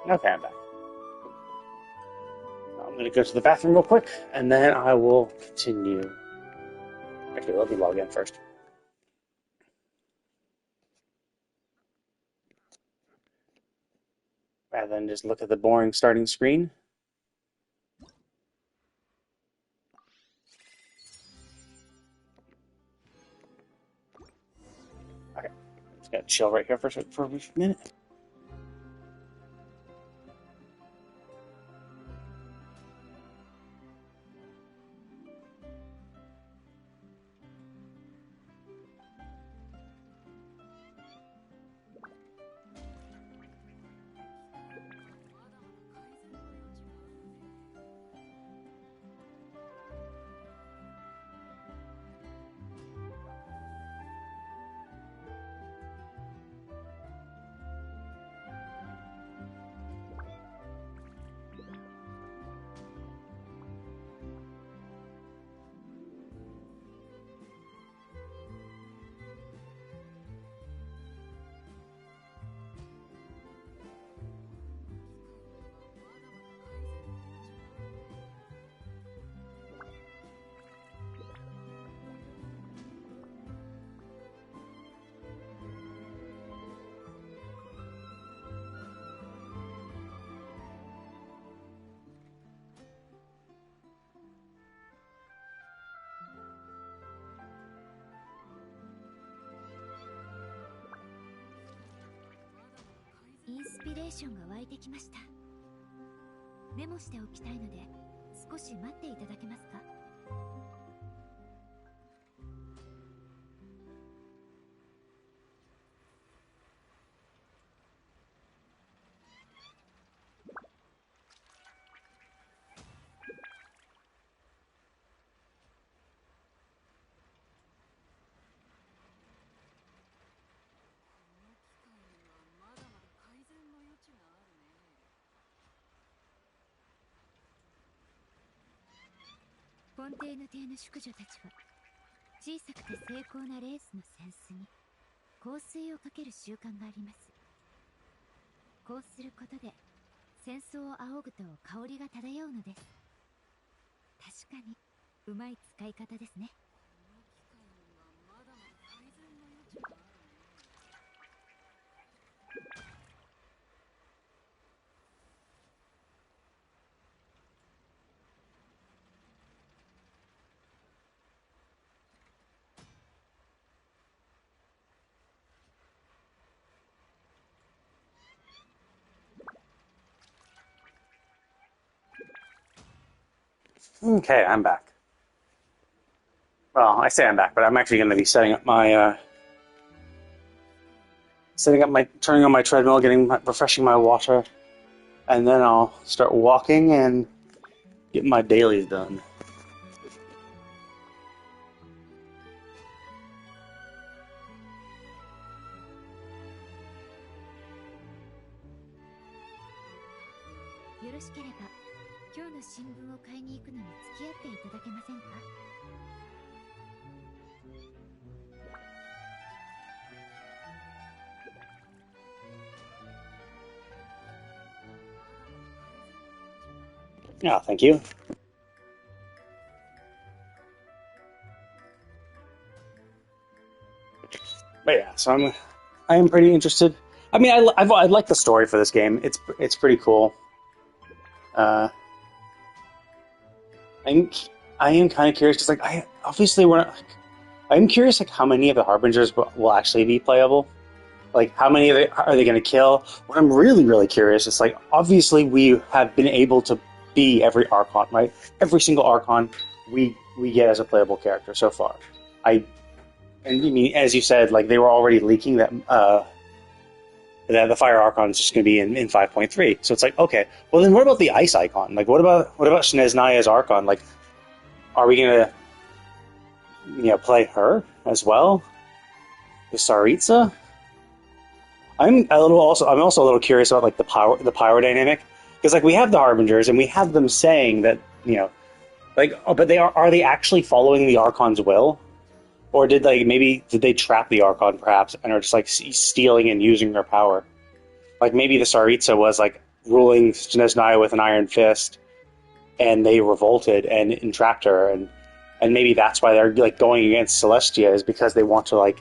Okay, I'm back. I'm going to go to the bathroom real quick, and then I will continue. Actually, let me log in first. Rather than just look at the boring starting screen. Okay, just gotta chill right here for a minute.インスピレーションが湧いてきました。メモしておきたいので少し待っていただけますか？フォンテーヌ邸の淑女たちは小さくて精巧なレースの扇子に香水をかける習慣があります。こうすることで扇子を仰ぐと香りが漂うのです。確かにうまい使い方ですね。Okay, I'm back. Well, I say I'm back, but I'm actually going to be setting up my, turning on my treadmill, refreshing my water, and then I'll start walking and get my dailies done. Yeah, thank you. But yeah, so I am pretty interested. I mean, I like the story for this game. It's pretty cool. I'm I am kind of curious because I obviously we're not. I'm curious how many of the harbingers will actually be playable. Like how many of it are they going to kill? What I'm really curious is obviously we have been able to be every Archon, right? Every single Archon we get as a playable character so far. I mean, as you said, they were already leaking that that the Fire Archon is just going to be in 5.3. So it's okay. Well, then what about the Ice Icon? What about Sneznaya's Archon? Are we going to play her as well? The Tsaritsa? I'm also a little curious about the power dynamic because we have the Harbingers and we have them saying that but are they actually following the Archon's will, or did they trap the Archon perhaps and are just stealing and using their power? Like maybe the Tsaritsa was like ruling Snezhnaya with an iron fist, and they revolted and entrapped her, and maybe that's why they're like going against Celestia is because they want to like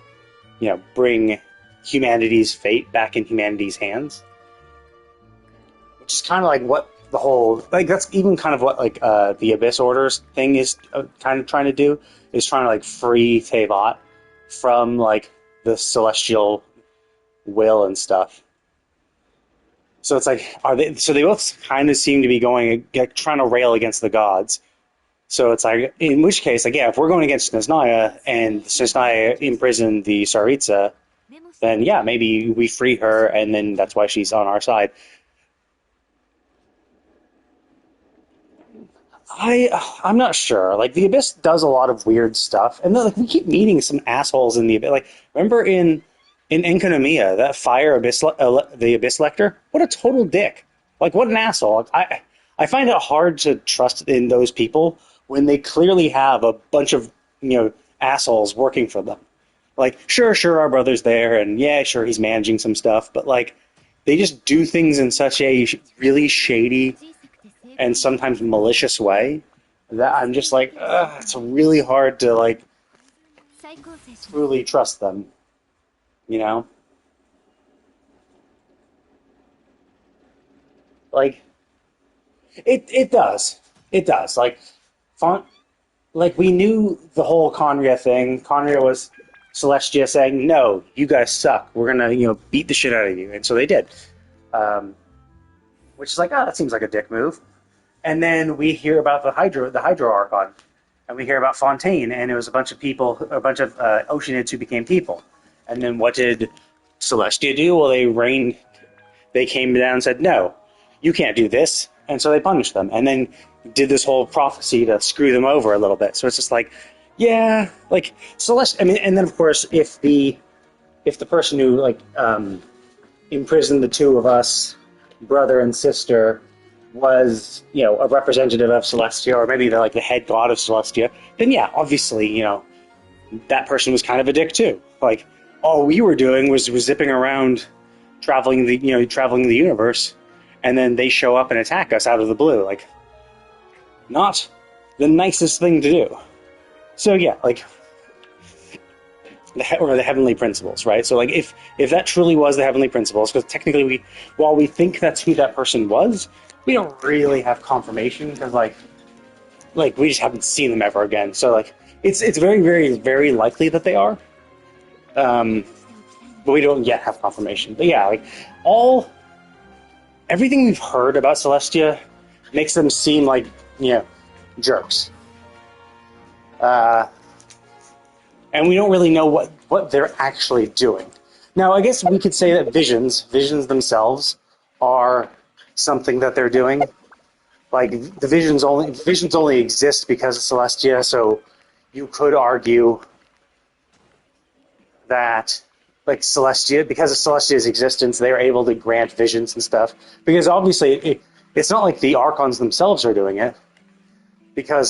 bring humanity's fate back in humanity's hands, which is kind of like what the whole like that's even kind of what like the Abyss Orders thing is kind of trying to do is trying to like free Tevat from like the celestial will and stuff. So it's like, are they? So they both kind of seem to be going, like, trying to rail against the gods. So it's like, in which case, like, yeah, if we're going against Snezhnaya and Snezhnaya imprisoned the Tsaritsa, then yeah, maybe we free her, and then that's why she's on our side. I'm not sure. Like the Abyss does a lot of weird stuff, and then like we keep meeting some assholes in the Abyss. Like remember in Enconomia, that fire Abyss the Abyss Lector. What a total dick! Like what an asshole! Like, I find it hard to trust in those people when they clearly have a bunch of assholes working for them. Like sure, our brother's there, and yeah, sure he's managing some stuff, but like they just do things in such a really shady and sometimes malicious way that I'm just like, it's really hard to like truly trust them, you know? Like it does. It does. Like font like we knew the whole Conria thing. Conria was Celestia saying, "No, you guys suck. We're gonna, beat the shit out of you," and so they did. Which is like, that seems like a dick move. And then we hear about the Hydro Archon, and we hear about Fontaine, and it was a bunch of people, a bunch of Oceanids who became people. And then what did Celestia do? Well, they came down and said, no, you can't do this, and so they punished them, and then did this whole prophecy to screw them over a little bit. So it's just like, yeah, like Celestia. I mean, and then of course, if the person who like imprisoned the two of us, brother and sister, was a representative of Celestia, or maybe they're like the head god of Celestia, then yeah, obviously that person was kind of a dick too. Like all we were doing was zipping around, traveling the universe, and then they show up and attack us out of the blue. Like not the nicest thing to do. So yeah, like the heavenly principles, right? So like if that truly was the heavenly principles, because technically while we think that's who that person was, we don't really have confirmation because like we just haven't seen them ever again. So like it's very, very, very likely that they are, but we don't yet have confirmation. But yeah, like everything we've heard about Celestia makes them seem like jerks, and we don't really know what they're actually doing. Now, I guess we could say that visions themselves are something that they're doing. Like the visions only exist because of Celestia, so you could argue that like Celestia, because of Celestia's existence, they're able to grant visions and stuff. Because obviously it's not like the Archons themselves are doing it, because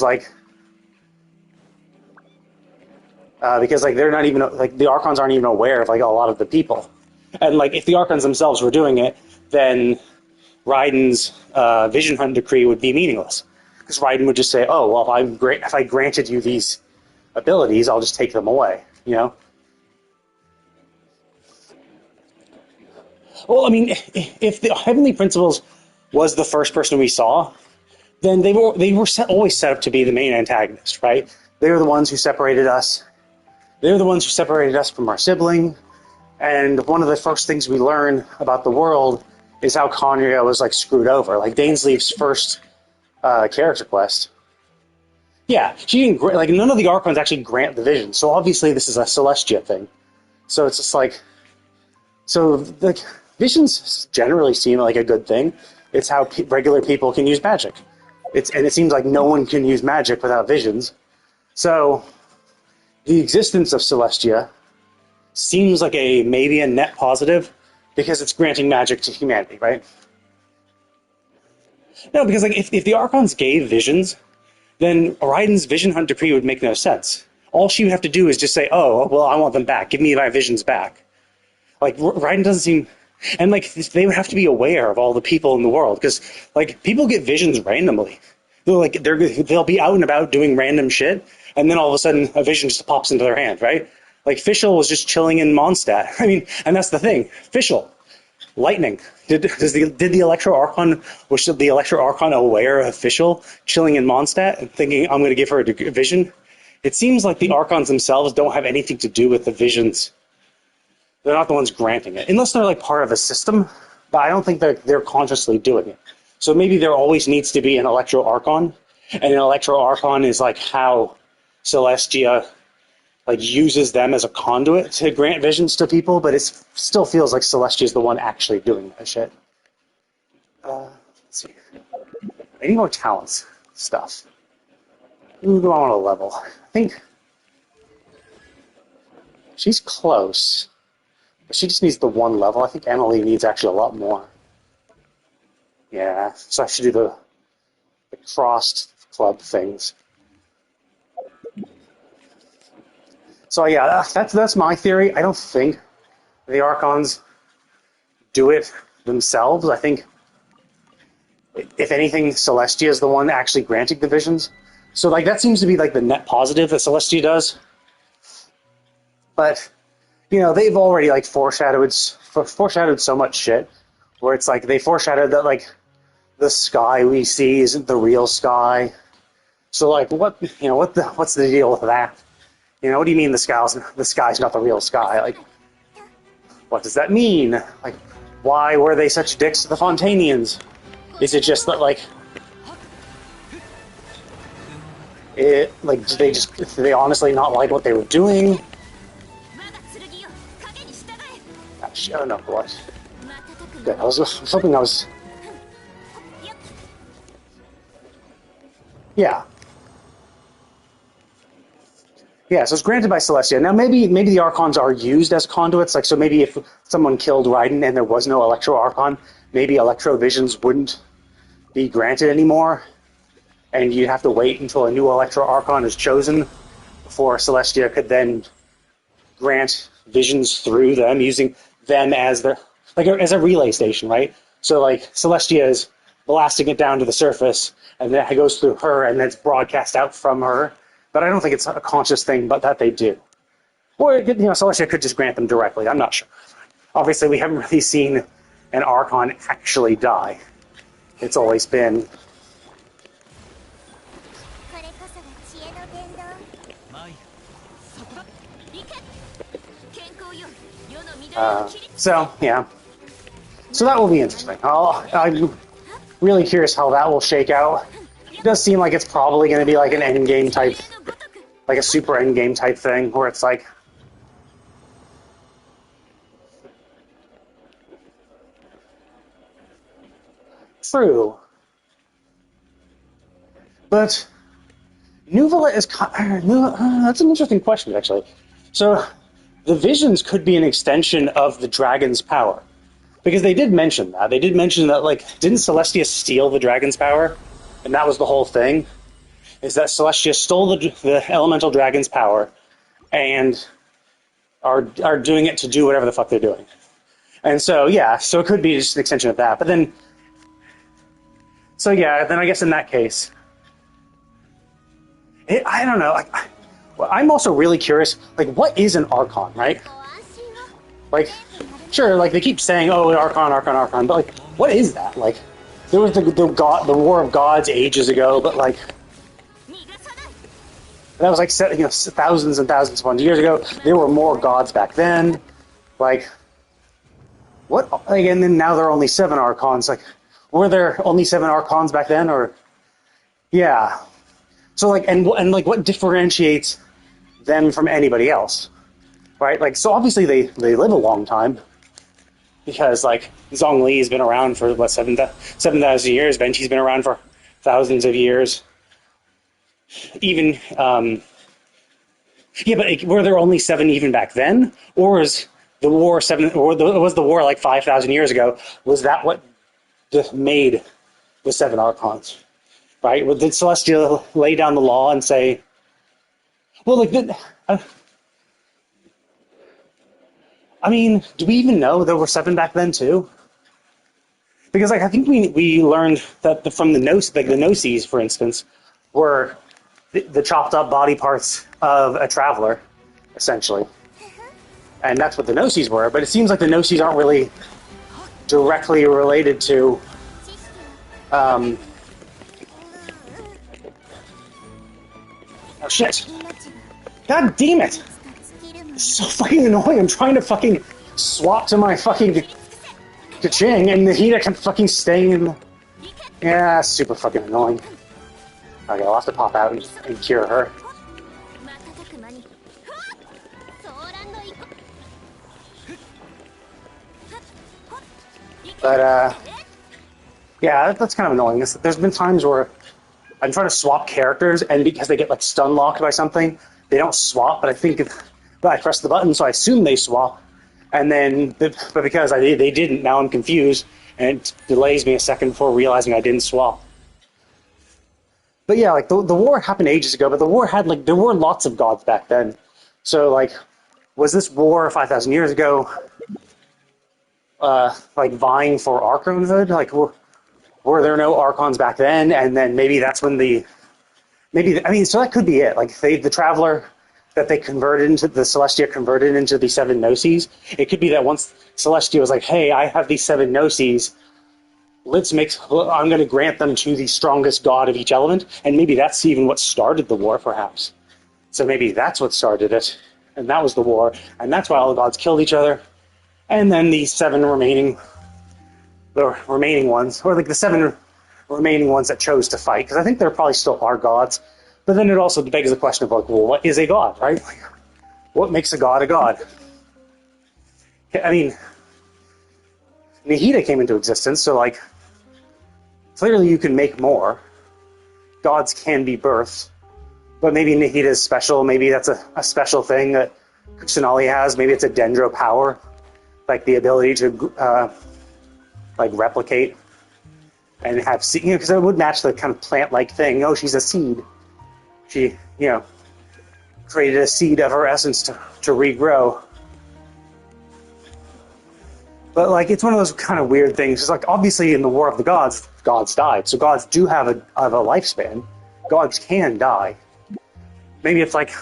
they're not even like the Archons aren't even aware of like a lot of the people, and like if the Archons themselves were doing it, then Raiden's Vision Hunt decree would be meaningless, because Raiden would just say, "Oh, well, if I granted you these abilities, I'll just take them away." Well, I mean, if the Heavenly Principles was the first person we saw, then they were always set up to be the main antagonist, right? They were the ones who separated us. They were the ones who separated us from our sibling. And one of the first things we learn about the world is how Conria was like screwed over. Like Dainsleif's first character quest. Yeah, she didn't like none of the Archons actually grant the vision. So obviously this is a Celestia thing. So it's just like, so like visions generally seem like a good thing. It's how regular people can use magic. And it seems like no one can use magic without visions. So the existence of Celestia seems like maybe a net positive because it's granting magic to humanity, right? No, because like if the Archons gave visions, then Raiden's Vision Hunt decree would make no sense. All she would have to do is just say, "Oh, well, I want them back. Give me my visions back." Like Raiden doesn't seem And like they would have to be aware of all the people in the world because like people get visions randomly. They'll be out and about doing random shit, and then all of a sudden a vision just pops into their hand, right? Like Fischl was just chilling in Mondstadt. I mean, and that's the thing. Fischl, lightning. Did the Electro Archon, was the Electro Archon aware of Fischl chilling in Mondstadt and thinking I'm going to give her a vision? It seems like the Archons themselves don't have anything to do with the visions. They're not the ones granting it, unless they're like part of a system. But I don't think that they're consciously doing it. So maybe there always needs to be an Electro Archon, and an Electro Archon is like how Celestia like uses them as a conduit to grant visions to people, but it still feels like Celestia is the one actually doing that shit. Let's see. I need more talents stuff. Who do I want to level? I think she's close, but she just needs the one level. I think Emilie needs actually a lot more. Yeah, so I should do the crossed club things. So yeah, that's my theory. I don't think the Archons do it themselves. I think, if anything, Celestia is the one actually granting the visions. So like that seems to be like the net positive that Celestia does. But they've already like foreshadowed so much shit, where it's like they foreshadowed that like the sky we see isn't the real sky. So like what's the deal with that? What do you mean the sky's not the real sky? Like, what does that mean? Like, why were they such dicks to the Fontanians? Is it just that like do they honestly not like what they were doing? Gosh, oh no, what? Good. I was hoping I was. Yeah. Yeah, so it's granted by Celestia. Now maybe the Archons are used as conduits. Like, so maybe if someone killed Raiden and there was no Electro Archon, maybe Electro Visions wouldn't be granted anymore, and you'd have to wait until a new Electro Archon is chosen before Celestia could then grant visions through them, using them as as a relay station, right? So like Celestia is blasting it down to the surface, and then it goes through her, and then it's broadcast out from her. But I don't think it's a conscious thing, but that they do. Or Celestia could just grant them directly. I'm not sure. Obviously, we haven't really seen an Archon actually die. It's always been. So yeah. So that will be interesting. I'm really curious how that will shake out. It does seem like it's probably going to be like an endgame type, like a super endgame type thing, where it's like, true, but Nuvola is that's an interesting question actually. So the visions could be an extension of the dragon's power, because they did mention that. They did mention that, like, didn't Celestia steal the dragon's power? And that was the whole thing, is that Celestia stole the elemental dragon's power and are doing it to do whatever the fuck they're doing. And so, yeah, so it could be just an extension of that. But then, so yeah, then I guess in that case, I don't know. I'm also really curious, like, what is an Archon, right? Like, sure, like, they keep saying, oh, Archon, Archon, Archon, but, like, what is that? Like, there was the War of Gods ages ago, but, like, that was, like, thousands and thousands of years ago. There were more gods back then. Like, what? Like, and then now there are only 7 Archons. Like, were there only 7 Archons back then, or? Yeah. So, like, and like, what differentiates them from anybody else? Right? Like, so obviously they live a long time. Because, like, Zhongli has been around for, what, 7,000 years? Venti's been around for thousands of years. Even, yeah, but were there only 7 even back then? Or was the war 7, or was the war like 5,000 years ago? Was that what made the 7 Archons? Right? Did Celestia lay down the law and say, well, like, I mean, do we even know there were 7 back then too? Because like I think we learned that from the Gnosis, like the Gnosis, for instance, were the chopped up body parts of a traveler, essentially, and that's what the Gnosis were. But it seems like the Gnosis aren't really directly related to. Um, oh shit! God damn it! It's so fucking annoying. I'm trying to fucking swap to my fucking Ka-ching, and the Nahida kept fucking staying in the... Yeah, super fucking annoying. Okay, I'll have to pop out and cure her. But, yeah, that's kind of annoying. There's been times where I'm trying to swap characters, and because they get, like, stun locked by something, they don't swap, but I think... But I pressed the button, so I assume they swap. And then, but because they didn't, now I'm confused, and it delays me a second before realizing I didn't swap. But yeah, like, the war happened ages ago, but the war had, like, there were lots of gods back then. So, like, was this war 5,000 years ago, like, vying for archonhood? Like, were there no archons back then? And then maybe that's when I mean, so that could be it. Like, the Traveler that they converted into, the Celestia converted into the 7 Gnosis, it could be that once Celestia was like, hey, I have these 7 Gnosis, I'm going to grant them to the strongest god of each element, and maybe that's even what started the war, perhaps. So maybe that's what started it, and that was the war, and that's why all the gods killed each other, and then the 7 remaining ones, or like the 7 remaining ones that chose to fight, because I think there probably still are gods, but then it also begs the question of, like, well, what is a god, right? Like, what makes a god a god? I mean, Nahida came into existence, so, like, clearly you can make more. Gods can be birthed. But maybe Nahida is special. Maybe that's a special thing that Kusanali has. Maybe it's a dendro power. Like the ability to, like, replicate. And have seed. You know, because it would match the kind of plant-like thing. Oh, she's a seed. She, created a seed of her essence to regrow. But, like, it's one of those kind of weird things. It's like, obviously, in the War of the Gods, gods died. So gods do have a lifespan. Gods can die. Maybe it's like...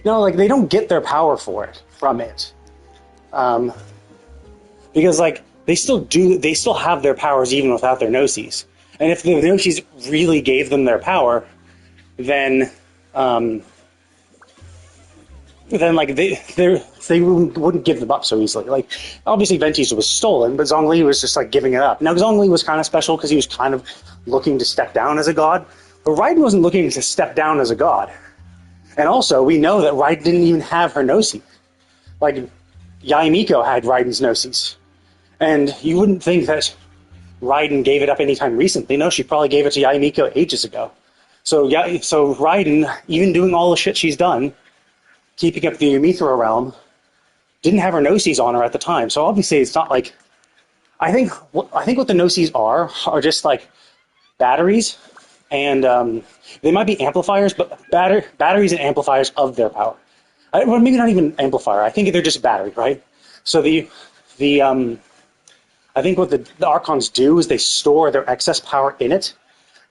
No, like, they don't get their power from it. Because, like, they still have their powers even without their Gnosis. And if the Gnosis really gave them their power, then like they wouldn't give them up so easily. Like, obviously Ventis was stolen, but Zhongli was just like giving it up. Now Zhongli was kind of special because he was kind of looking to step down as a god, but Raiden wasn't looking to step down as a god. And also, we know that Raiden didn't even have her Gnosis. Like, Yaimiko had Raiden's Gnosis. And you wouldn't think that Raiden gave it up anytime recently. No, she probably gave it to Yaimiko ages ago. So Raiden, even doing all the shit she's done, keeping up the Umithra realm, didn't have her Gnosis on her at the time. So obviously it's not like... I think what the Gnosis are just like batteries, and they might be amplifiers, but batteries and amplifiers of their power. Well, maybe not even amplifier. I think they're just battery, right? So I think what the Archons do is they store their excess power in it,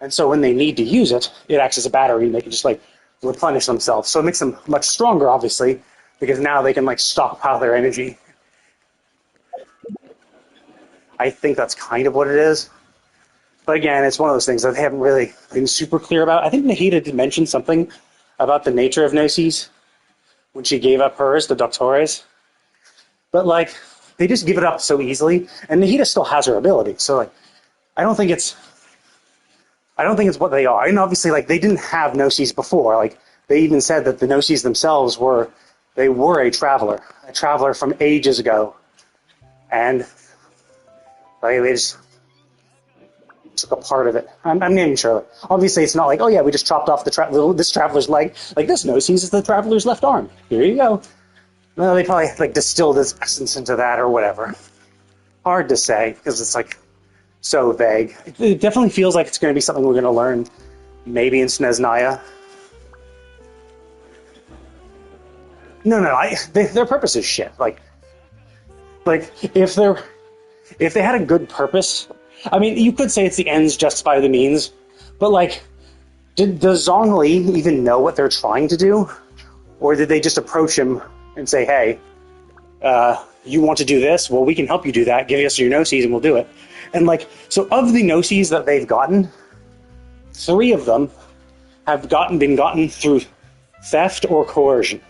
and so when they need to use it, it acts as a battery, and they can just, like, replenish themselves. So it makes them much stronger, obviously, because now they can, like, stockpile their energy. I think that's kind of what it is. But again, it's one of those things that they haven't really been super clear about. I think Nahida did mention something about the nature of Gnosis when she gave up hers, the Doctores. But, like, they just give it up so easily, and Nahida still has her ability. So, like, I don't think it's what they are. And obviously, like, they didn't have Gnosis before. Like, they even said that the Gnosis themselves were a traveler from ages ago. And, like, they just took a part of it. I'm not even sure. Obviously, it's not like, oh yeah, we just chopped off this traveler's leg. Like, this Gnosis is the traveler's left arm. Here you go. No, they probably, like, distilled this essence into that or whatever. Hard to say, because it's, like, so vague. It definitely feels like it's going to be something we're going to learn maybe in Snezhnaya. No, no, their purpose is shit. Like if they had a good purpose, I mean, you could say it's the ends justify the means, but like, does Zhongli even know what they're trying to do, or did they just approach him and say, "Hey, you want to do this? Well, we can help you do that. Give us your gnosis and we'll do it." And like, so of the gnosis that they've gotten, 3 of them have been gotten through theft or coercion.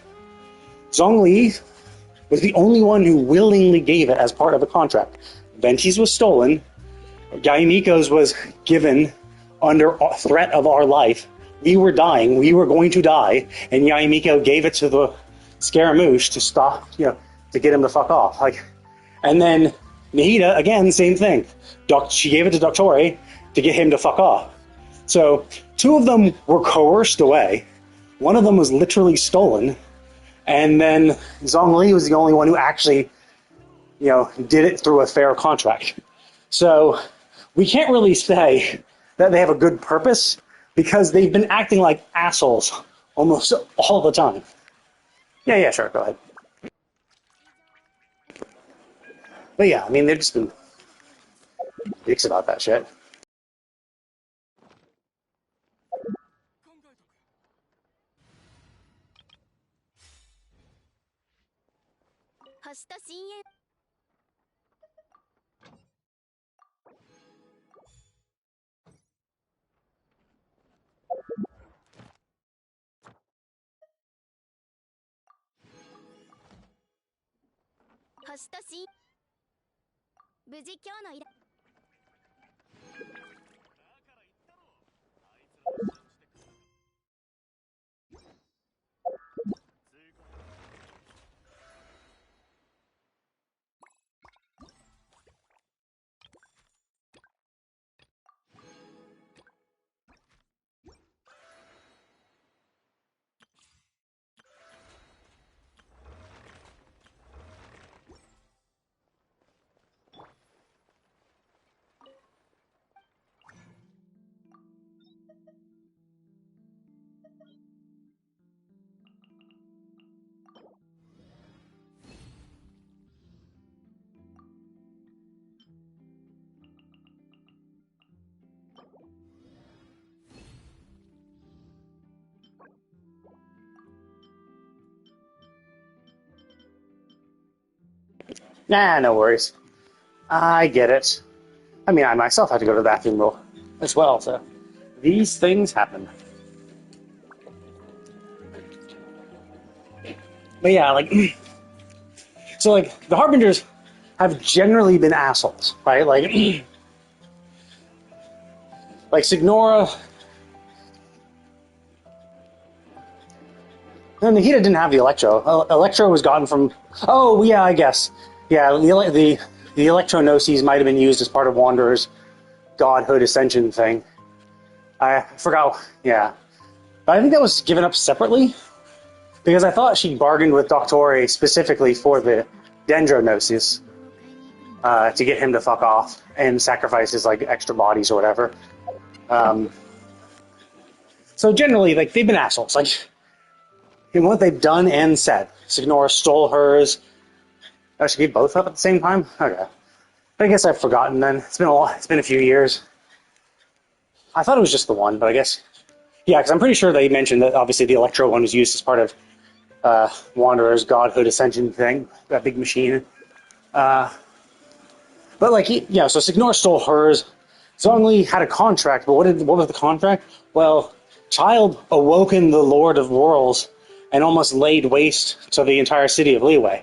Zhongli was the only one who willingly gave it as part of a contract. Venti's was stolen. Yaimiko's was given under threat of our life. We were dying. We were going to die. And Yaimiko gave it to the Scaramouche to stop, to get him to fuck off. And then Nahida, again, same thing. She gave it to Dottore to get him to fuck off. So 2 of them were coerced away. 1 of them was literally stolen. And then Zhongli was the only one who actually, did it through a fair contract. So we can't really say that they have a good purpose because they've been acting like assholes almost all the time. Yeah, sure, go ahead. But yeah, I mean, they've just been dicks about that shit. Nah, no worries. I get it. I mean, I myself had to go to the bathroom as well, so these things happen. But yeah, so the Harbingers have generally been assholes, right? Like Signora. No, Nahida didn't have the Electro. Electro was gotten from. Oh yeah, I guess. Yeah, the Electro Gnosis might have been used as part of Wanderer's Godhood Ascension thing. I forgot. Yeah, but I think that was given up separately because I thought she bargained with Dottore specifically for the Dendrognosis to get him to fuck off and sacrifice his extra bodies or whatever. So generally, they've been assholes. In what they've done and said. Signora stole hers. Oh, she gave both up at the same time? Okay. I guess I've forgotten then. It's been a few years. I thought it was just the one, but I guess... Yeah, because I'm pretty sure they mentioned that obviously the Electro one was used as part of Wanderer's Godhood Ascension thing, that big machine. But so Signora stole hers. Zhongli had a contract, but what was the contract? Well, Child awoken the Lord of Worlds and almost laid waste to the entire city of Liyue.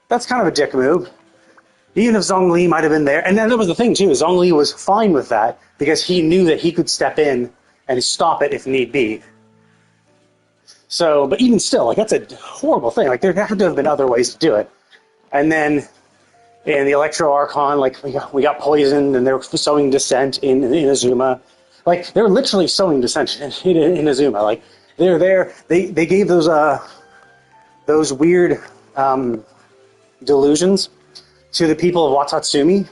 That's kind of a dick move. Even if Zhongli might have been there, and then that was the thing too, Zhongli was fine with that because he knew that he could step in and stop it if need be. So, but even still, that's a horrible thing. There had to have been other ways to do it. And then in the Electro Archon, we got poisoned and they were sowing dissent in Inazuma. They were literally sowing dissent in Inazuma. They're there. They gave those weird delusions to the people of Watatsumi,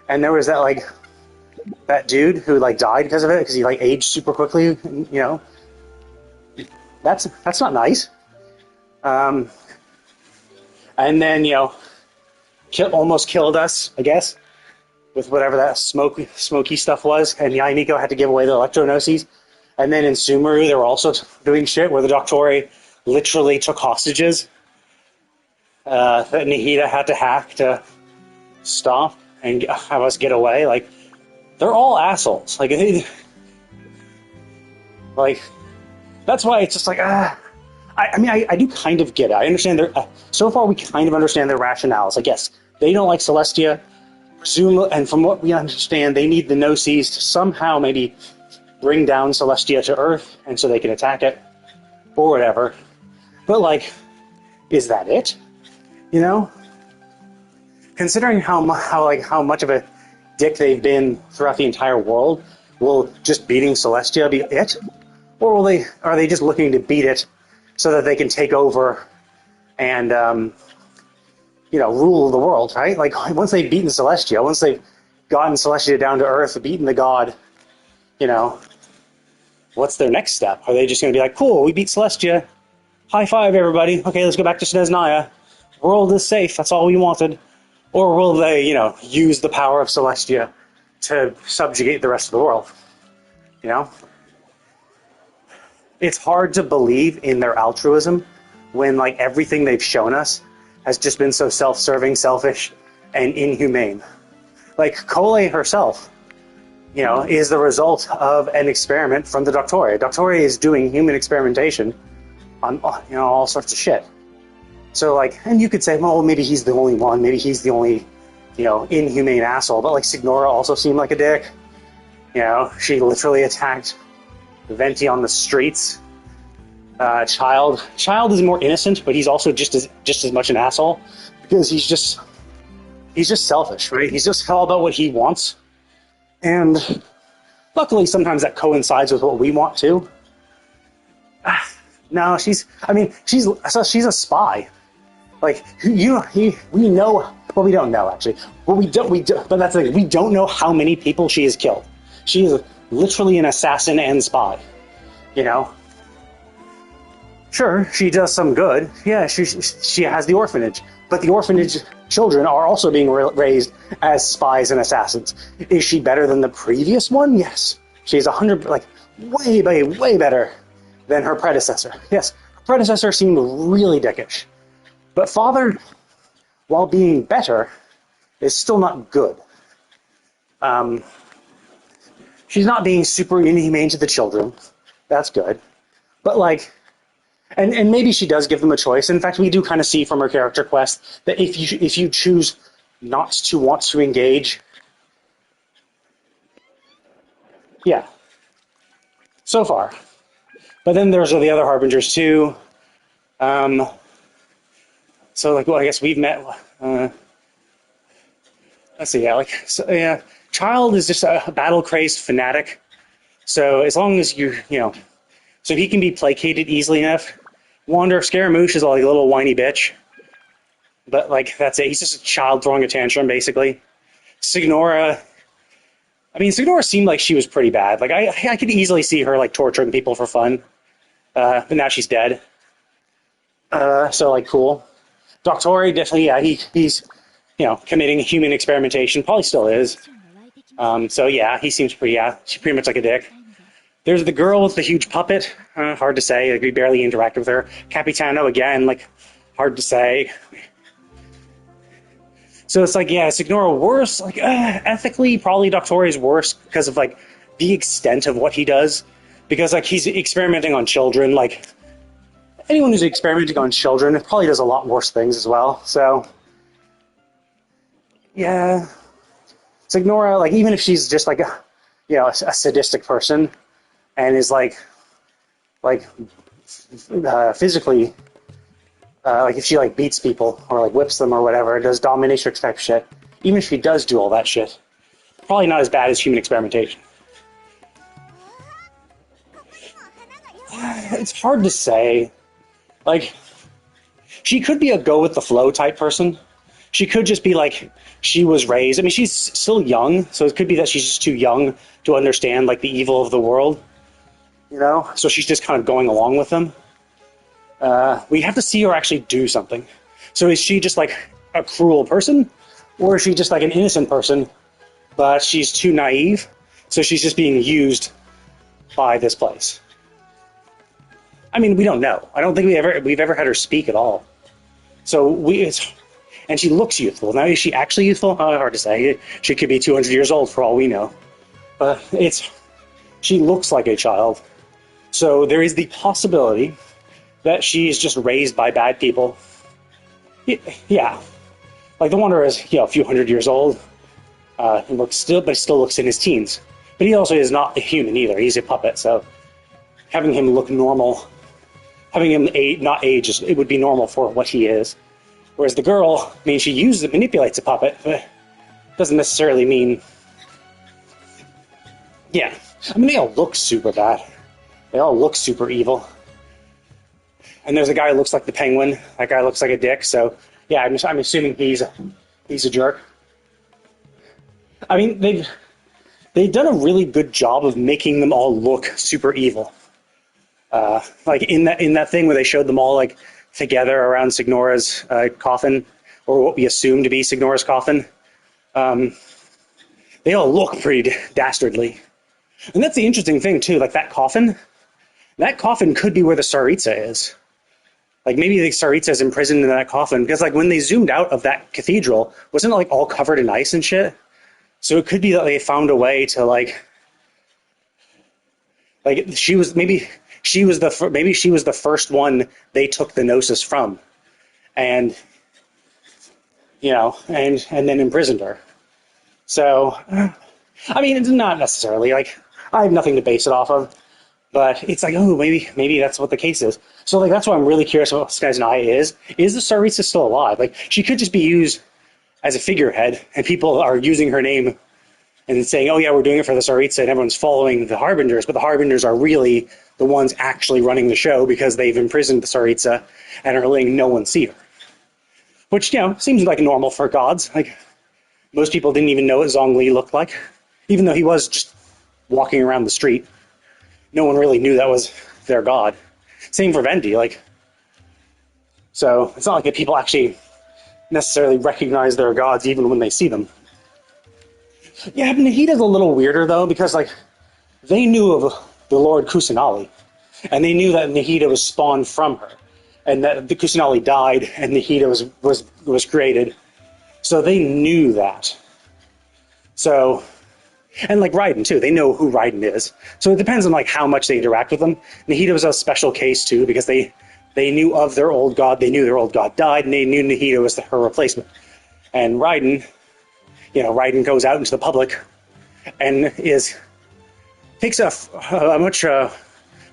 and there was that dude who died because of it because he aged super quickly. That's not nice. Um, and then, almost killed us, I guess, with whatever that smoky stuff was. And Yainiko had to give away the electronoses. And then in Sumeru, they were also doing shit where the Doctori literally took hostages that Nihida had to hack to stop and have us get away. Like, they're all assholes. Like that's why it's just like, I do kind of get it. I understand their. So far, we kind of understand their rationales. Like, yes, they don't like Celestia. And from what we understand, they need the Gnosis to somehow maybe bring down Celestia to Earth, and so they can attack it or whatever. But like, is that it? Considering how much of a dick they've been throughout the entire world, will just beating Celestia be it, or are they just looking to beat it so that they can take over and rule the world, right? Like once they've beaten Celestia, once they've gotten Celestia down to Earth, beaten the god, what's their next step? Are they just going to be like, cool, we beat Celestia, high five everybody, okay, let's go back to Snezhnaya, world is safe, that's all we wanted? Or will they, use the power of Celestia to subjugate the rest of the world? It's hard to believe in their altruism when like everything they've shown us has just been so self-serving, selfish, and inhumane. Like Cole herself, is the result of an experiment from the Doctori. Doctori is doing human experimentation on, all sorts of shit. So like, and you could say, well, maybe he's the only one, maybe he's the only, inhumane asshole. But like Signora also seemed like a dick. She literally attacked Venti on the streets. Child is more innocent, but he's also just as much an asshole because he's just selfish, right? He's just all about what he wants, and luckily sometimes that coincides with what we want too. No, she's a spy. Like we know, well, we don't know actually, but but that's the thing, we don't know how many people she has killed. She is literally an assassin and spy. Sure, she does some good. Yeah, she has the orphanage, but the orphanage children are also being raised as spies and assassins. Is she better than the previous one? Yes, she's 100, like way better than her predecessor. Yes, her predecessor seemed really dickish, but Father, while being better, is still not good. She's not being super inhumane to the children. That's good, but like. And maybe she does give them a choice. In fact, we do kind of see from her character quest that if you choose not to want to engage, yeah, so far. But then there's the other harbingers too. So like, well, I guess we've met. Let's see, yeah, Child is just a battle crazed fanatic. So as long as so he can be placated easily enough. Wander Scaramouche is like a little whiny bitch. But, like, that's it. He's just a child throwing a tantrum, basically. Signora seemed like she was pretty bad. Like, I could easily see her, like, torturing people for fun. But now she's dead. So, like, cool. Doctori, definitely, yeah, he's, committing human experimentation. Probably still is. So, yeah, he seems she's pretty much like a dick. There's the girl with the huge puppet. Hard to say. Like, we barely interact with her. Capitano, again, like, hard to say. So it's like, yeah, is Signora worse? Like, ethically, probably Doctori is worse because of, like, the extent of what he does. Because, like, he's experimenting on children. Like, anyone who's experimenting on children probably does a lot worse things as well. So, yeah. Signora, like, even if she's just, like, a sadistic person, and is physically, like if she like beats people or like whips them or whatever, does dominatrix type shit. Even if she does do all that shit, probably not as bad as human experimentation. It's hard to say. Like, she could be a go with the flow type person. She could just be like, she was raised. I mean, she's still young, so it could be that she's just too young to understand like the evil of the world. So she's just kind of going along with them. We have to see her actually do something. So is she just like a cruel person, or is she just like an innocent person, but she's too naive, so she's just being used by this place? I mean, we don't know. I don't think we've ever had her speak at all. So and she looks youthful. Now, is she actually youthful? Hard to say. She could be 200 years old for all we know. But she looks like a child. So there is the possibility that she's just raised by bad people. Yeah. Like the Wanderer is, a few hundred years old. But still looks in his teens. But he also is not a human either. He's a puppet. So having him look normal, having him not age, it would be normal for what he is. Whereas the girl, I mean, she manipulates a puppet, but doesn't necessarily mean. Yeah. I mean, they all look super bad. They all look super evil. And there's a guy who looks like the Penguin. That guy looks like a dick. So, yeah, I'm assuming he's a jerk. I mean, they've done a really good job of making them all look super evil. Like in that thing where they showed them all like together around Signora's coffin, or what we assume to be Signora's coffin. They all look pretty dastardly. And that's the interesting thing too. Like that coffin could be where the Tsaritsa is. Like maybe the Tsaritsa is imprisoned in that coffin, because like when they zoomed out of that cathedral, wasn't it like all covered in ice and shit? So it could be that they found a way to like she was the first one they took the Gnosis from, and and then imprisoned her. So, I mean, it's not necessarily like I have nothing to base it off of, but it's like, oh, maybe that's what the case is. So like that's why I'm really curious about what this guy's eye is. Is the Tsaritsa still alive? Like she could just be used as a figurehead, and people are using her name and saying, oh yeah, we're doing it for the Tsaritsa, and everyone's following the Harbingers, but the Harbingers are really the ones actually running the show because they've imprisoned the Tsaritsa and are letting no one see her. Which, seems like normal for gods. Like, most people didn't even know what Zhongli looked like, even though he was just walking around the street. No one really knew that was their god. Same for Vendi, so it's not like that people actually necessarily recognize their gods even when they see them. Yeah, Nahida's a little weirder though, because they knew of the Lord Kusanali, and they knew that Nahida was spawned from her, and that the Kusanali died and Nahida was created. So they knew that. So, and like Raiden too, they know who Raiden is. So it depends on how much they interact with them. Nahida was a special case too, because they knew of their old god, they knew their old god died, and they knew Nahida was her replacement. And Raiden, Raiden goes out into the public and takes a much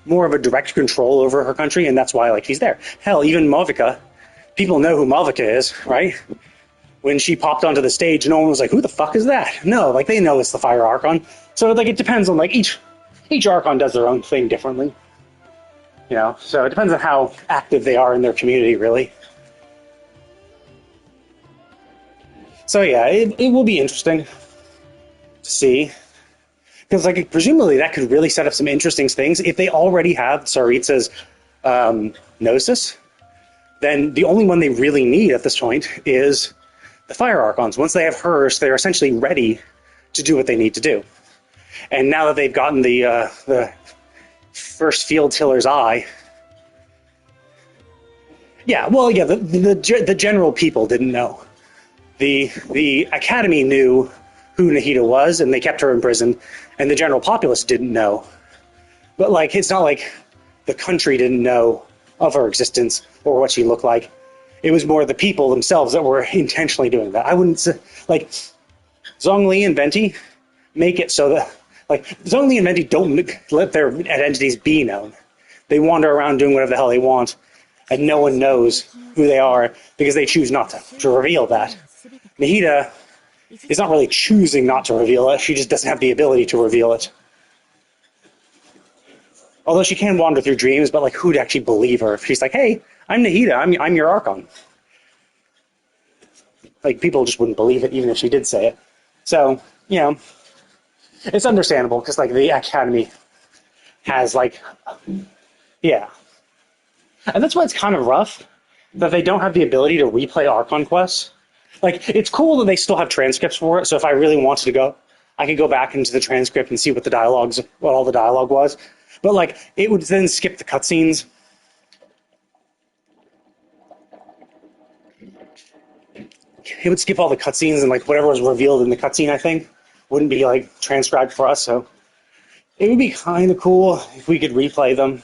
more of a direct control over her country, and that's why he's there. Hell, even Malvika, people know who Malvika is, right? When she popped onto the stage, no one was like, who the fuck is that? No, they know it's the Fire Archon. So it depends on each Archon does their own thing differently. So it depends on how active they are in their community, really. So yeah, it will be interesting to see. Because presumably that could really set up some interesting things. If they already have Tsaritsa's Gnosis, then the only one they really need at this point is the Fire Archons. Once they have hers, they're essentially ready to do what they need to do. And now that they've gotten the first field tiller's eye, the general people didn't know. The Academy knew who Nahida was, and they kept her in prison, and the general populace didn't know. But it's not like the country didn't know of her existence or what she looked like. It was more the people themselves that were intentionally doing that. I wouldn't say, Zhongli and Venti make it so that, Zhongli and Venti don't let their identities be known. They wander around doing whatever the hell they want, and no one knows who they are because they choose not to reveal that. Nahida is not really choosing not to reveal it, she just doesn't have the ability to reveal it. Although she can wander through dreams, but who'd actually believe her if she's like, hey, I'm Nahida, I'm your Archon. People just wouldn't believe it even if she did say it. So, it's understandable because the Academy has yeah. And that's why it's kind of rough that they don't have the ability to replay Archon quests. Like, it's cool that they still have transcripts for it, so if I really wanted to go, I could go back into the transcript and see what all the dialogue was. But, like, it would then skip the cutscenes. It would skip all the cutscenes, and, like, whatever was revealed in the cutscene, I think, wouldn't be, like, transcribed for us, so it would be kind of cool if we could replay them.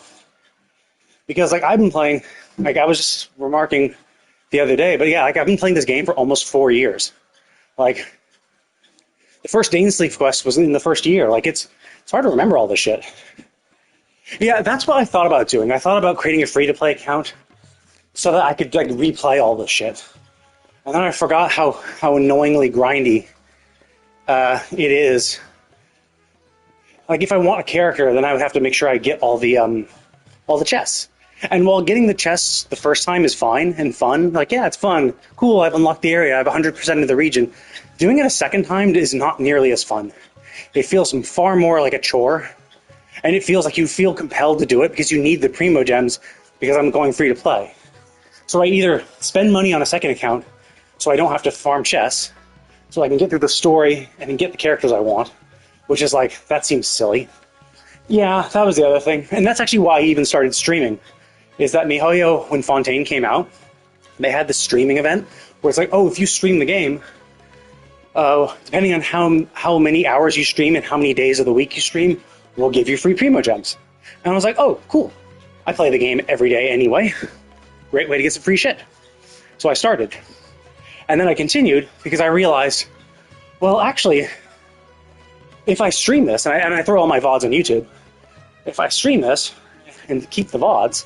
Because, like, I've been playing, like, I was just remarking the other day, but yeah, like, I've been playing this game for almost 4 years. Like, the first Dailies quest was in the first year. Like, it's hard to remember all this shit. Yeah, that's what I thought about doing. I thought about creating a free-to-play account so that I could, like, replay all this shit. And then I forgot how annoyingly grindy it is. Like, if I want a character, then I would have to make sure I get all the chests. And while getting the chests the first time is fine and fun, like, yeah, it's fun, cool, I've unlocked the area, I have 100% of the region, doing it a second time is not nearly as fun. It feels far more like a chore, and it feels like you feel compelled to do it because you need the Primo Gems because I'm going free to play. So I either spend money on a second account so I don't have to farm chests, so I can get through the story and get the characters I want, which is like, that seems silly. Yeah, that was the other thing. And that's actually why I even started streaming. Is that MiHoYo, when Fontaine came out, they had this streaming event where it's like, oh, if you stream the game, depending on how many hours you stream and how many days of the week you stream, we'll give you free Primo Gems. And I was like, oh, cool. I play the game every day anyway. Great way to get some free shit. So I started. And then I continued because I realized, well, actually, if I stream this, and I throw all my VODs on YouTube, if I stream this and keep the VODs,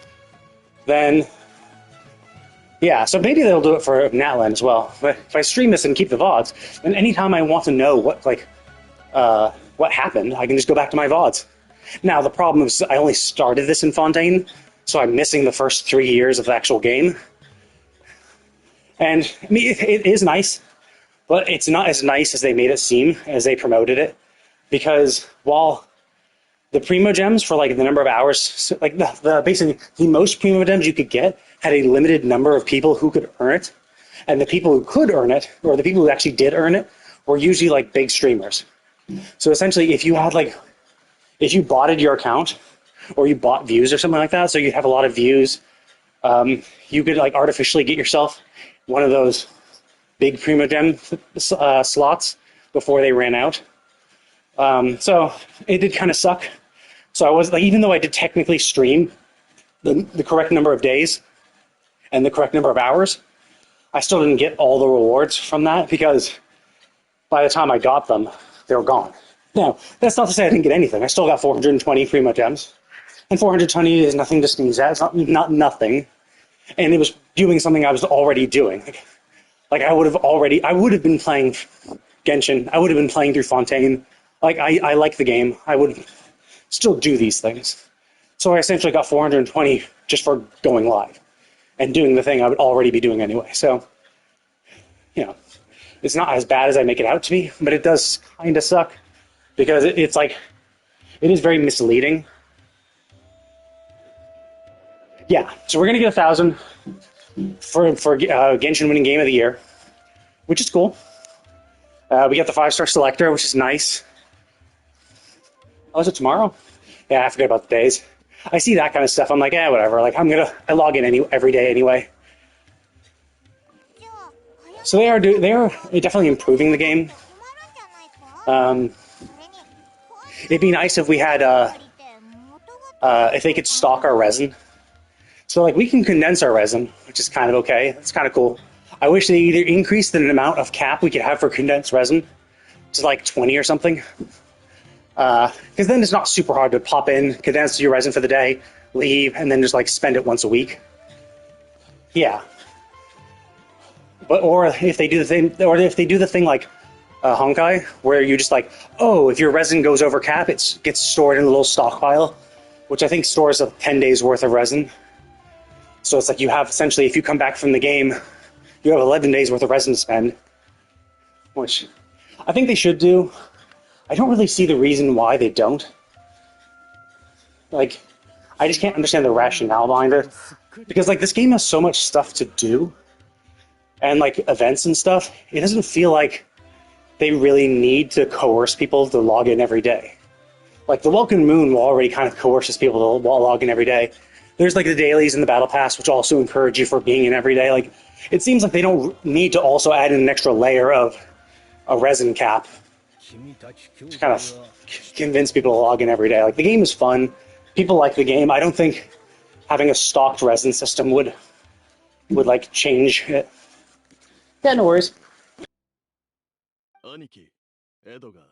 then, yeah, so maybe they'll do it for Natlan as well. But if I stream this and keep the VODs, then anytime I want to know what happened, I can just go back to my VODs. Now, the problem is I only started this in Fontaine, so I'm missing the first 3 years of the actual game. And, I mean, it is nice, but it's not as nice as they made it seem, as they promoted it. Because while the Primo Gems for, like, the number of hours, like, basically the most Primo Gems you could get had a limited number of people who could earn it. And the people who could earn it, or the people who actually did earn it, were usually, like, big streamers. So essentially, if you botted your account, or you bought views or something like that, so you have a lot of views, you could, like, artificially get yourself one of those big Primo Gem slots before they ran out. So it did kind of suck. So I was like, even though I did technically stream the correct number of days and the correct number of hours, I still didn't get all the rewards from that because by the time I got them, they were gone. Now, that's not to say I didn't get anything. I still got 420 Primo Gems. And 420 is nothing to sneeze at. It's not nothing. And it was doing something I was already doing. Like I would have been playing Genshin. I would have been playing through Fontaine. Like, I like the game. I would still do these things. So I essentially got 420 just for going live and doing the thing I would already be doing anyway. So, you know, it's not as bad as I make it out to be, but it does kind of suck because it's like, it is very misleading. Yeah, so we're going to get 1,000 for Genshin winning game of the year, which is cool. We got the 5-star selector, which is nice. Oh, is it tomorrow? Yeah, I forget about the days. I see that kind of stuff. I'm like, whatever. Like, I log in every day anyway. So they are definitely improving the game. It'd be nice if we had if they could stock our resin. So like we can condense our resin, which is kind of okay. It's kind of cool. I wish they either increased the amount of cap we could have for condensed resin to like 20 or something. Because then it's not super hard to pop in, condense your resin for the day, leave, and then just like spend it once a week. Yeah. Or if they do the thing like Honkai, where you just like, oh, if your resin goes over cap, it gets stored in a little stockpile, which I think stores 10 days worth of resin. So it's like you have essentially, if you come back from the game, you have 11 days worth of resin to spend, which I think they should do. I don't really see the reason why they don't. Like, I just can't understand the rationale behind it. Because like this game has so much stuff to do and like events and stuff, it doesn't feel like they really need to coerce people to log in every day. Like the Welcome Moon already kind of coerces people to log in every day. There's like the dailies and the battle pass, which also encourage you for being in every day. Like it seems like they don't need to also add in an extra layer of a resin cap to kind of convince people to log in every day. Like the game is fun. People like the game. I don't think having a stocked resin system would like change it. Yeah, no worries. 兄貴、エドガー。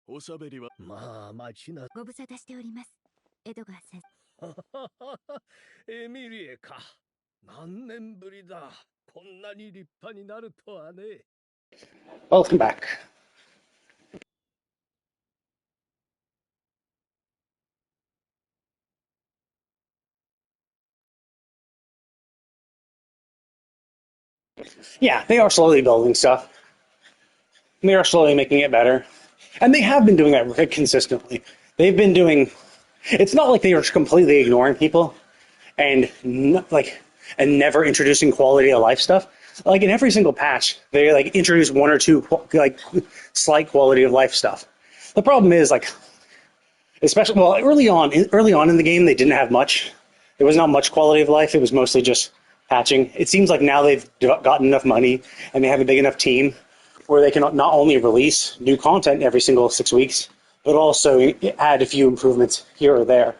おしゃべりは。まあ待ちな。ご無沙汰しております、エドガー先生。エミリエか。何年ぶりだ。こんなに立派になるとはね。Welcome back. Yeah, they are slowly building stuff. They are slowly making it better. And they have been doing that consistently. They've been doing... It's not like they are completely ignoring people and and never introducing quality of life stuff. Like in every single patch, they like introduce one or two like slight quality of life stuff. The problem is like, especially early on in the game, they didn't have much. There was not much quality of life. It was mostly just patching. It seems like now they've gotten enough money and they have a big enough team where they can not only release new content every single 6 weeks, but also add a few improvements here or there.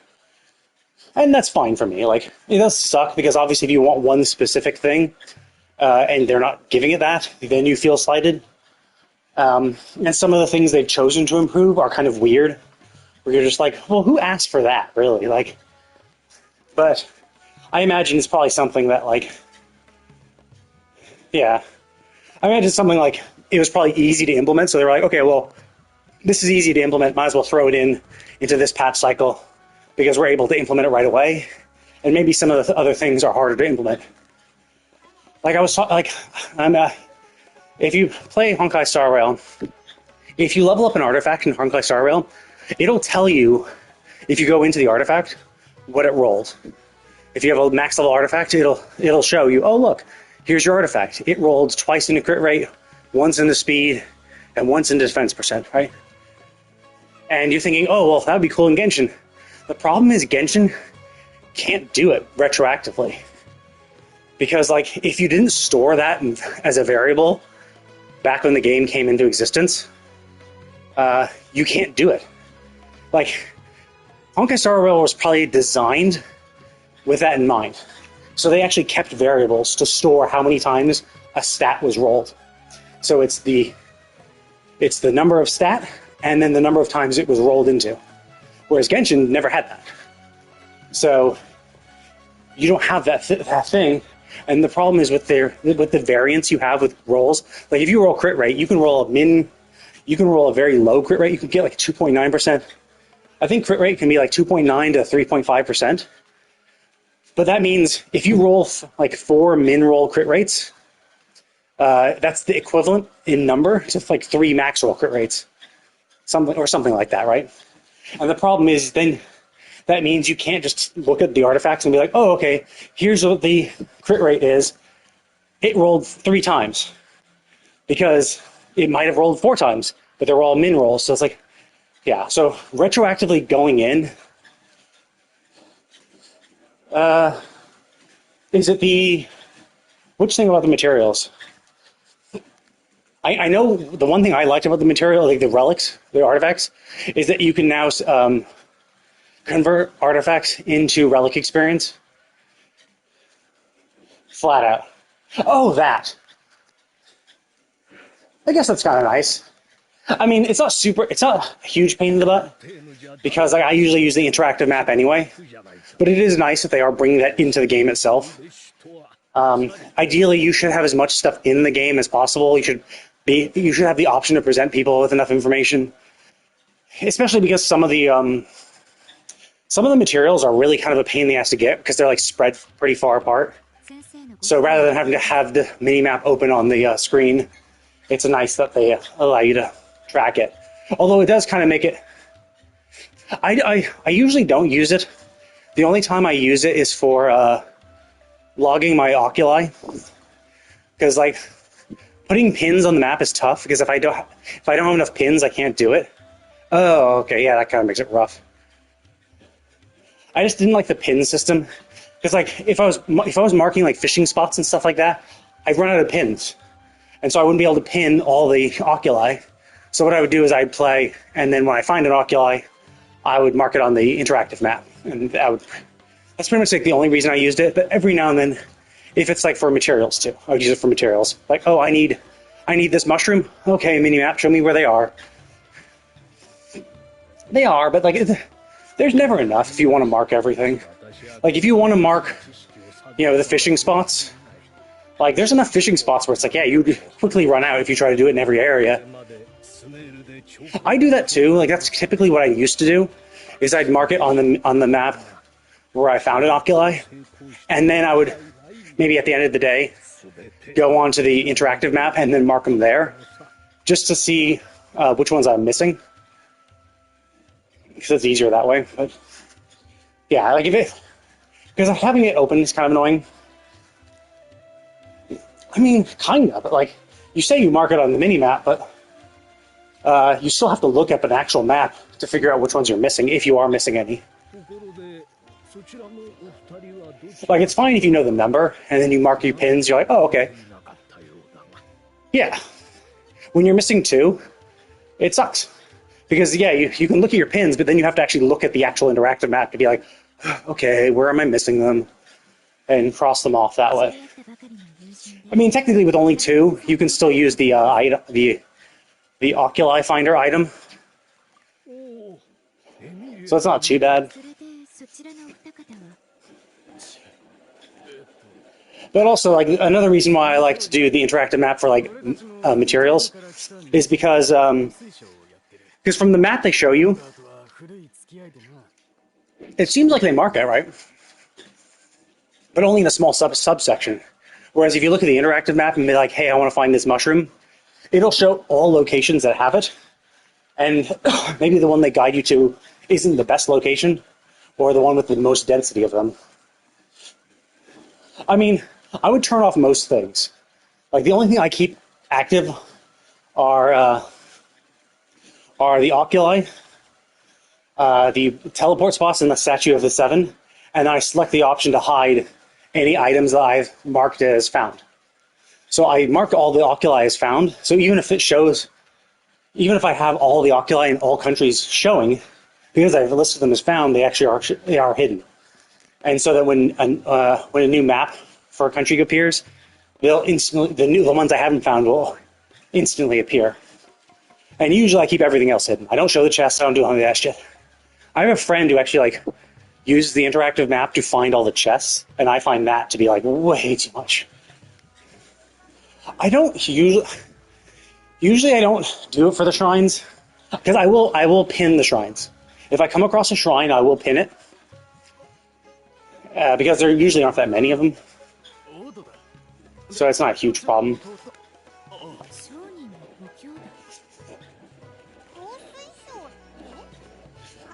And that's fine for me. Like, it does suck because obviously if you want one specific thing and they're not giving it that, then you feel slighted. And some of the things they've chosen to improve are kind of weird, where you're just like, well, who asked for that, really? Like, but I imagine it's probably something that, like, yeah. I imagine something like, it was probably easy to implement, so they were like, okay, well, this is easy to implement, might as well throw it into this patch cycle, because we're able to implement it right away, and maybe some of the other things are harder to implement. Like I was like, if you play Honkai Star Rail, if you level up an artifact in Honkai Star Rail, it'll tell you, if you go into the artifact, what it rolled. If you have a max level artifact, it'll show you, oh look, here's your artifact. It rolled twice in the crit rate, once in the speed, and once in defense percent, right? And you're thinking, oh, well, that would be cool in Genshin. The problem is Genshin can't do it retroactively. Because, like, if you didn't store that as a variable back when the game came into existence, you can't do it. Like, Honkai Star Rail was probably designed with that in mind. So they actually kept variables to store how many times a stat was rolled. So it's the number of stat and then the number of times it was rolled into. Whereas Genshin never had that. So you don't have that thing. And the problem is with the variance you have with rolls. Like if you roll crit rate, you can roll a very low crit rate. You can get like 2.9%. I think crit rate can be like 2.9 to 3.5%. But that means if you roll like 4 min roll crit rates, that's the equivalent in number to like 3 max roll crit rates. Something like that, right? And the problem is then that means you can't just look at the artifacts and be like, oh, okay, here's what the crit rate is. It rolled 3 times. Because it might have rolled 4 times, but they're all min rolls. So it's like, yeah, so retroactively going in, is it which thing about the materials? I know the one thing I liked about the material, like the relics, the artifacts, is that you can now convert artifacts into relic experience. Flat out. Oh, that. I guess that's kind of nice. I mean, it's not a huge pain in the butt, because I usually use the interactive map anyway, but it is nice that they are bringing that into the game itself. Ideally, you should have as much stuff in the game as possible. You should have the option to present people with enough information, especially because some of the materials are really kind of a pain in the ass to get because they're like spread pretty far apart. So rather than having to have the mini map open on the screen, it's nice that they allow you to track it. Although it does kind of make it. I usually don't use it. The only time I use it is for logging my oculi, because like putting pins on the map is tough because if I don't have enough pins, I can't do it. Oh, okay, yeah, that kind of makes it rough. I just didn't like the pin system because like if I was marking like fishing spots and stuff like that, I'd run out of pins, and so I wouldn't be able to pin all the oculi. So what I would do is I'd play, and then when I find an oculi, I would mark it on the interactive map, and that's pretty much like the only reason I used it. But every now and then, if it's like for materials too, I would use it for materials. Like, oh, I need this mushroom. Okay, mini map, show me where they are. They are, but like, there's never enough if you want to mark everything. Like, if you want to mark, the fishing spots, like, there's enough fishing spots where it's like, yeah, you quickly run out if you try to do it in every area. I do that too. Like, that's typically what I used to do, is I'd mark it on the map where I found an oculi, and then I would, maybe at the end of the day, go on to the interactive map and then mark them there, just to see which ones I'm missing. Because it's easier that way. But yeah, like because having it open is kind of annoying. I mean, kind of, but like you say you mark it on the mini map, but you still have to look up an actual map to figure out which ones you're missing, if you are missing any. Like, it's fine if you know the number and then you mark your pins. You're like, oh, okay. Yeah. When you're missing two, it sucks. Because, yeah, you can look at your pins, but then you have to actually look at the actual interactive map to be like, okay, where am I missing them? And cross them off that way. I mean, technically, with only two, you can still use the oculi finder item. So it's not too bad. But also, like, another reason why I like to do the interactive map for, like, materials is because from the map they show you, it seems like they mark it, right? But only in a small subsection. Whereas if you look at the interactive map and be like, hey, I want to find this mushroom, it'll show all locations that have it. And maybe the one they guide you to isn't the best location, or the one with the most density of them. I mean, I would turn off most things. Like, the only thing I keep active are the oculi, the teleport spots, and the Statue of the Seven, and then I select the option to hide any items that I've marked as found. So I mark all the oculi as found, so even if I have all the oculi in all countries showing, because I've listed them as found, they actually are hidden. And so that when a new map for a country appears, the ones I haven't found will instantly appear. And usually I keep everything else hidden. I don't show the chests, I don't do any of that shit. I have a friend who actually uses the interactive map to find all the chests, and I find that to be way too much. I don't usually I don't do it for the shrines, because I will pin the shrines. If I come across a shrine, I will pin it, because there usually aren't that many of them, so it's not a huge problem.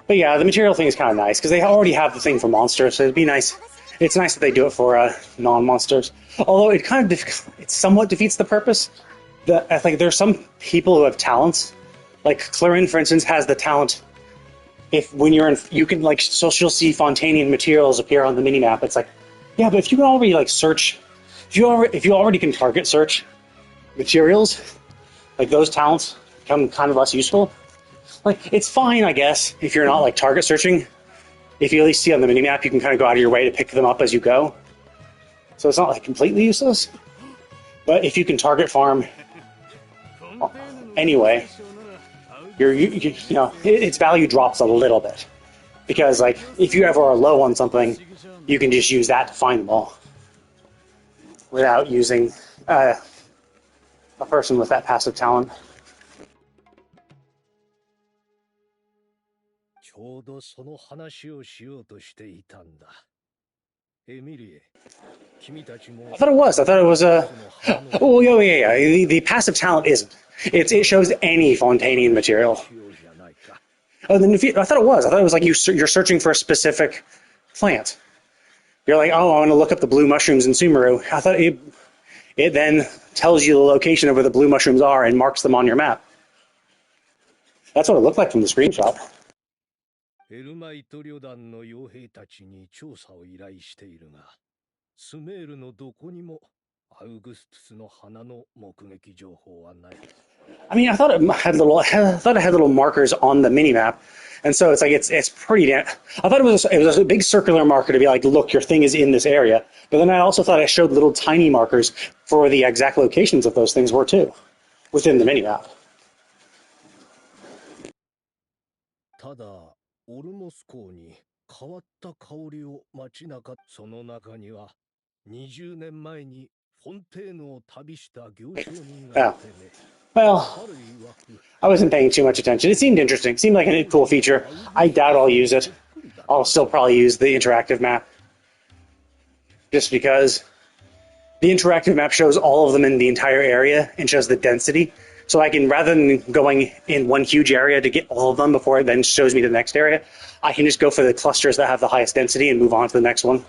But yeah, the material thing is kind of nice, because they already have the thing for monsters, so it'd be nice. It's nice that they do it for non-monsters. Although it it somewhat defeats the purpose. I think there's some people who have talents. Like Clarin, for instance, has the talent. When you're in, you can so she'll see Fontanian materials appear on the minimap. It's like, yeah, but if you can already search, if you already can target search materials, those talents become kind of less useful. It's fine, I guess, if you're not target searching. If you at least see on the minimap, you can kind of go out of your way to pick them up as you go. So it's not completely useless. But if you can target farm anyway, its value drops a little bit. Because if you ever are low on something, you can just use that to find them all without using a person with that passive talent. ちょうどその話をしようとしていたんだ。エミリエ、君たちも。I thought it was Oh, yeah. The passive talent isn't. It shows any Fontanian material. Oh, I thought it was. I thought it was you're searching for a specific plant. You're like, oh, I want to look up the blue mushrooms in Sumeru. I thought it then tells you the location of where the blue mushrooms are and marks them on your map. That's what it looked like from the screenshot. エルマイト旅団の傭兵たちに調査を依頼しているが、スメールのどこにもアウグストゥスの花の目撃情報はない。I mean, I thought it had little markers on the minimap, and so it's like it's pretty damn. I thought it was a big circular marker to be like, look, your thing is in this area. But then I also thought it showed little tiny markers for the exact locations of those things were too, within the minimap. ただ、オルモス港に変わった香りを街中、その中には20年前にフォンテーヌを旅した行商人がいてね。Well, I wasn't paying too much attention. It seemed interesting. It seemed like a cool feature. I doubt I'll use it. I'll still probably use the interactive map. Just because the interactive map shows all of them in the entire area and shows the density. So I can, rather than going in one huge area to get all of them before it then shows me the next area, I can just go for the clusters that have the highest density and move on to the next one.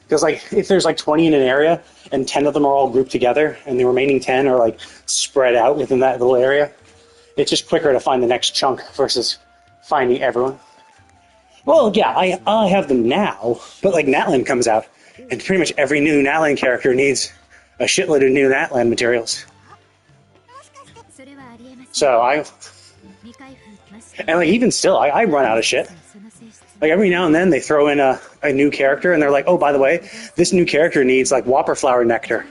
Because like if there's like 20 in an area and 10 of them are all grouped together and the remaining 10 are like spread out within that little area, it's just quicker to find the next chunk versus finding everyone. Well, yeah, I have them now, but like Natlan comes out, and pretty much every new Natlan character needs a shitload of new Natlan materials. So and like even still, I run out of shit. Like every now and then they throw in a new character and they're like, oh, by the way, this new character needs like whopper flower nectar.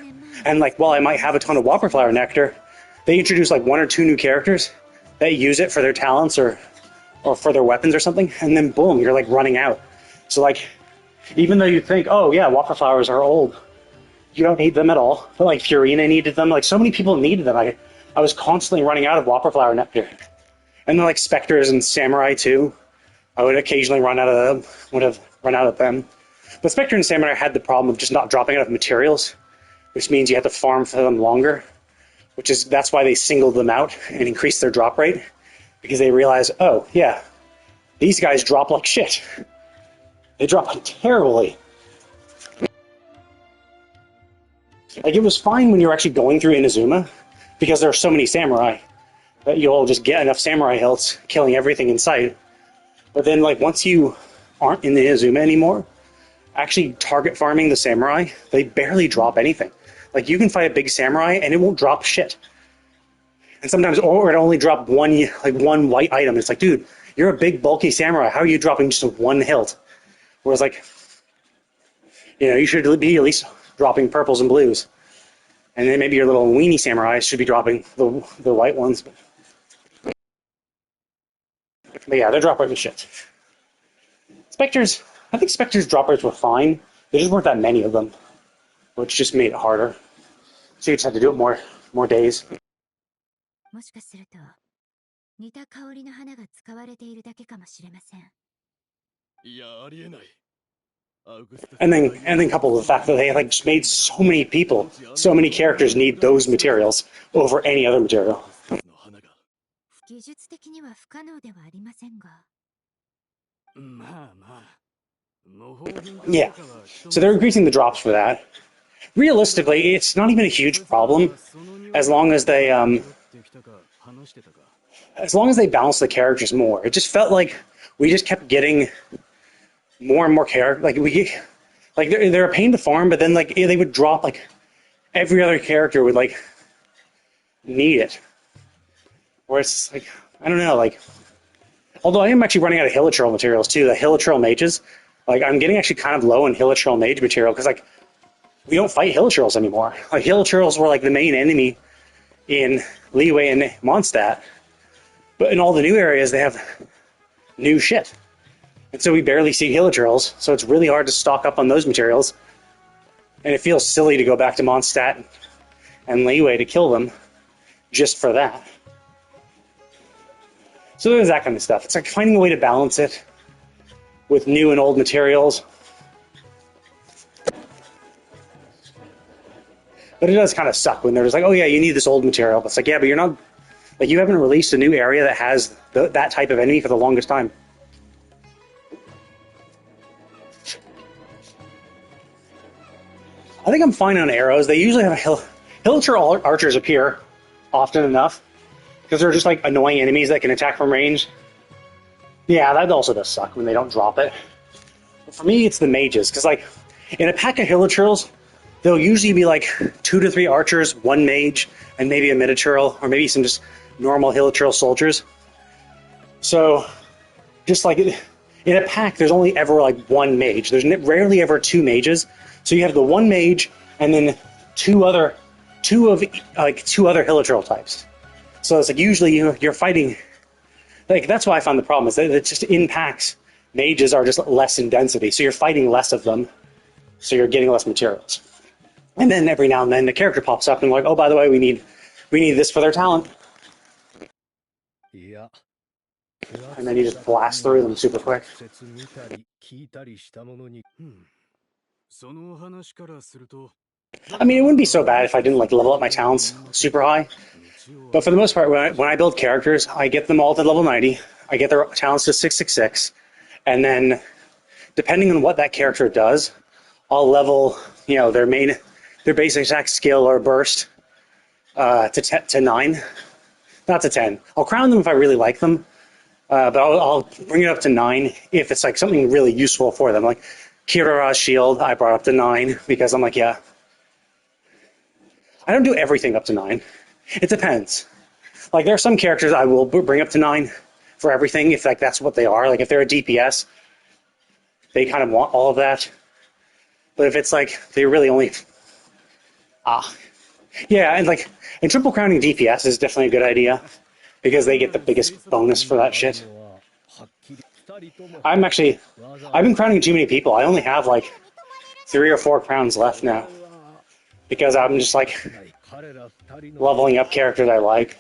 And like, while I might have a ton of whopper flower nectar, they introduce like 1 or 2 new characters that use it for their talents or for their weapons or something. And then boom, you're like running out. So like, even though you think, oh yeah, whopper flowers are old, you don't need them at all. But like Furina needed them. Like so many people needed them. I was constantly running out of whopper flower nectar. And then like specters and samurai too. I would occasionally run out of them. But Spectre and Samurai had the problem of just not dropping enough materials, which means you have to farm for them longer, that's why they singled them out and increased their drop rate, because they realized, oh yeah, these guys drop like shit. They drop terribly. Like it was fine when you're actually going through Inazuma, because there are so many samurai that you'll just get enough samurai hilts, killing everything in sight. But then, like, once you aren't in the Inazuma anymore, actually target farming the samurai, they barely drop anything. Like, you can fight a big samurai, and it won't drop shit. And sometimes, or it only drop one white item. It's like, dude, you're a big, bulky samurai. How are you dropping just 1 hilt? Whereas, like, you should be at least dropping purples and blues. And then maybe your little weenie samurai should be dropping the white ones. But yeah, their drop rate was shit. I think Spectre's drop rates were fine. There just weren't that many of them, which just made it harder. So you just had to do it more days. もしかすると似た香りの花が使われているだけかもしれません。いや、ありえない。And then coupled with the fact that they like just made so many people, so many characters need those materials over any other material. 技術的には不可能ではありませんが。Yeah, so they're increasing the drops for that. Realistically, it's not even a huge problem as long as they balance the characters more. It just felt like we just kept getting more and more characters. Like they're a pain to farm, but then like they would drop like every other character would like need it. Where it's like, I don't know, like, although I am actually running out of Hilichurl materials too, the Hilichurl mages, like I'm getting actually kind of low in Hilichurl mage material because like we don't fight Hilichurls anymore. Like Hilichurls were like the main enemy in Liyue and Mondstadt, but in all the new areas they have new shit. And so we barely see Hilichurls, so it's really hard to stock up on those materials. And it feels silly to go back to Mondstadt and Liyue to kill them just for that. So there's that kind of stuff. It's like finding a way to balance it with new and old materials. But it does kind of suck when they're just like, oh yeah, you need this old material. But it's like, yeah, but you're not, like you haven't released a new area that has that type of enemy for the longest time. think I'm fine on arrows. They usually have Hilichurl archers appear often enough because they're just like annoying enemies that can attack from range. Yeah, that also does suck when they don't drop it. But for me, it's the mages because like in a pack of Hilichurls, there'll usually be like 2 to 3 archers, 1 mage, and maybe a Minotaur, or maybe some just normal Hilichurl soldiers. So, just like in a pack, there's only ever like 1 mage. There's rarely ever 2 mages. So you have the 1 mage and then two other Hilichurl types. So it's like usually you're fighting. Like that's why I found the problem is that it's just in packs, mages are just less in density, so you're fighting less of them, so you're getting less materials. And then every now and then the character pops up and like, oh, by the way, we need this for their talent. Yeah. And then you just blast through them super quick. I mean, it wouldn't be so bad if I didn't like level up my talents super high. But for the most part, when I build characters, I get them all to level 90. I get their talents to 666. And then, depending on what that character does, I'll level, their basic attack, skill, or burst to 9. Not to 10. I'll crown them if I really like them. But I'll bring it up to 9 if it's like something really useful for them. Like Kirara's shield, I brought up to 9 because I'm like, yeah. I don't do everything up to 9. It depends. Like there are some characters I will bring up to 9 for everything if like that's what they are. Like if they're a DPS, they kind of want all of that. But if it's like they really only and triple crowning DPS is definitely a good idea because they get the biggest bonus for that shit. I've been crowning too many people. I only have like 3 or 4 crowns left now because I'm just like leveling up characters I like.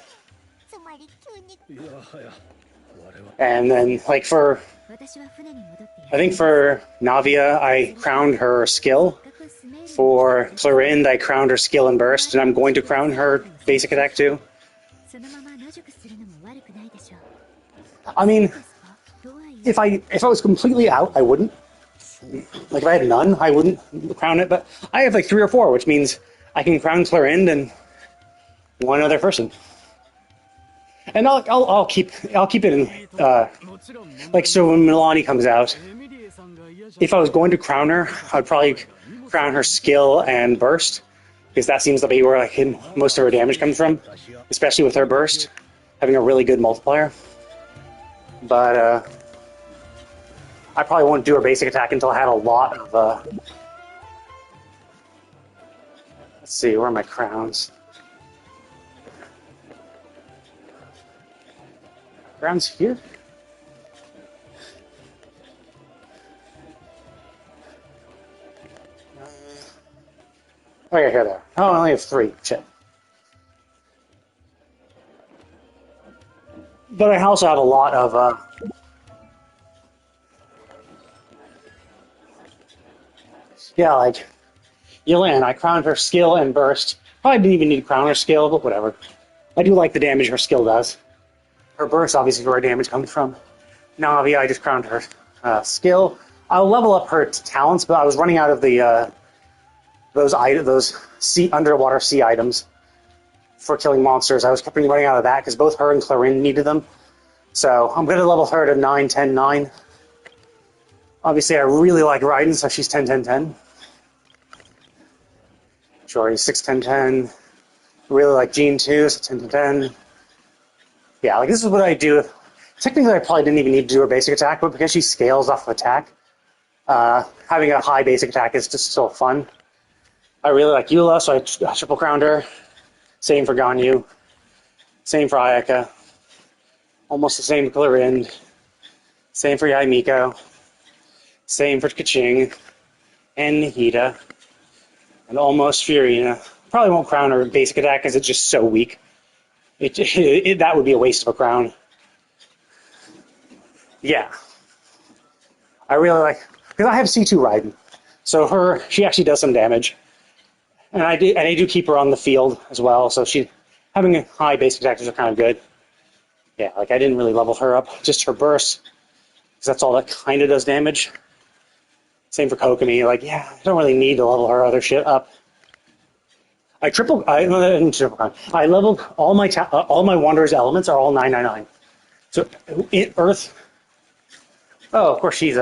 And then like I think for Navia, I crowned her skill. For Clorind, I crowned her skill and burst, and I'm going to crown her basic attack too. I mean, if I was completely out, I wouldn't. Like if I had none, I wouldn't crown it. But I have like 3 or 4, which means I can crown Clorind and one other person. And I'll keep it in like so when Milani comes out. If I was going to crown her, I'd probably crown her skill and burst because that seems to be where like most of her damage comes from, especially with her burst having a really good multiplier. But I probably won't do her basic attack until I had a lot of. Let's see, where are my crowns? Crowns here. Oh yeah, here they are. Oh, I only have 3. Shit. But I also have a lot of like Yelena, I crowned her skill and burst. Probably didn't even need to crown her skill, but whatever. I do like the damage her skill does. Her burst, obviously, where her damage comes from. Navi, I just crowned her skill. I'll level up her talents, but I was running out of the those underwater sea items for killing monsters. I was kept running out of that because both her and Clorind needed them. So I'm going to level her to 9, 10, 9. Obviously, I really like Raiden, so she's 10, 10, 10. Jory, 6, 10, 10. Really like Jean too, so 10, 10, 10. Yeah, like this is what I do. Technically, I probably didn't even need to do her basic attack, but because she scales off of attack, having a high basic attack is just so fun. I really like Eula, so I triple crowned her. Same for Ganyu. Same for Ayaka. Almost the same for Clorind. Same for Yaimiko. Same for Kaching. And Nihida. And almost Furina. Probably won't crown her basic attack because it's just so weak. That would be a waste of a crown. Yeah. I really like... Because I have C2 Raiden. So she actually does some damage. And I do keep her on the field as well, so having a high basic attacks are kind of good. Yeah, like I didn't really level her up, just her burst, because that's all that kind of does damage. Same for Kokomi, like, yeah, I don't really need to level her other shit up. I leveled all my Wanderer's elements are all 999. So Earth. Oh, of course she's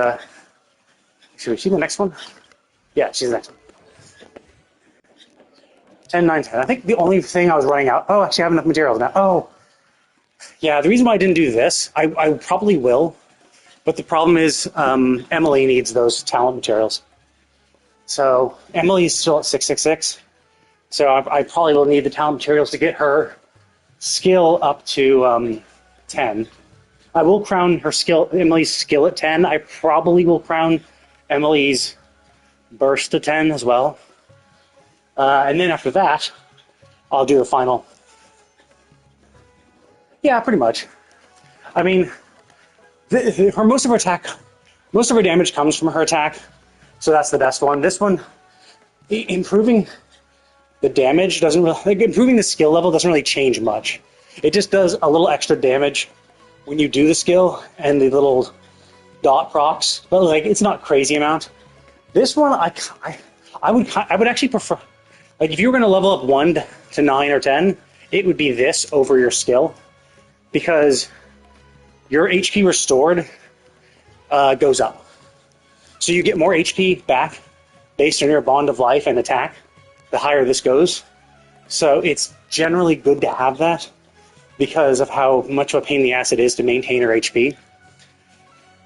should we see the next one? Yeah, she's the next one. 10, 9, 10. I think the only thing I was running out. Oh, actually, I have enough materials now. Oh, yeah. The reason why I didn't do this, I probably will, but the problem is Emilie needs those talent materials. So Emilie's still at 666. So I probably will need the talent materials to get her skill up to 10. I will crown her skill, Emilie's skill at 10. I probably will crown Emilie's burst to 10 as well. And then after that, I'll do the final. Yeah, pretty much. I mean, most of her damage comes from her attack, so that's the best one. This one, improving the damage doesn't really, like, improving the skill level doesn't really change much. It just does a little extra damage when you do the skill and the little dot procs, but like it's not crazy amount. This one, I would actually prefer, like, if you were going to level up 1 to 9 or 10, it would be this over your skill, because your HP restored goes up. So you get more HP back based on your bond of life and attack, the higher this goes. So it's generally good to have that because of how much of a pain in the ass it is to maintain her HP.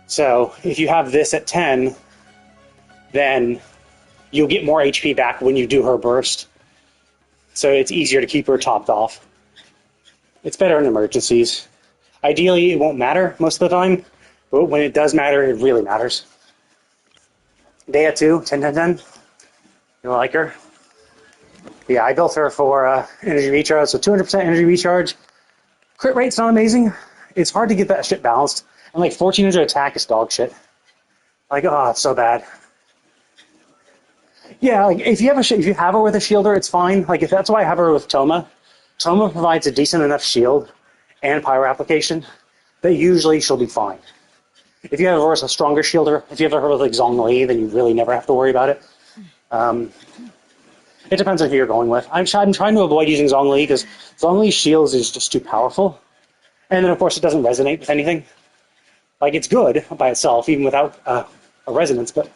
So if you have this at 10, then you'll get more HP back when you do her burst. So it's easier to keep her topped off. It's better in emergencies. Ideally, it won't matter most of the time, but when it does matter, it really matters. Dea 2, 10, 10, 10. You like her? Yeah, I built her for energy recharge, so 200% energy recharge. Crit rate's not amazing. It's hard to get that shit balanced. And like 1400 attack is dog shit. Like, oh, it's so bad. Yeah, like if you have her with a shielder, it's fine. Like if that's why I have her with Toma. Toma provides a decent enough shield and pyro application that usually she'll be fine. If you have her as a stronger shielder, if you have her with like Zhongli, then you really never have to worry about it. It depends on who you're going with. I'm trying to avoid using Zhongli because Zhongli's shields is just too powerful. And then of course it doesn't resonate with anything. Like it's good by itself, even without a resonance, but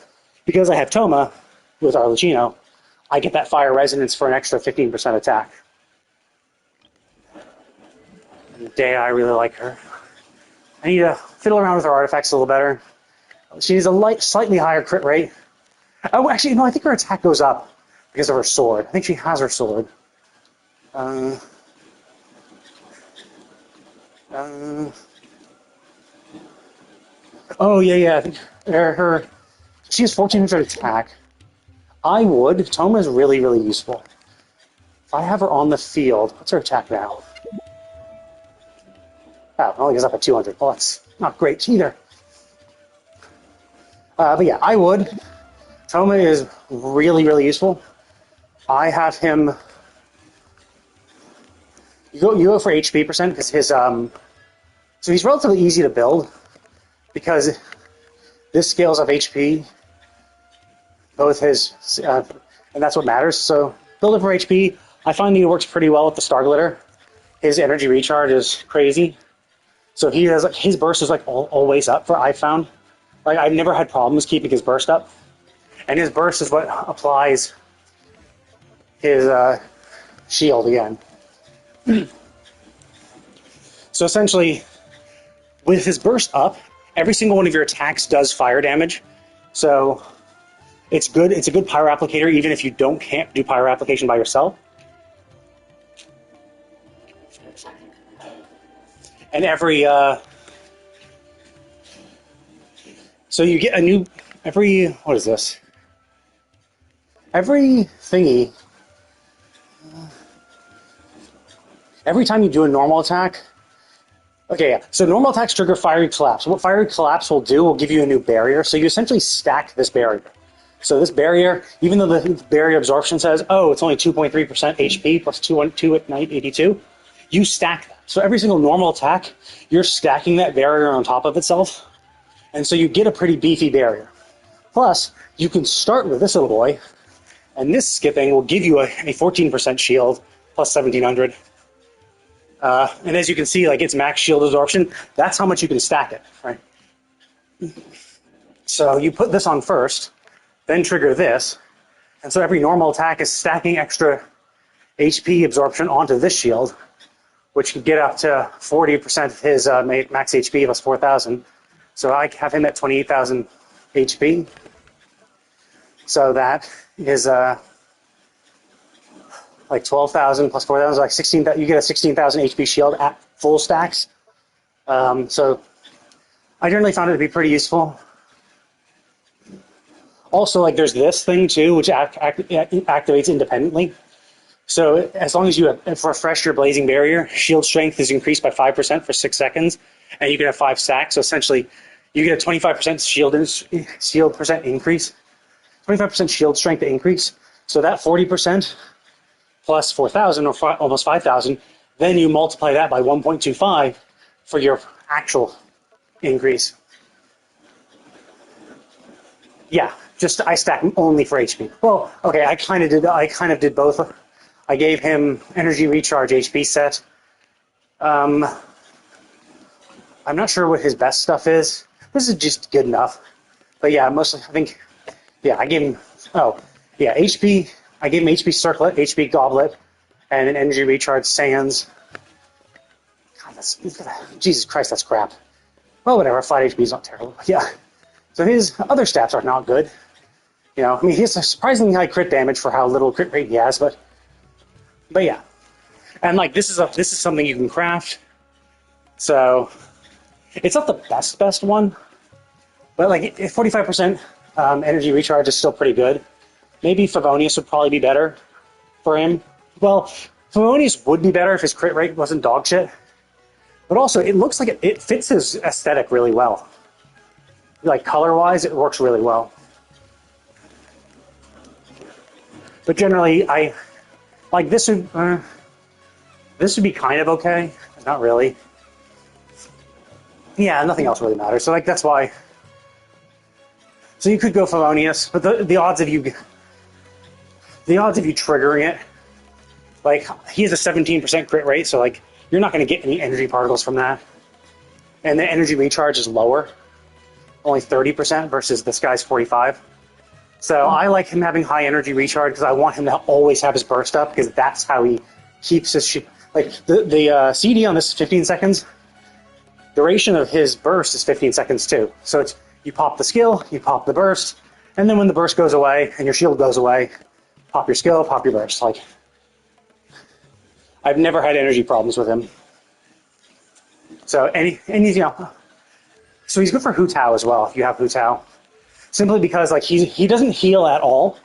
because I have Toma with Arlecchino, I get that fire resonance for an extra 15% attack. And Dea, I really like her. I need to fiddle around with her artifacts a little better. She needs a slightly higher crit rate. Oh, actually, no, I think her attack goes up because of her sword. I think she has her sword. Oh, yeah. I think she has 1400 attack. Toma is really, really useful. If I have her on the field, what's her attack now? Oh, it only goes up at 200. Well, that's not great either. But yeah, I would. Toma is really, really useful. I have him. You go for HP percent because his so he's relatively easy to build because this scales up HP. Both his and that's what matters. So build it for HP. I find he works pretty well with the Star Glitter. His energy recharge is crazy. So he has his burst is like always up. I've found, like I've never had problems keeping his burst up, and his burst is what applies his shield again. So essentially, with his burst up, every single one of your attacks does fire damage. So it's good. It's a good pyro applicator, even if you can't do pyro application by yourself. And every so you get a new what is this? Every thingy. Every time you do a normal attack. Okay, yeah. So normal attacks trigger Fiery Collapse. What Fiery Collapse will do will give you a new barrier. So you essentially stack this barrier. So this barrier, even though the barrier absorption says, oh, it's only 2.3% HP plus 2 at 82, you stack that. So every single normal attack, you're stacking that barrier on top of itself. And so you get a pretty beefy barrier. Plus, you can start with this little boy And this skipping will give you a 14% shield plus 1700. And as you can see, like its max shield absorption, that's how much you can stack it, right? So you put this on first, then trigger this, and so every normal attack is stacking extra HP absorption onto this shield, which could get up to 40% of his max HP plus 4,000. So I have him at 28,000 HP. So that is like 12,000 plus 4,000, like 16,000. You get a 16,000 HP shield at full stacks. So I generally found it to be pretty useful. Also, like there's this thing too, which activates independently. So as long as you refresh your Blazing Barrier, shield strength is increased by 5% for 6 seconds, and you can have 5 stacks. So essentially, you get a 25% shield percent increase, 25% shield strength increase. So that 40% plus 4,000 or almost 5,000, then you multiply that by 1.25 for your actual increase. Yeah, just I stack only for HP. Well, okay, I kind of did both. I gave him energy recharge HP set. I'm not sure what his best stuff is. This is just good enough. But yeah, mostly I think, yeah, I gave him, oh, yeah, HP. I gave him HP Circlet, HP Goblet, and an energy recharge Sands. God, Jesus Christ, that's crap. Well, whatever, flat HP is not terrible. Yeah. So his other stats are not good. You know, I mean, he has a surprisingly high crit damage for how little crit rate he has, but yeah. And like this is something you can craft. So it's not the best one, but like 45% energy recharge is still pretty good. Maybe Favonius would probably be better for him. Well, Favonius would be better if his crit rate wasn't dog shit. But also, it looks like it fits his aesthetic really well. Like color-wise, it works really well. But generally, I like this would be kind of okay. Not really. Yeah, nothing else really matters. So like that's why. So you could go Favonius, but the odds of you triggering it, like he has a 17% crit rate, so like you're not going to get any energy particles from that, and the energy recharge is lower, only 30% versus this guy's 45. So I like him having high energy recharge because I want him to always have his burst up because that's how he keeps his like the CD on this is 15 seconds. Duration of his burst is 15 seconds too. So it's you pop the skill, you pop the burst, and then when the burst goes away and your shield goes away, pop your skill, pop your burst. Like I've never had energy problems with him. So and he's so he's good for Hu Tao as well if you have Hu Tao. Simply because like he doesn't heal at all.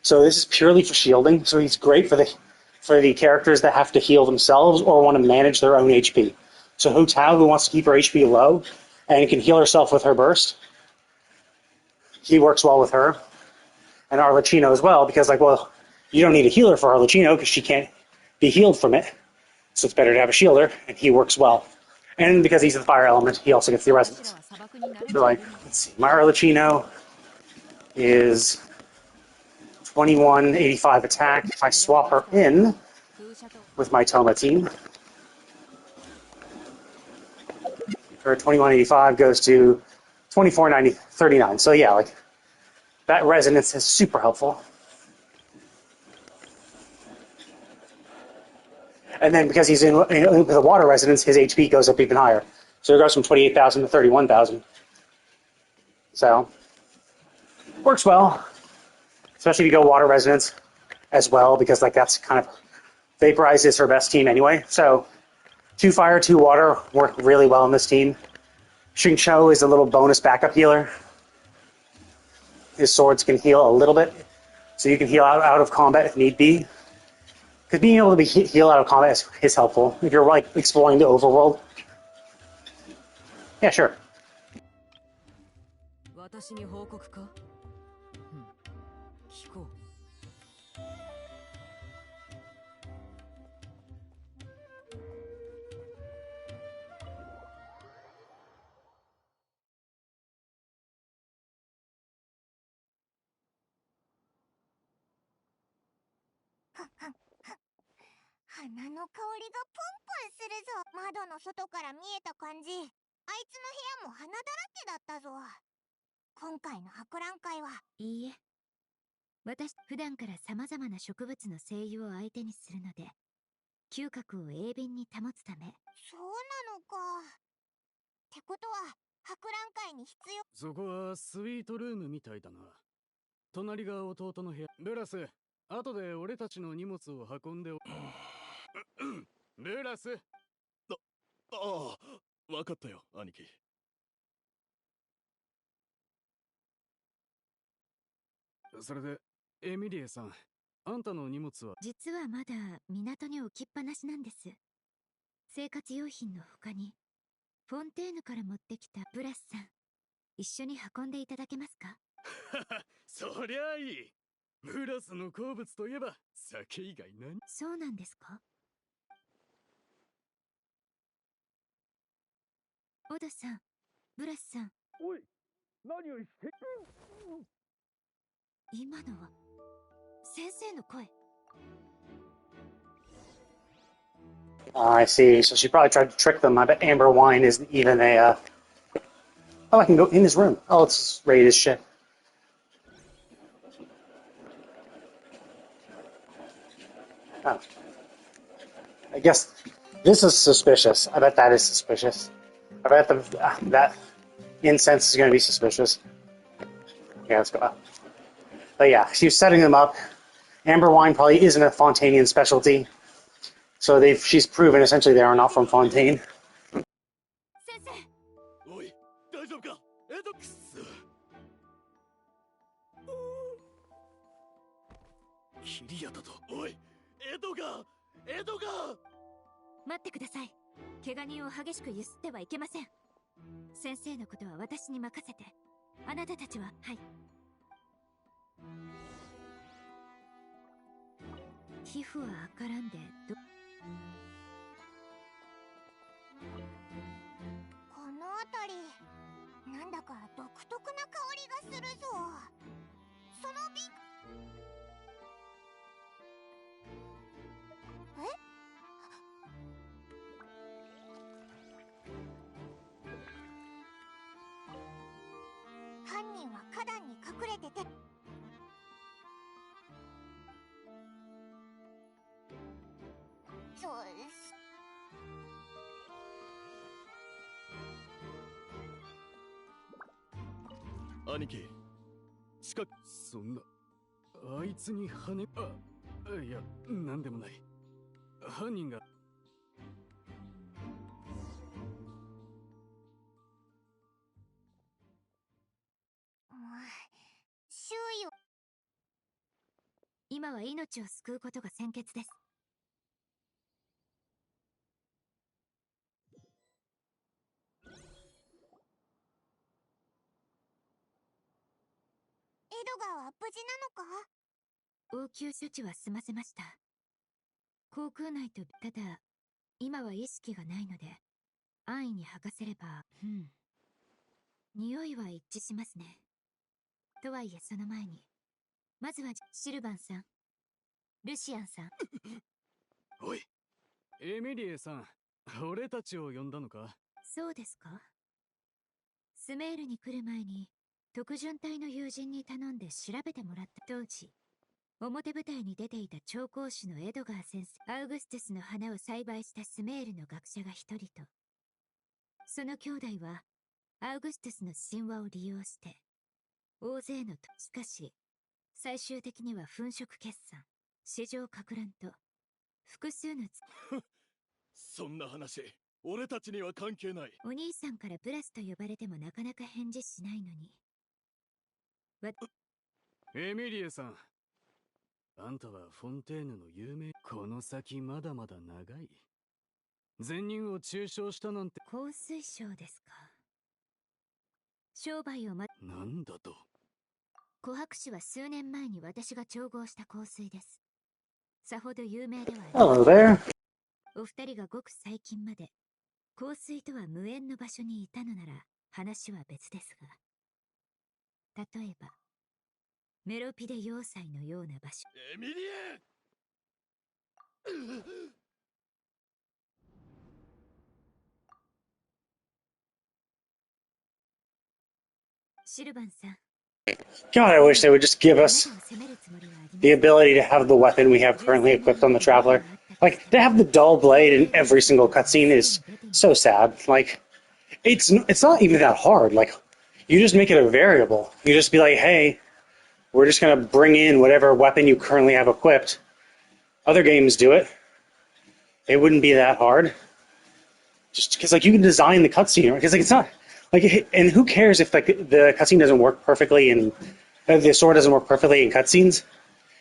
So this is purely for shielding. So he's great for the characters that have to heal themselves or want to manage their own HP. So Hu Tao, who wants to keep her HP low and can heal herself with her burst, he works well with her. And Arlecchino as well, because like, well, you don't need a healer for Arlecchino because she can't be healed from it. So it's better to have a shielder, and he works well. And because he's the fire element, he also gets the resonance. So like, let's see, my Arlecchino is 2185 attack. If I swap her in with my Toma team, her 2185 goes to 39. So yeah, like that resonance is super helpful. And then because he's in with a water resonance, his HP goes up even higher. So it goes from 28,000 to 31,000. So works well, especially if you go water resonance as well, because like that's kind of Vaporize is her best team anyway. So 2 fire, 2 water work really well in this team. Xing Cho is a little bonus backup healer. His swords can heal a little bit, so you can heal out of combat if need be. Because being able to heal out of combat is helpful if you're like exploring the overworld. Yeah, sure. 私に報告か？聞こう。花の香りがプンプンするぞ。窓の外から見えた感じ、あいつの部屋も花だらけだったぞ。今回の博覧会は。いいえ、私普段から様々な植物の精油を相手にするので、嗅覚を鋭敏に保つため。そうなのか。ってことは博覧会に必要。そこはスイートルームみたいだな。隣が弟の部屋。ブラス、後で俺たちの荷物を運んでブラス。ああ、わかったよ、兄貴。それで、エミリエさん、あんたの荷物は？実はまだ港に置きっぱなしなんです。生活用品の他に、フォンテーヌから持ってきた。ブラスさん、一緒に運んでいただけますか？そりゃあいい。ブラスの好物といえば酒以外何？そうなんですか？オドさん、ブラスさん。おい、何をして。今のは先生の声。I see. So she probably tried to trick them. I bet amber wine isn't even a. Oh, I can go in his room. Oh, let's raid his shit. Oh. I guess this is suspicious. I bet that is suspicious. I bet that incense is going to be suspicious. Yeah, let's go out. But yeah, she was setting them up. Amber wine probably isn't a Fontanian specialty. So she's proven essentially they are not from Fontaine. 先生。おい、大丈夫か？エド。くそ。キリアだと。おい、エドが待ってください。怪我人を激しくゆすってはいけません。先生のことは私に任せて。あなたたちは。はい。皮膚は赤らんでこの辺り、なんだか独特な香りがするぞ。その瓶。犯人は花壇に隠れてて。兄貴、近く。そんな、あいつに羽。いや、なんでもない。犯人が。周囲を。今は命を救うことが先決です。エドガーは無事なのか？応急処置は済ませました。航空内と。ただ今は意識がないので安易に吐かせれば。匂いは一致しますね。とはいえその前に、まずはシルバンさん、ルシアンさん。おい、エミリエさん、俺たちを呼んだのか？そうですか。スメールに来る前に特巡隊の友人に頼んで調べてもらった。当時表舞台に出ていた調香師のエドガー先生、アウグストゥスの花を栽培したスメールの学者が一人と、その兄弟はアウグストゥスの神話を利用して大勢の。しかし最終的には粉飾決算、市場か乱と複数のそんな話、俺たちには関係ない。お兄さんからブラスと呼ばれてもなかなか返事しないのに。エミリエさん、あんたはフォンテーヌの有名。この先まだまだ長い。善人を中傷したなんて。香水賞ですか。商売をなんだと。琥珀紙は数年前に私が調合した香水です。さほど有名ではあり。 Hello there. お二人がごく最近まで香水とは無縁の場所にいたのなら話は別ですが、例えばメロピデ要塞のような場所。エミリエシルバンさん、 God, I wish they would just give あな us たを責めるつもりはありま the せん。 ability to have the weapon we have currently equipped on the Traveler. Like, to have the dull blade in every single cutscene is so sad. Like, it's not even that hard. Like, you just make it a variable. You just be like, hey, we're just gonna bring in whatever weapon you currently have equipped. Other games do it. It wouldn't be that hard. Just because like you can design the cutscene, because like it's not like, and who cares if like the cutscene doesn't work perfectly and the sword doesn't work perfectly in cutscenes?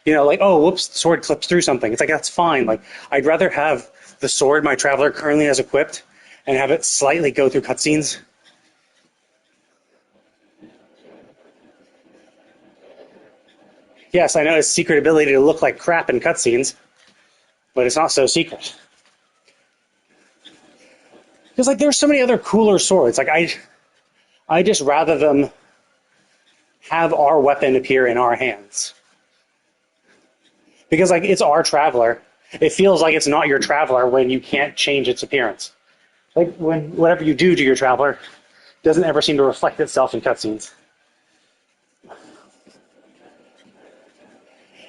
You know, like, oh, whoops, the sword clips through something. It's like that's fine. Like I'd rather have the sword my Traveler currently has equipped and have it slightly go through cutscenes. Yes, I know it's secret ability to look like crap in cutscenes, but it's not so secret. Because like there's so many other cooler swords. Like I just rather them have our weapon appear in our hands. Because like it's our Traveler. It feels like it's not your Traveler when you can't change its appearance. Like when whatever you do to your Traveler doesn't ever seem to reflect itself in cutscenes.